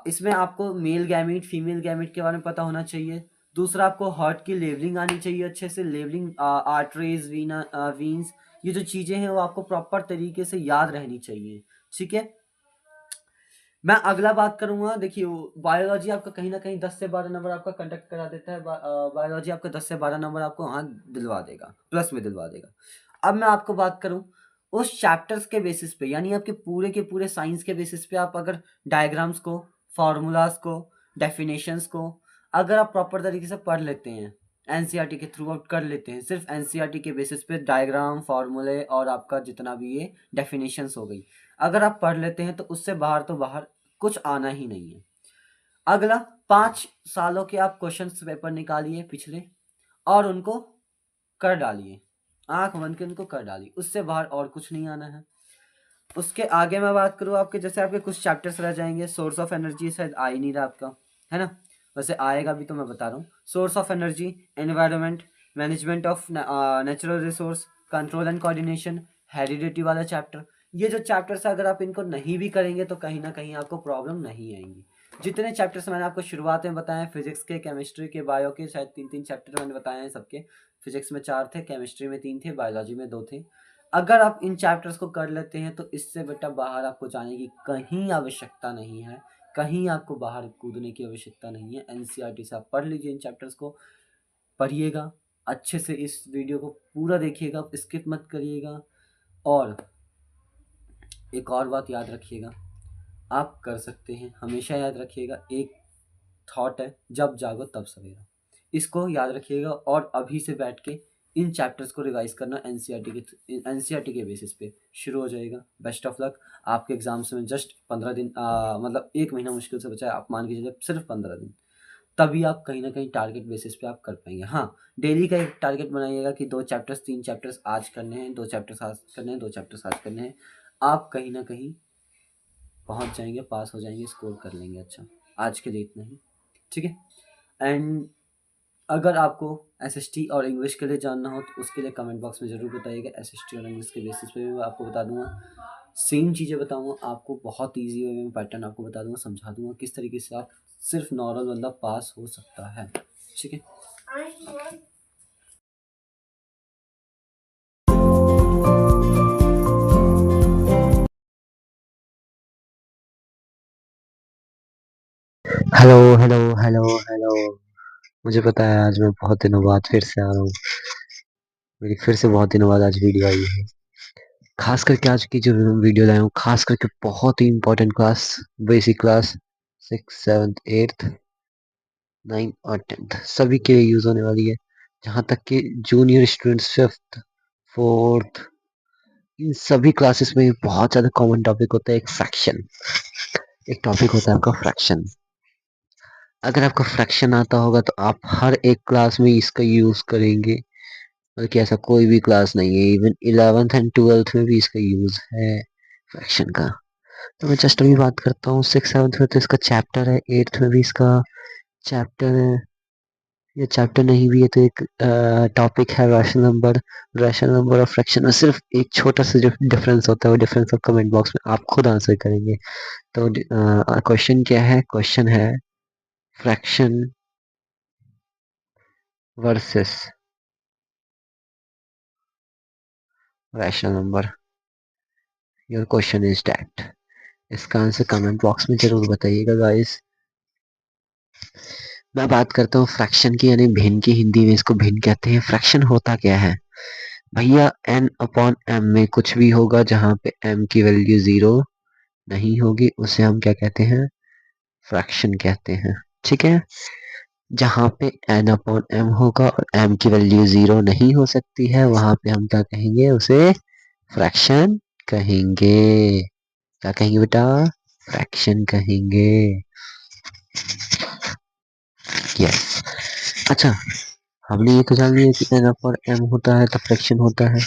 इसमें आपको मेल गैमीट, फीमेल गैमीट के बारे में पता होना चाहिए। दूसरा, आपको हार्ट की लेवलिंग आनी चाहिए अच्छे से, लेवलिंग, आर्टरीज, वीन्स, ये जो चीज़ें हैं वो आपको प्रॉपर तरीके से याद रहनी चाहिए, ठीक है। मैं अगला बात करूंगा। देखिए, बायोलॉजी आपका कहीं ना कहीं 10 से 12 नंबर आपका कंडक्ट करा देता है। बायोलॉजी आपका 10 से 12 नंबर आपको हाँ दिलवा देगा, प्लस में दिलवा देगा। अब मैं आपको बात करूं उस चैप्टर्स के बेसिस पे, यानी आपके पूरे के पूरे साइंस के बेसिस पे, आप अगर डायग्राम्स को, फार्मूलाज को, डेफिनेशंस को अगर आप प्रॉपर तरीके से पढ़ लेते हैं, एनसीईआरटी के थ्रू आउट कर लेते हैं, सिर्फ एनसीईआरटी के बेसिस पे डायग्राम, फार्मूले और आपका जितना भी ये डेफिनेशंस हो गई, अगर आप पढ़ लेते हैं तो उससे बाहर तो बाहर कुछ आना ही नहीं है। अगला, 5 सालों के आप क्वेश्चन पेपर निकालिए पिछले और उनको कर डालिए, आंख बंद के उनको कर डालिए, उससे बाहर और कुछ नहीं आना है। उसके आगे मैं बात करूँ आपके, जैसे आपके कुछ चैप्टर्स रह जाएंगे। सोर्स ऑफ एनर्जी शायद आ ही नहीं रहा आपका, है ना। वैसे आएगा भी तो मैं बता रहा हूँ। Source of energy, environment, management of natural resource, control and coordination, heredity वाला चैप्टर। ये जो चैप्टर्स है अगर आप इनको नहीं भी करेंगे तो कहीं ना कहीं आपको प्रॉब्लम नहीं आएंगी। जितने चैप्टर्स मैंने आपको शुरुआत में बताए, फिजिक्स के, केमिस्ट्री के, बायो के, शायद 3-3 चैप्टर मैंने बताए हैं सबके। फिजिक्स में 4 थे, केमिस्ट्री में 3 थे, बायोलॉजी में 2 थे। अगर आप इन चैप्टर्स को कर लेते हैं तो इससे बेटा बाहर आपको जाने की कहीं आवश्यकता नहीं है, कहीं आपको बाहर कूदने की आवश्यकता नहीं है। एनसीईआरटी से आप पढ़ लीजिए, इन चैप्टर्स को पढ़िएगा अच्छे से, इस वीडियो को पूरा देखिएगा, स्किप मत करिएगा। और एक और बात याद रखिएगा, आप कर सकते हैं, हमेशा याद रखिएगा, एक थॉट है, जब जागो तब सवेरा। इसको याद रखिएगा और अभी से बैठ के इन चैप्टर्स को रिवाइज करना एनसीईआरटी के बेसिस पे शुरू हो जाएगा। Best of luck. आपके एग्जाम्स में जस्ट 15 दिन मतलब 1 महीना मुश्किल से बचा है, आप मान के चलिए सिर्फ 15 दिन, तभी आप कहीं ना कहीं टारगेट बेसिस पे आप कर पाएंगे। हाँ, डेली का एक टारगेट बनाइएगा कि 2 चैप्टर्स 3 चैप्टर्स आज करने हैं, 2 चैप्टर्स आज करने हैं, 2 चैप्टर्स आज करने हैं। आप कहीं ना कहीं पहुंच जाएंगे, पास हो जाएंगे, स्कोर कर लेंगे अच्छा। आज के लिए इतना ही, ठीक है। एंड अगर आपको एसएसटी और इंग्लिश के लिए जानना हो तो उसके लिए कमेंट बॉक्स में ज़रूर बताइएगा। एसएसटी और इंग्लिश के बेसिस पे भी मैं आपको बता दूंगा, सेम चीज़ें बताऊंगा आपको, बहुत ईजी वे में पैटर्न आपको बता दूंगा, समझा दूंगा किस तरीके से आप सिर्फ नॉर्मल बंदा पास हो सकता है, ठीक है। Hello hello hello hello. मुझे पता है आज मैं बहुत दिनों बाद फिर से आ रहा हूँ। मेरी फिर से बहुत दिनों बाद आज वीडियो आई है। खास करके आज की जो वीडियो लाया हूँ, खास करके बहुत ही इम्पोर्टेंट क्लास, बेसिक क्लास 6, 7, 8, 9 और 10 सभी के लिए यूज होने वाली है। जहाँ तक कि जूनियर स्टूडेंट्स 5th, 4th, इन सभी क्लासेस में बहुत ज्यादा कॉमन टॉपिक होता है, एक फ्रैक्शन। एक टॉपिक होता है आपका फ्रैक्शन। अगर आपको फ्रैक्शन आता होगा तो आप हर एक क्लास में इसका यूज करेंगे, बल्कि ऐसा कोई भी क्लास नहीं है, इवन 11th एंड 12th में भी इसका यूज है फ्रैक्शन का। तो मैं जस्ट अभी बात करता हूँ 6, 7th में तो इसका चैप्टर है, 8th में भी इसका चैप्टर है, ये चैप्टर नहीं भी है तो एक टॉपिक है रैशनल नंबर। रैशनल नंबर और फ्रैक्शन में सिर्फ एक छोटा सा जो डिफरेंस होता है, वो डिफरेंस आप कमेंट बॉक्स में आप खुद आंसर करेंगे। तो क्वेश्चन क्या है? क्वेश्चन है fraction versus rational number. Your question is that. इसका आंसर कमेंट बॉक्स में जरूर बताइएगा गाइस। मैं बात करता हूँ फ्रैक्शन की, यानी भिन्न की। हिंदी में इसको भिन्न कहते हैं। फ्रैक्शन होता क्या है भैया? n अपॉन m में कुछ भी होगा जहाँ पे m की वैल्यू 0 नहीं होगी, उसे हम क्या कहते हैं? फ्रैक्शन कहते हैं, ठीक है। जहाँ पे n अपॉन m होगा और m की वैल्यू 0 नहीं हो सकती है, वहां पे हम क्या कहेंगे? उसे फ्रैक्शन कहेंगे। क्या कहेंगे बेटा? फ्रैक्शन कहेंगे। यस। अच्छा, हमने ये तो जान लिया कि n और m होता है तो फ्रैक्शन होता है।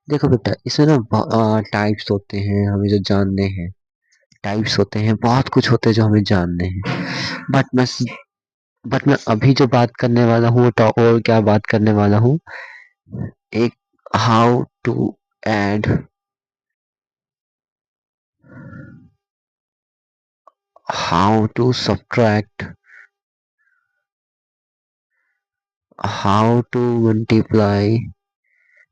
देखो बेटा, इसमें ना टाइप्स होते हैं, हमें जो जानने हैं। टाइप्स होते हैं, बहुत कुछ होते हैं जो हमें जानने हैं। बट मैं अभी जो बात करने वाला हूँ और क्या बात करने वाला हूँ, एक how to add, how to subtract, how to multiply.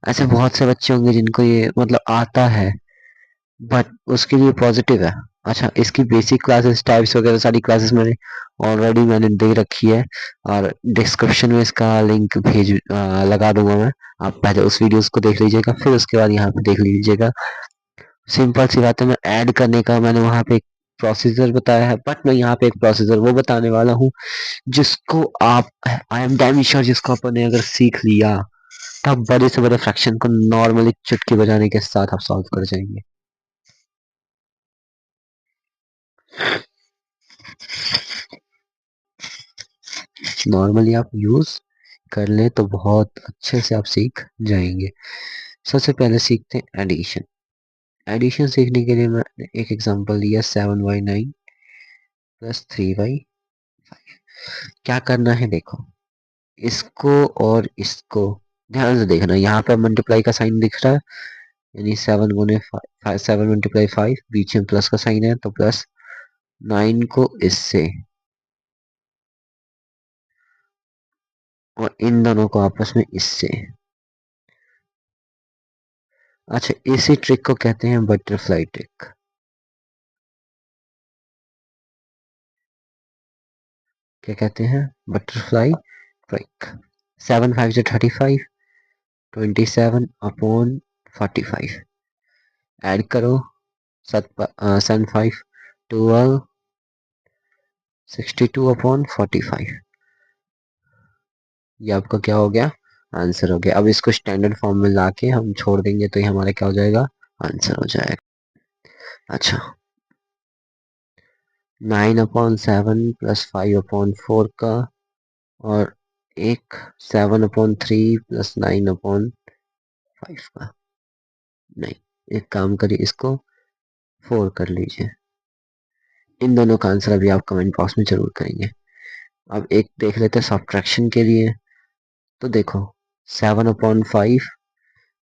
ऐसे बहुत से बच्चे होंगे जिनको ये मतलब आता है, बट उसके लिए पॉजिटिव है। अच्छा, इसकी बेसिक क्लासेस, टाइप्स वगैरह सारी क्लासेस मैंने दे रखी है, और डिस्क्रिप्शन में इसका लिंक लगा दूंगा मैं। आप पहले उस वीडियोस को देख लीजिएगा, फिर उसके बाद यहाँ पे देख लीजिएगा। सिंपल सी बात है, मैं ऐड करने का मैंने वहाँ पे एक प्रोसीजर बताया है, बट मैं यहाँ पे एक प्रोसीजर वो बताने वाला हूँ जिसको आप, आई एम डैम श्योर, जिसको आपने अगर सीख लिया तब बड़े से बड़े फ्रैक्शन को नॉर्मली चुटकी बजाने के साथ आप सॉल्व कर जाएंगे। नॉर्मली आप यूज कर ले तो बहुत अच्छे से आप सीख जाएंगे। सबसे पहले सीखते हैं एडिशन। एडिशन सीखने के लिए मैंने एक एग्जांपल लिया, 7y9 प्लस 3y5। क्या करना है देखो, इसको और इसको ध्यान से देखना, यहाँ पे मल्टीप्लाई का साइन दिख रहा है, यानी 7 गुने 7 मल्टीप्लाई 5, बीच में प्लस का साइन है तो प्लस 9 को इससे और इन दोनों को आपस में इससे। अच्छा, इसी ट्रिक को कहते हैं बटरफ्लाई ट्रिक। क्या कहते हैं? Butterfly trick. 7 5 से 35, 27 अपॉन 45 ऐड करो, 7 5 12, 62 अपॉन 45। ये आपका क्या हो गया? आंसर हो गया। अब इसको स्टैंडर्ड फॉर्म में लाके हम छोड़ देंगे तो ये हमारा क्या हो जाएगा? आंसर हो जाएगा। अच्छा, 9 अपॉन 7 प्लस 5 अपॉन 4 का, और एक 7 अपॉन 3 प्लस 9 अपॉन 5 का। नहीं, एक काम करिए, इसको 4 कर लीजिए। इन दोनों का आंसर अभी आप कमेंट बॉक्स में जरूर करेंगे। अब एक देख लेते हैं सब्ट्रैक्शन के लिए। तो देखो, 7 अपॉन 5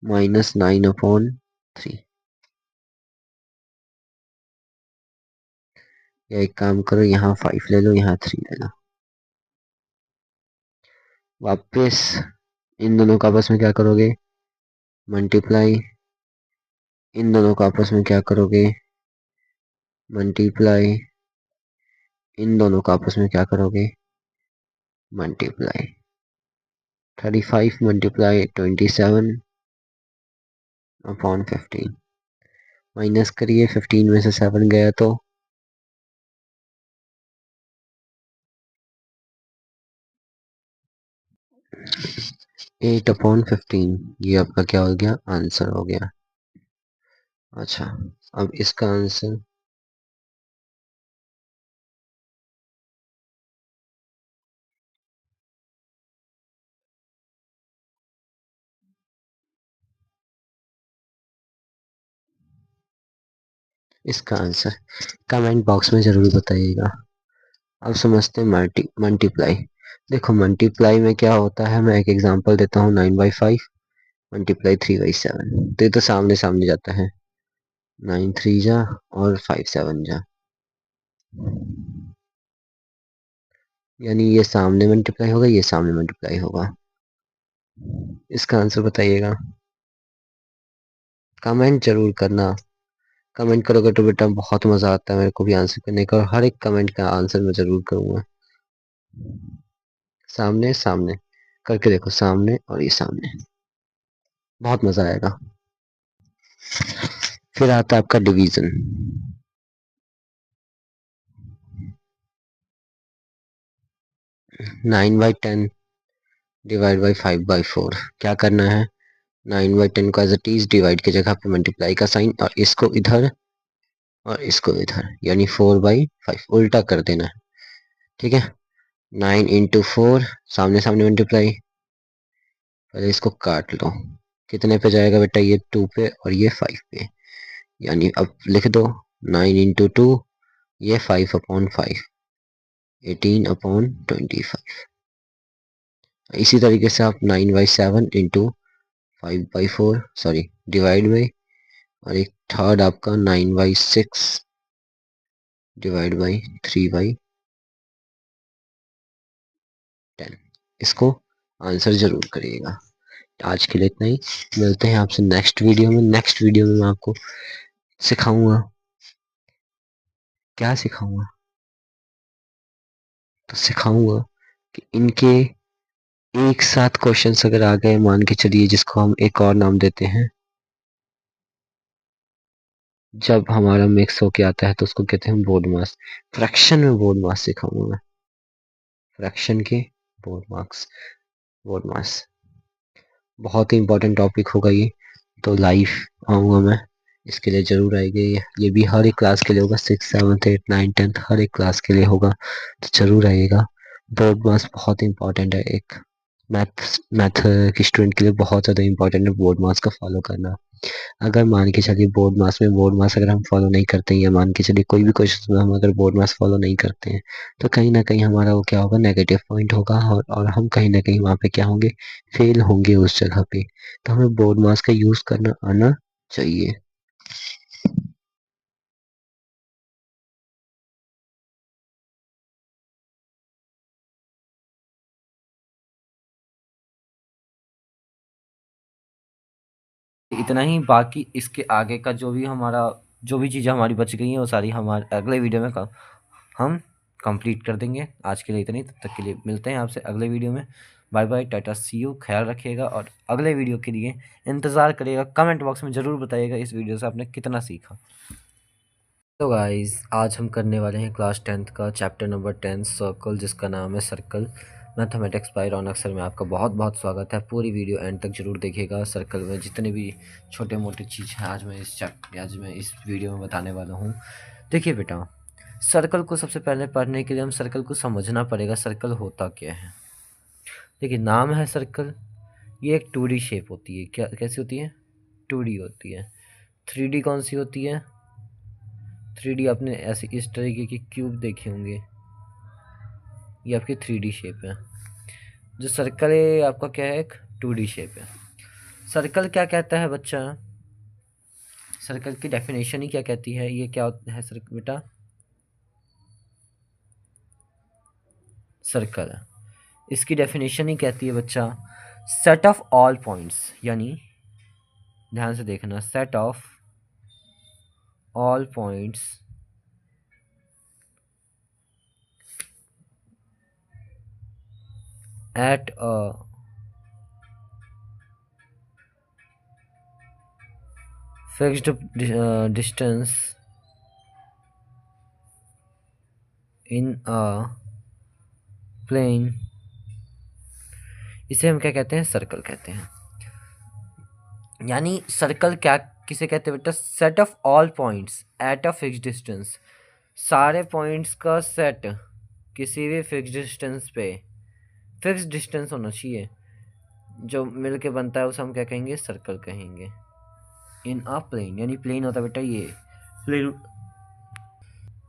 माइनस 9 अपॉन 3, या एक काम करो, यहाँ 5 ले लो, यहाँ 3 ले लो। वापस इन दोनों का आपस में क्या करोगे? मल्टीप्लाई। इन दोनों का आपस में क्या करोगे? मल्टीप्लाई। इन दोनों का आपस में क्या करोगे? मल्टीप्लाई। 35 multiply 27 upon 15। माइनस करिए, 15 में से 7 गया तो 8 अपॉन 15। ये आपका क्या हो गया? आंसर हो गया। अच्छा, अब इसका आंसर कमेंट बॉक्स में जरूर बताइएगा। अब समझते हैं मल्टीप्लाई। देखो, मल्टीप्लाई में क्या होता है, मैं एक एग्जांपल देता हूँ। 9/5 मल्टीप्लाई 3/7, तो ये तो सामने सामने जाता है। 9 3 जा और 5 7 जा, यानी ये सामने मल्टीप्लाई होगा, ये सामने मल्टीप्लाई होगा। इसका आंसर बताइएगा। कमेंट जरूर करना। कमेंट करोगे तो बेटा बहुत मजा आता है मेरे को भी आंसर करने का, और हर एक कमेंट का आंसर मैं जरूर करूंगा। सामने सामने करके देखो, सामने और ये सामने, बहुत मजा आएगा। फिर आता है आपका डिवीजन। 9/10 divide by 5/4। क्या करना है? 9/10 को एज इट इज डिवाइड की जगह पे मल्टीप्लाई का साइन, और इसको इधर और इसको इधर, यानी 4/5 उल्टा कर देना है। ठीक है, 9 इंटू 4, सामने सामने मल्टीप्लाई। पहले इसको काट लो, कितने पे जाएगा बेटा? ये 2 पे और ये 5 पे, यानी अब लिख दो 9 इंटू 2, ये 5 अपॉन 5, 18 अपॉन 25। इसी तरीके से आप 9/7 इंटू 5/4, सॉरी डिवाइड बाई, और एक थर्ड आपका 9/6 डिवाइड बाई 3/10। इसको आंसर जरूर करिएगा। आज के लिए इतना ही, मिलते हैं आपसे नेक्स्ट वीडियो में। नेक्स्ट वीडियो में मैं आपको सिखाऊंगा, क्या सिखाऊंगा? तो सिखाऊंगा कि इनके एक साथ क्वेश्चंस अगर आ गए, मान के चलिए, जिसको हम एक और नाम देते हैं, जब हमारा मिक्स होके आता है तो उसको कहते हैं बोर्ड मास। फ्रैक्शन में बोर्ड मास सिखाऊंगा मैं, फ्रैक्शन के बोर्ड मास बहुत ही इंपॉर्टेंट टॉपिक होगा ये, तो लाइव आऊँगा मैं, इसके लिए ज़रूर आएंगे। ये भी हर एक क्लास के लिए होगा, 6 7 8 9 10 हर एक क्लास के लिए होगा, तो ज़रूर आइएगा। बोर्ड मास बहुत इंपॉर्टेंट है, एक मैथ के स्टूडेंट के लिए बहुत ज़्यादा इंपॉर्टेंट है बोर्ड मास का फॉलो करना। अगर मान के चलिए बोर्ड मास अगर हम फॉलो नहीं करते हैं, या मान के चलिए कोई भी क्वेश्चन में हम अगर बोर्ड मास फॉलो नहीं करते हैं, तो कहीं ना कहीं हमारा वो क्या होगा, नेगेटिव पॉइंट होगा, और हम कहीं ना कहीं वहाँ पे क्या होंगे, फेल होंगे उस जगह पे। तो हमें बोर्ड मास का यूज करना आना चाहिए। इतना ही, बाकी इसके आगे का जो भी हमारा, जो भी चीज़ें हमारी बच गई हैं वो सारी हमारे अगले वीडियो में हम कंप्लीट कर देंगे। आज के लिए इतना ही, तब तक के लिए मिलते हैं आपसे अगले वीडियो में। Bye bye, tata, see you, ख्याल रखिएगा और अगले वीडियो के लिए इंतज़ार करिएगा। कमेंट बॉक्स में ज़रूर बताइएगा इस वीडियो से आपने कितना सीखा। तो गाइस, आज हम करने वाले हैं क्लास 10th का चैप्टर नंबर 10 सर्कल, जिसका नाम है circle mathematics by Raunak sir में। आपका बहुत बहुत स्वागत है। पूरी वीडियो एंड तक जरूर देखिएगा। सर्कल में जितने भी छोटे मोटे चीज़ हैं आज मैं इस वीडियो में बताने वाला हूँ। देखिए बेटा, सर्कल को सबसे पहले पढ़ने के लिए हम सर्कल को समझना पड़ेगा। सर्कल होता क्या है? देखिए, नाम है सर्कल, ये एक 2D शेप होती है। क्या कैसी होती है? 2D होती है। 3D कौन सी होती है? 3D आपने ऐसे इस तरीके के क्यूब देखे होंगे, ये आपकी 3D शेप है। जो सर्कल है आपका क्या है? एक 2D शेप है। सर्कल क्या कहता है बच्चा? सर्कल की डेफिनेशन ही क्या कहती है? ये क्या है सर्कल बेटा? सर्कल है, इसकी डेफिनेशन ही कहती है बच्चा, सेट ऑफ ऑल पॉइंट्स, यानी ध्यान से देखना, set of all points at a fixed distance in a plane, इसे हम क्या कहते हैं? सर्कल कहते हैं। यानी सर्कल क्या किसे कहते हैं बेटा? Set of all points at a fixed distance, सारे पॉइंट्स का सेट किसी भी फिक्स्ड डिस्टेंस पे, फिक्स्ड डिस्टेंस होना चाहिए, जो मिल के बनता है उसे हम क्या कहेंगे? सर्कल कहेंगे। इन अ प्लेन, यानी प्लेन होता है बेटा ये प्लेन।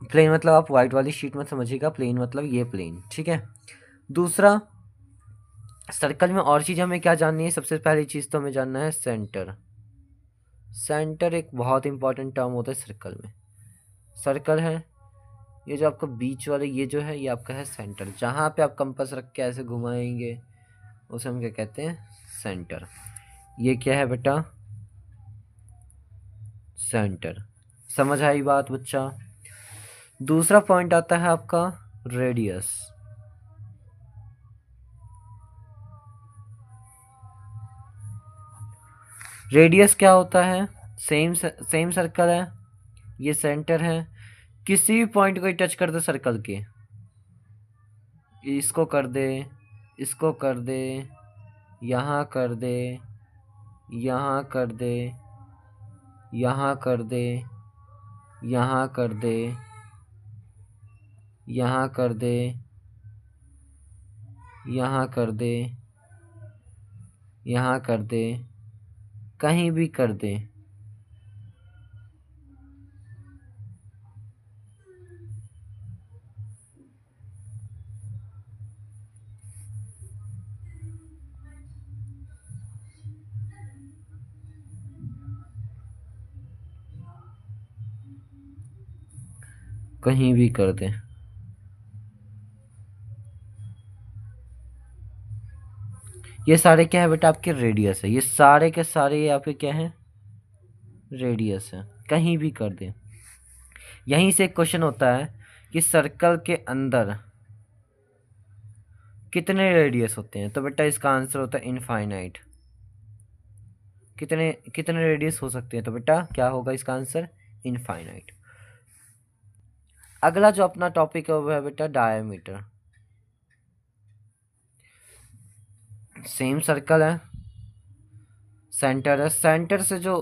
प्लेन मतलब आप वाइट वाली शीट मत समझिएगा, प्लेन मतलब ये प्लेन, ठीक है। दूसरा, सर्कल में और चीज़ हमें क्या जाननी है? सबसे पहली चीज़ तो हमें जानना है सेंटर। सेंटर एक बहुत इंपॉर्टेंट टर्म होता है सर्कल में। सर्कल है, ये जो आपका बीच वाले ये जो है, ये आपका है सेंटर। जहाँ पे आप कंपास रख के ऐसे घुमाएंगे उसे हम क्या कहते हैं? सेंटर। ये क्या है बेटा? सेंटर। समझ आई बात बच्चा? दूसरा पॉइंट आता है आपका रेडियस। रेडियस क्या होता है? सेम सर्कल है, ये सेंटर है, किसी भी पॉइंट को टच कर दे सर्कल के, इसको कर दे, इसको कर दे, यहाँ कर दे, यहाँ कर दे, यहाँ कर दे, यहाँ कर दे, यहाँ कर दे, यहाँ कर दे, यहाँ कर दे, कहीं भी कर दे, कहीं भी कर दे, ये सारे क्या है बेटा? आपके रेडियस है। ये सारे के सारे ये आपके क्या है? रेडियस है। कहीं भी कर दे। यहीं से एक क्वेश्चन होता है कि सर्कल के अंदर कितने रेडियस होते हैं? तो बेटा इसका आंसर होता है इनफाइनाइट। कितने कितने रेडियस हो सकते हैं? तो बेटा क्या होगा इसका आंसर? इनफाइनाइट। अगला जो अपना टॉपिक है वो है बेटा डायमीटर। सेम सर्कल है, सेंटर है, सेंटर से जो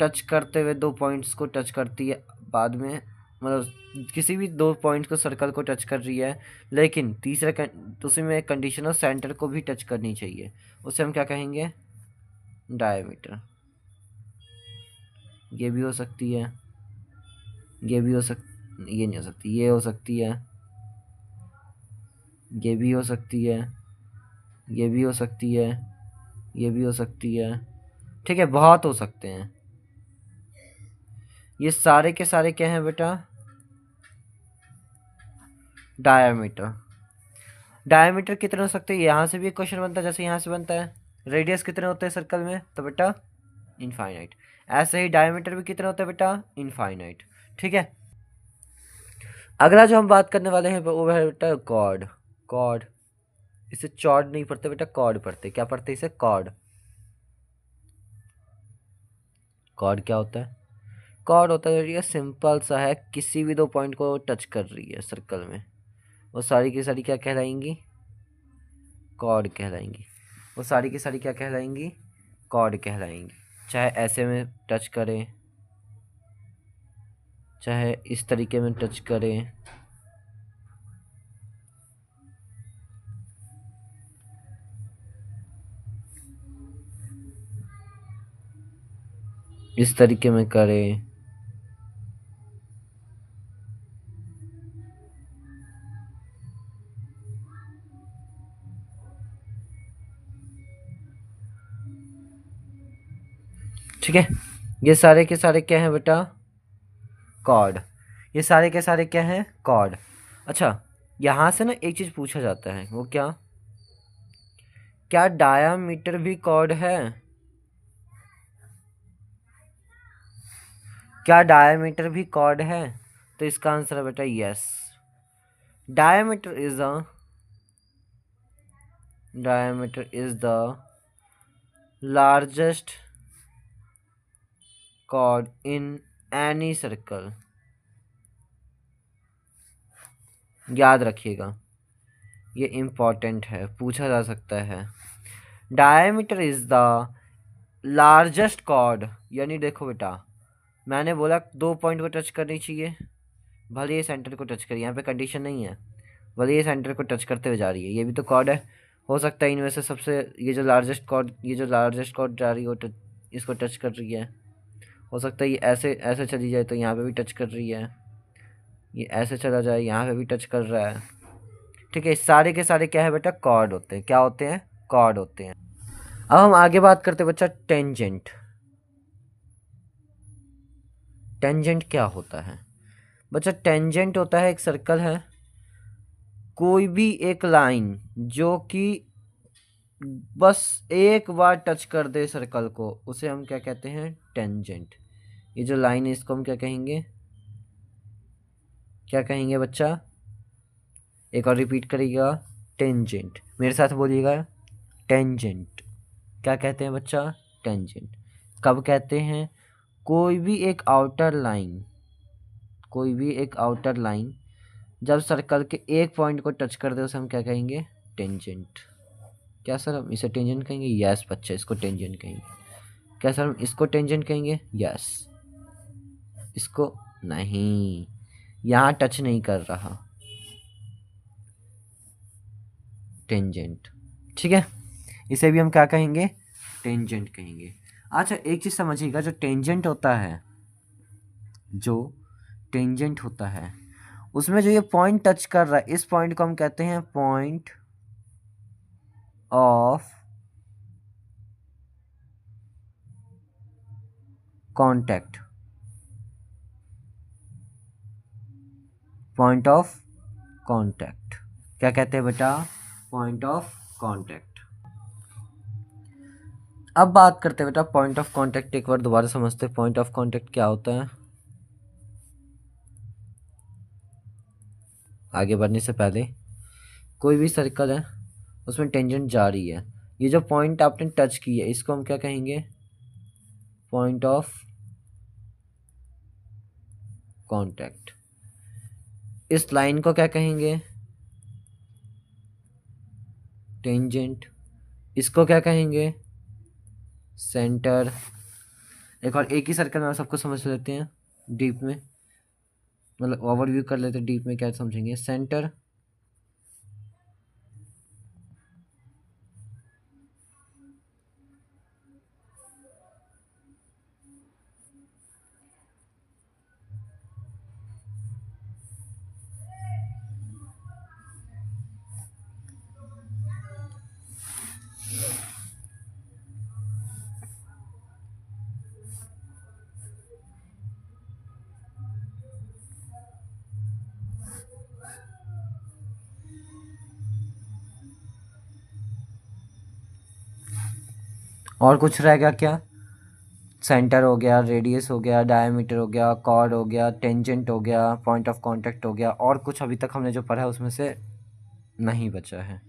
टच करते हुए दो पॉइंट्स को टच करती है बाद में, मतलब किसी भी दो पॉइंट्स को सर्कल को टच कर रही है, लेकिन दूसरे में एक कंडीशन हो, सेंटर को भी टच करनी चाहिए, उसे हम क्या कहेंगे? डायमीटर। ये भी हो सकती है, ये भी हो ये नहीं हो सकती, ये हो सकती है, ये भी हो सकती है, ये भी हो सकती है, ये भी हो सकती है। ठीक है, बहुत हो सकते हैं। ये सारे के सारे क्या हैं बेटा? डायमीटर। डायमीटर कितने हो सकते हैं? यहाँ से भी एक क्वेश्चन बनता है जैसे यहाँ से बनता है। रेडियस कितने होते हैं सर्कल में? तो बेटा इनफाइनाइट। ऐसे ही डायमीटर भी कितने होते हैं बेटा? इनफाइनाइट। ठीक है, अगला जो हम बात करने वाले हैं वो है बेटा कॉर्ड। कॉर्ड, इसे चॉर्ड नहीं पढ़ते बेटा, कॉर्ड पढ़ते। क्या पढ़ते इसे? कॉर्ड। कॉर्ड क्या होता है? कॉर्ड होता है ये सिंपल सा है, किसी भी दो पॉइंट को टच कर रही है सर्कल में, वो सारी की सारी क्या कहलाएंगी? कॉर्ड कहलाएंगी। वो सारी की सारी क्या कहलाएंगी? कॉर्ड कहलाएंगी। चाहे ऐसे में टच करें, चाहे इस तरीके में टच करें, इस तरीके में करें, ठीक है। ये सारे के सारे क्या हैं बेटा? कॉर्ड। ये सारे के सारे क्या हैं? कॉर्ड। अच्छा, यहाँ से ना एक चीज़ पूछा जाता है, वो क्या? क्या डायामीटर भी कॉर्ड है? क्या डायमीटर भी कॉर्ड है? तो इसका आंसर है बेटा yes. Diameter is the largest chord in any circle. याद रखिएगा, ये इम्पॉर्टेंट है, पूछा जा सकता है। Diameter is the largest chord, यानी देखो बेटा, मैंने बोला दो पॉइंट को टच करनी चाहिए, भले ये सेंटर को टच करिए, यहाँ पे कंडीशन नहीं है, भले ये सेंटर को टच करते हुए जा रही है, ये भी तो कॉर्ड है। हो सकता है इनमें से सबसे ये जो लार्जेस्ट कॉर्ड, ये जो लार्जेस्ट कॉर्ड जा रही है वो इसको टच कर रही है। हो सकता है ये ऐसे ऐसे चली जाए तो यहाँ पे भी टच कर रही है, ये ऐसे चला जाए यहाँ पे भी टच कर रहा है। ठीक है, सारे के सारे क्या है बेटा? कॉर्ड होते हैं। क्या होते हैं? कॉर्ड होते हैं। अब हम आगे बात करते हैं बच्चा टेंजेंट। टेंजेंट क्या होता है बच्चा? टेंजेंट होता है, एक सर्कल है, कोई भी एक लाइन जो कि बस एक बार टच कर दे सर्कल को, उसे हम क्या कहते हैं? टेंजेंट। ये जो लाइन है इसको हम क्या कहेंगे? क्या कहेंगे बच्चा? एक और रिपीट करिएगा, टेंजेंट। मेरे साथ बोलिएगा, टेंजेंट। क्या कहते हैं बच्चा? टेंजेंट। कब कहते हैं? कोई भी एक आउटर लाइन, कोई भी एक आउटर लाइन जब सर्कल के एक पॉइंट को टच कर दे उसे हम क्या कहेंगे? टेंजेंट। क्या सर हम इसे टेंजेंट कहेंगे? यस बच्चा, इसको टेंजेंट कहेंगे। क्या सर हम इसको टेंजेंट कहेंगे? यस। इसको नहीं, यहाँ टच नहीं कर रहा, टेंजेंट। ठीक है, इसे भी हम क्या कहेंगे? टेंजेंट कहेंगे। अच्छा, एक चीज़ समझिएगा, जो टेंजेंट होता है, जो टेंजेंट होता है उसमें जो ये पॉइंट टच कर रहा है, इस पॉइंट को हम कहते हैं point of contact. Point of contact क्या कहते हैं बेटा? Point of contact. अब बात करते हैं बेटा पॉइंट ऑफ कांटेक्ट, एक बार दोबारा समझते हैं पॉइंट ऑफ कांटेक्ट क्या होता है। आगे बढ़ने से पहले, कोई भी सर्कल है उसमें टेंजेंट जा रही है, ये जो पॉइंट आपने टच की है इसको हम क्या कहेंगे? Point of contact. इस लाइन को क्या कहेंगे? टेंजेंट। इसको क्या कहेंगे? सेंटर। एक और एक ही सर्कल में सबको समझ लेते हैं डीप में, मतलब ओवरव्यू कर लेते हैं डीप में, क्या समझेंगे? सेंटर। और कुछ रह गया क्या? सेंटर हो गया, रेडियस हो गया, डायमीटर हो गया, कॉर्ड हो गया, टेंजेंट हो गया, पॉइंट ऑफ कांटेक्ट हो गया, और कुछ अभी तक हमने जो पढ़ा है उसमें से नहीं बचा है,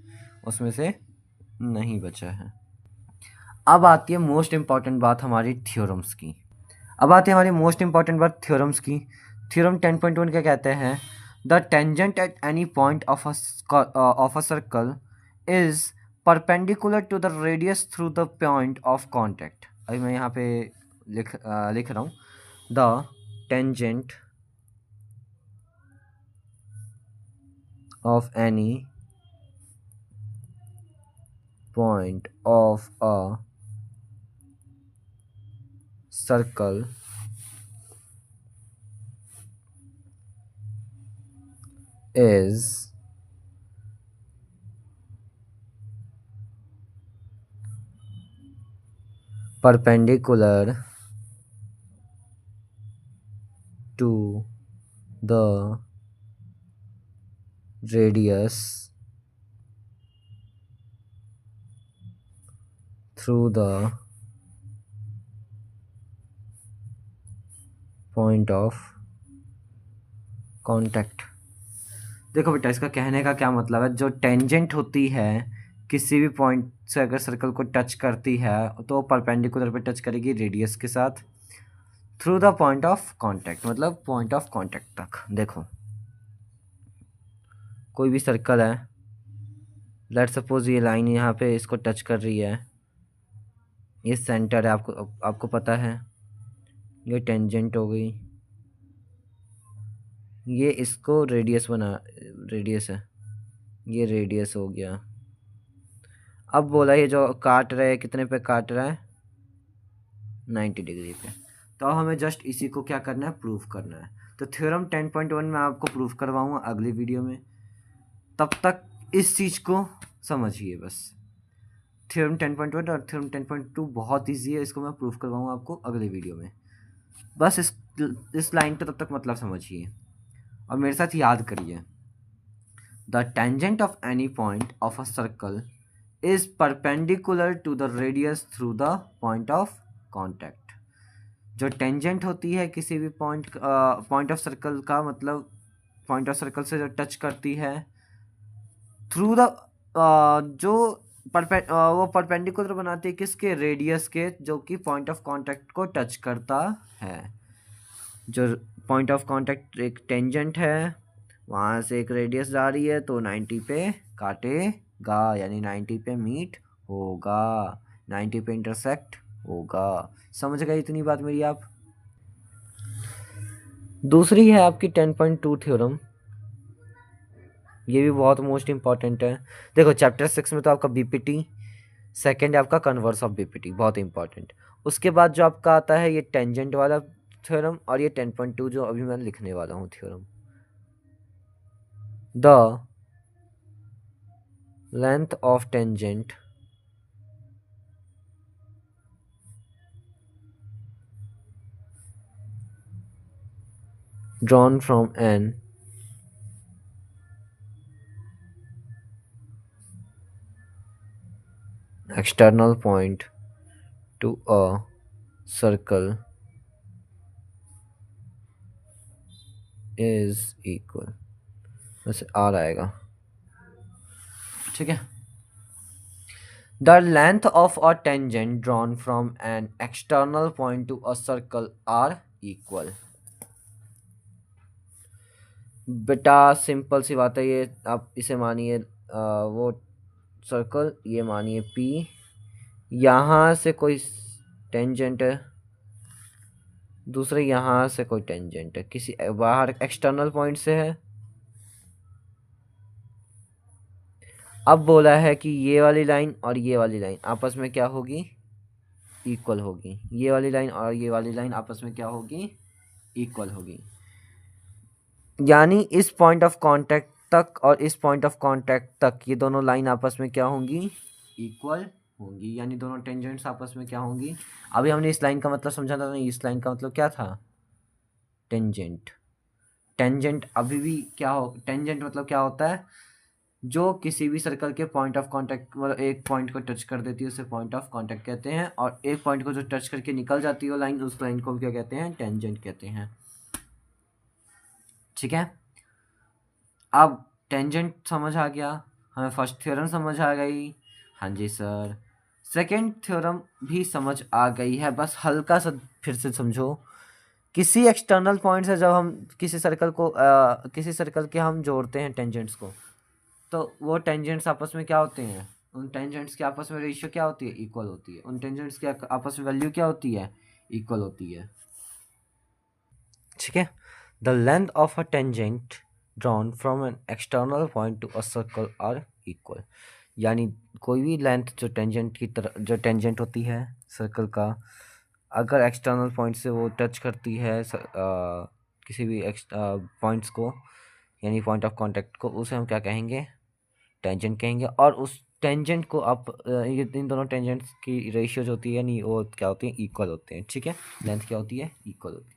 उसमें से नहीं बचा है। अब आती है मोस्ट इम्पॉर्टेंट बात हमारी थ्योरम्स की। अब आती है हमारी मोस्ट इम्पॉर्टेंट बात थ्योरम्स की। थ्योरम 10.1 क्या कहते हैं? The tangent at any point of a circle is perpendicular to the radius through the point of contact. अभी मैं यहाँ पे लिख रहा हूँ, the tangent of any point of a circle is perpendicular to the radius through the point of contact। देखो बेटा, इसका कहने का क्या मतलब है, जो टेंजेंट होती है किसी भी पॉइंट से अगर सर्कल को टच करती है तो परपेंडिकुलर पे टच करेगी रेडियस के साथ, through the point of contact मतलब पॉइंट ऑफ कांटेक्ट तक। देखो कोई भी सर्कल है, लेट सपोज ये लाइन यहाँ पे इसको टच कर रही है, ये सेंटर है, आपको पता है, ये टेंजेंट हो गई, ये इसको रेडियस है, ये रेडियस हो गया। अब बोला ये जो काट रहा है कितने पे काट रहा है, 90 डिग्री पे। तो अब हमें जस्ट इसी को क्या करना है, प्रूफ करना है। तो थ्योरम 10.1 में आपको प्रूफ करवाऊंगा अगली वीडियो में, तब तक इस चीज़ को समझिए बस। थ्योरम 10.1 और थ्योरम 10.2 बहुत ईजी है, इसको मैं प्रूफ करवाऊंगा आपको अगली वीडियो में। बस इस लाइन को तब तक मतलब समझिए और मेरे साथ याद करिए। The tangent of any point of a circle is perpendicular to the radius through the point of contact. जो टेंजेंट होती है किसी भी पॉइंट ऑफ सर्कल का मतलब पॉइंट ऑफ सर्कल से जो टच करती है, थ्रू द जो वो परपेंडिकुलर बनाती है किसके, रेडियस के, जो कि पॉइंट ऑफ कांटेक्ट को टच करता है। जो पॉइंट ऑफ कांटेक्ट एक टेंजेंट है, वहाँ से एक रेडियस जा रही है तो 90 पे काटेगा, यानी 90 पे मीट होगा, 90 पे इंटरसेक्ट होगा। समझ गए इतनी बात मेरी आप? दूसरी है आपकी 10.2 थ्योरम, ये भी बहुत मोस्ट इंपॉर्टेंट है। देखो चैप्टर 6 में तो आपका बीपीटी, सेकंड है आपका कन्वर्स ऑफ बीपीटी, बहुत इंपॉर्टेंट। उसके बाद जो आपका आता है ये टेंजेंट वाला थ्योरम, और ये 10.2 जो अभी मैं लिखने वाला हूँ theorem. The length of tangent drawn from an external point to a circle is equal, वैसे आर आएगा, ठीक है। The length of a tangent drawn from an external point to a circle are equal। बेटा simple सी बात है, ये आप इसे मानिए वो सर्कल, ये मानिए P, यहाँ से कोई टेंजेंट है, दूसरे यहाँ से कोई टेंजेंट है, किसी बाहर एक्सटर्नल पॉइंट से है। अब बोला है कि ये वाली लाइन और ये वाली लाइन आपस में क्या होगी, इक्वल होगी। ये वाली लाइन और ये वाली लाइन आपस में क्या होगी, इक्वल होगी। यानी इस पॉइंट ऑफ कांटेक्ट तक और इस पॉइंट ऑफ कांटेक्ट तक ये दोनों लाइन आपस में क्या होंगी, इक्वल होंगी, यानी दोनों टेंजेंट्स आपस में क्या होंगी। अभी हमने इस लाइन का मतलब समझा था, नहीं इस लाइन का मतलब क्या था, टेंजेंट। टेंजेंट अभी भी क्या हो, टेंजेंट मतलब क्या होता है, जो किसी भी सर्कल के पॉइंट ऑफ कांटेक्ट मतलब एक पॉइंट को टच कर देती है उसे पॉइंट ऑफ कांटेक्ट कहते हैं, और एक पॉइंट को जो टच करके निकल जाती है वो लाइन, उस लाइन को हम क्या कहते हैं, टेंजेंट कहते हैं। ठीक है, अब टेंजेंट समझ आ गया, हमें फर्स्ट थ्योरम समझ आ गई। हाँ जी सर, सेकंड थ्योरम भी समझ आ गई है, बस हल्का सा फिर से समझो। किसी एक्सटर्नल पॉइंट से जब हम किसी सर्कल को किसी सर्कल के हम जोड़ते हैं टेंजेंट्स को, तो वो टेंजेंट्स आपस में क्या होते हैं, उन टेंजेंट्स के आपस में रेशियो क्या होती है, इक्वल होती है। उन टेंजेंट्स के आपस में वैल्यू क्या होती है, इक्वल होती है। ठीक है, the length of a tangent drawn from an external point to a circle are equal, यानी कोई भी लेंथ जो टेंजेंट की तरह, जो टेंजेंट होती है सर्कल का, अगर एक्सटर्नल पॉइंट से वो टच करती है किसी भी पॉइंट्स को, यानी पॉइंट ऑफ कांटेक्ट को, उसे हम क्या कहेंगे, टेंजेंट कहेंगे। और उस टेंजेंट को आप ये इन दोनों टेंजेंट्स की रेशियो जो होती है, यानी वो क्या होती है, इक्वल होते हैं। ठीक है, लेंथ क्या होती है, इक्वल होती है।